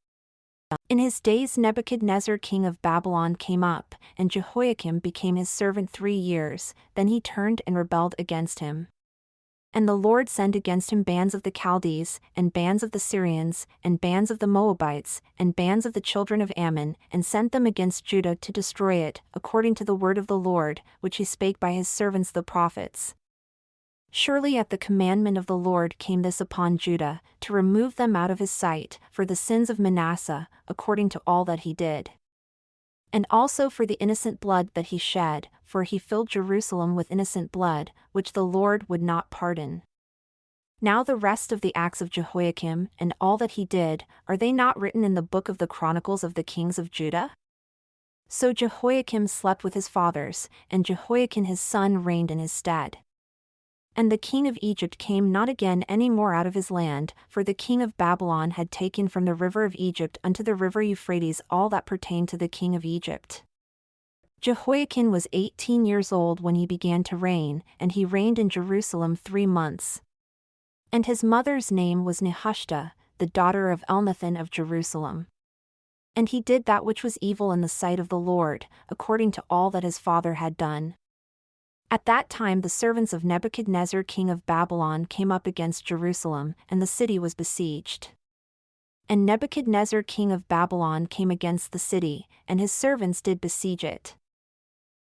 In his days Nebuchadnezzar king of Babylon came up, and Jehoiakim became his servant 3 years, then he turned and rebelled against him. And the Lord sent against him bands of the Chaldees, and bands of the Syrians, and bands of the Moabites, and bands of the children of Ammon, and sent them against Judah to destroy it, according to the word of the Lord, which he spake by his servants the prophets. Surely at the commandment of the Lord came this upon Judah, to remove them out of his sight, for the sins of Manasseh, according to all that he did. And also for the innocent blood that he shed, for he filled Jerusalem with innocent blood, which the Lord would not pardon. Now the rest of the acts of Jehoiakim, and all that he did, are they not written in the book of the Chronicles of the kings of Judah? So Jehoiakim slept with his fathers, and Jehoiakim his son reigned in his stead. And the king of Egypt came not again any more out of his land, for the king of Babylon had taken from the river of Egypt unto the river Euphrates all that pertained to the king of Egypt. Jehoiakim was 18 years old when he began to reign, and he reigned in Jerusalem 3 months. And his mother's name was Nehushta, the daughter of Elnathan of Jerusalem. And he did that which was evil in the sight of the Lord, according to all that his father had done. At that time the servants of Nebuchadnezzar king of Babylon came up against Jerusalem, and the city was besieged. And Nebuchadnezzar king of Babylon came against the city, and his servants did besiege it.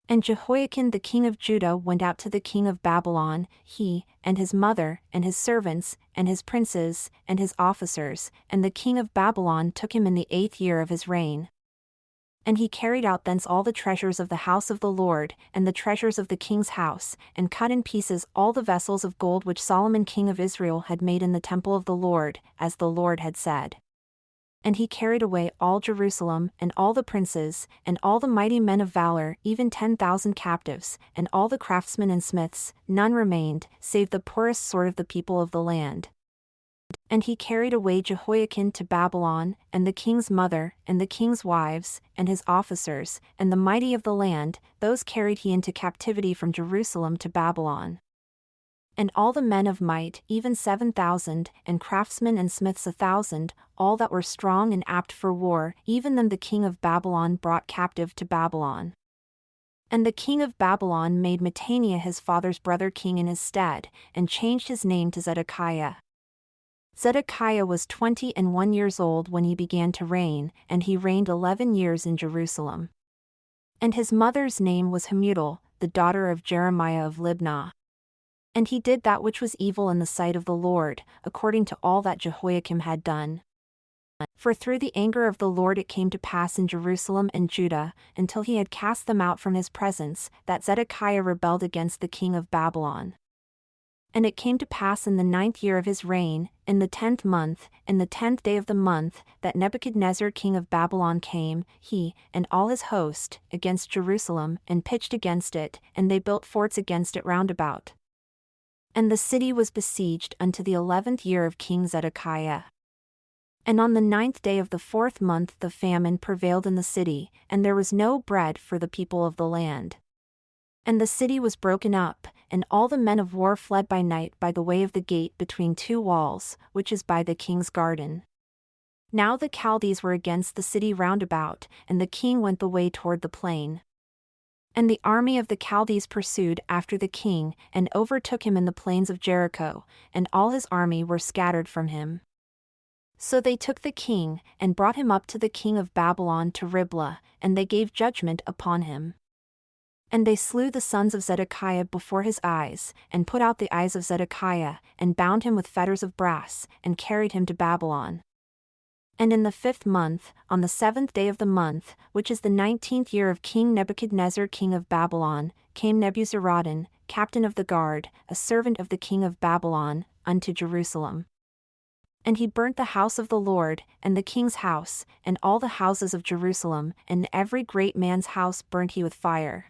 And Jehoiakim the king of Judah went out to the king of Babylon, he, and his mother, and his servants, and his princes, and his officers, and the king of Babylon took him in the 8th year of his reign. And he carried out thence all the treasures of the house of the Lord, and the treasures of the king's house, and cut in pieces all the vessels of gold which Solomon king of Israel had made in the temple of the Lord, as the Lord had said. And he carried away all Jerusalem, and all the princes, and all the mighty men of valor, even 10,000 captives, and all the craftsmen and smiths, none remained, save the poorest sort of the people of the land. And he carried away Jehoiakim to Babylon, and the king's mother, and the king's wives, and his officers, and the mighty of the land, those carried he into captivity from Jerusalem to Babylon. And all the men of might, even 7,000, and craftsmen and smiths 1,000, all that were strong and apt for war, even them the king of Babylon brought captive to Babylon. And the king of Babylon made Mattaniah his father's brother king in his stead, and changed his name to Zedekiah. Zedekiah was 21 years old when he began to reign, and he reigned 11 years in Jerusalem. And his mother's name was Hamutal, the daughter of Jeremiah of Libnah. And he did that which was evil in the sight of the Lord, according to all that Jehoiakim had done. For through the anger of the Lord it came to pass in Jerusalem and Judah, until he had cast them out from his presence, that Zedekiah rebelled against the king of Babylon. And it came to pass in the 9th year of his reign, in the 10th month, in the 10th day of the month, that Nebuchadnezzar king of Babylon came, he, and all his host, against Jerusalem, and pitched against it, and they built forts against it round about. And the city was besieged unto the 11th year of King Zedekiah. And on the 9th day of the 4th month the famine prevailed in the city, and there was no bread for the people of the land. And the city was broken up, and all the men of war fled by night by the way of the gate between two walls, which is by the king's garden. Now the Chaldees were against the city round about, and the king went the way toward the plain. And the army of the Chaldees pursued after the king, and overtook him in the plains of Jericho, and all his army were scattered from him. So they took the king, and brought him up to the king of Babylon to Riblah, and they gave judgment upon him. And they slew the sons of Zedekiah before his eyes, and put out the eyes of Zedekiah, and bound him with fetters of brass, and carried him to Babylon. And in the 5th month, on the 7th day of the month, which is the 19th year of King Nebuchadnezzar king of Babylon, came Nebuzaradan, captain of the guard, a servant of the king of Babylon, unto Jerusalem. And he burnt the house of the Lord, and the king's house, and all the houses of Jerusalem, and every great man's house burnt he with fire.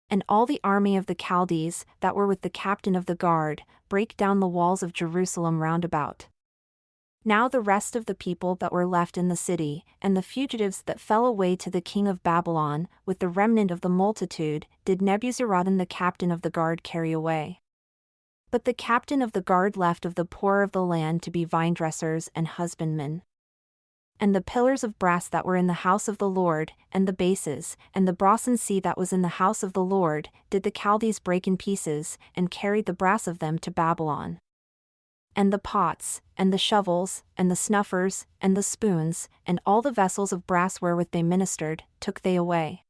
And all the army of the Chaldees, that were with the captain of the guard, brake down the walls of Jerusalem round about. Now the rest of the people that were left in the city, and the fugitives that fell away to the king of Babylon, with the remnant of the multitude, did Nebuzaradan the captain of the guard carry away. But the captain of the guard left of the poor of the land to be vinedressers and husbandmen. And the pillars of brass that were in the house of the Lord, and the bases, and the brasen sea that was in the house of the Lord, did the Chaldees break in pieces, and carried the brass of them to Babylon. And the pots, and the shovels, and the snuffers, and the spoons, and all the vessels of brass wherewith they ministered, took they away.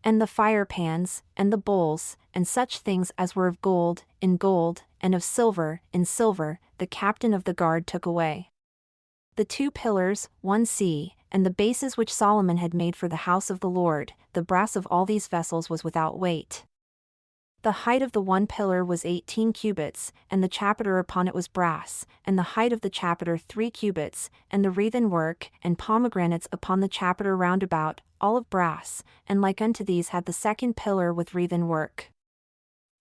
And the fire pans, and the bowls, and such things as were of gold, in gold, and of silver, in silver, the captain of the guard took away. The 2 pillars, 1 sea, and the bases which Solomon had made for the house of the Lord, the brass of all these vessels was without weight. The height of the 1 pillar was 18 cubits, and the chapiter upon it was brass, and the height of the chapiter 3 cubits, and the wreathen work, and pomegranates upon the chapiter round about, all of brass, and like unto these had the 2nd pillar with wreathen work.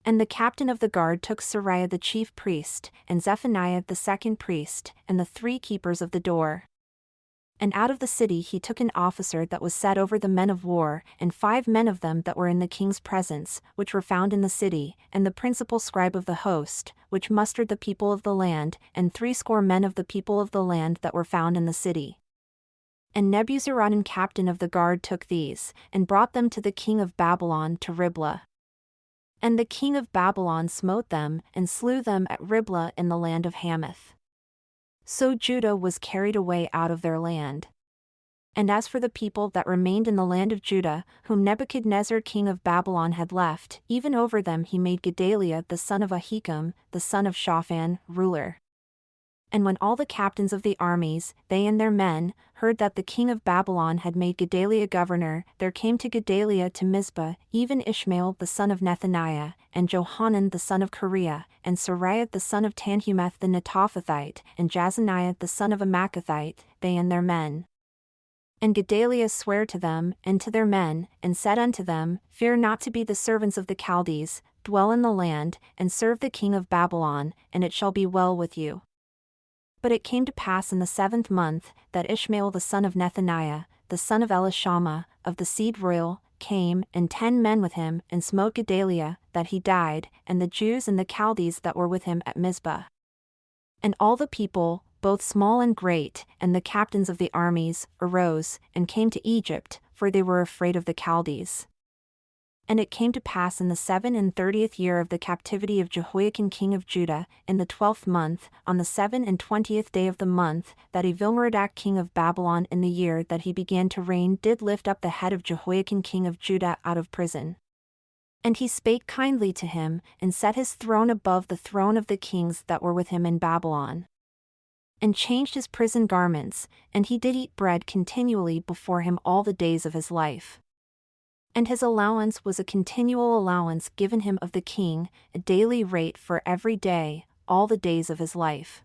And the captain of the guard took Sariah the chief priest, and Zephaniah the 2nd priest, and the 3 keepers of the door. And out of the city he took an officer that was set over the men of war, and 5 men of them that were in the king's presence, which were found in the city, and the principal scribe of the host, which mustered the people of the land, and 60 men of the people of the land that were found in the city. And Nebuzaradan captain of the guard took these, and brought them to the king of Babylon to Riblah. And the king of Babylon smote them, and slew them at Riblah in the land of Hamath. So Judah was carried away out of their land. And as for the people that remained in the land of Judah, whom Nebuchadnezzar king of Babylon had left, even over them he made Gedaliah the son of Ahikam, the son of Shaphan, ruler. And when all the captains of the armies, they and their men, heard that the king of Babylon had made Gedaliah governor, there came to Gedaliah to Mizpah, even Ishmael the son of Nethaniah, and Johanan the son of Kareah, and Sariah the son of Tanhumeth the Netophathite, and Jazaniah the son of a Maacathite, they and their men. And Gedaliah sware to them, and to their men, and said unto them, Fear not to be the servants of the Chaldees, dwell in the land, and serve the king of Babylon, and it shall be well with you. But it came to pass in the 7th month, that Ishmael the son of Nethaniah, the son of Elishama, of the seed royal, came, and 10 men with him, and smote Gedaliah, that he died, and the Jews and the Chaldees that were with him at Mizpah. And all the people, both small and great, and the captains of the armies, arose, and came to Egypt, for they were afraid of the Chaldees. And it came to pass in the 37th year of the captivity of Jehoiakim king of Judah, in the 12th month, on the 27th day of the month, that Evil-Merodach king of Babylon in the year that he began to reign did lift up the head of Jehoiakim king of Judah out of prison. And he spake kindly to him, and set his throne above the throne of the kings that were with him in Babylon. And changed his prison garments, and he did eat bread continually before him all the days of his life. And his allowance was a continual allowance given him of the king, a daily rate for every day, all the days of his life.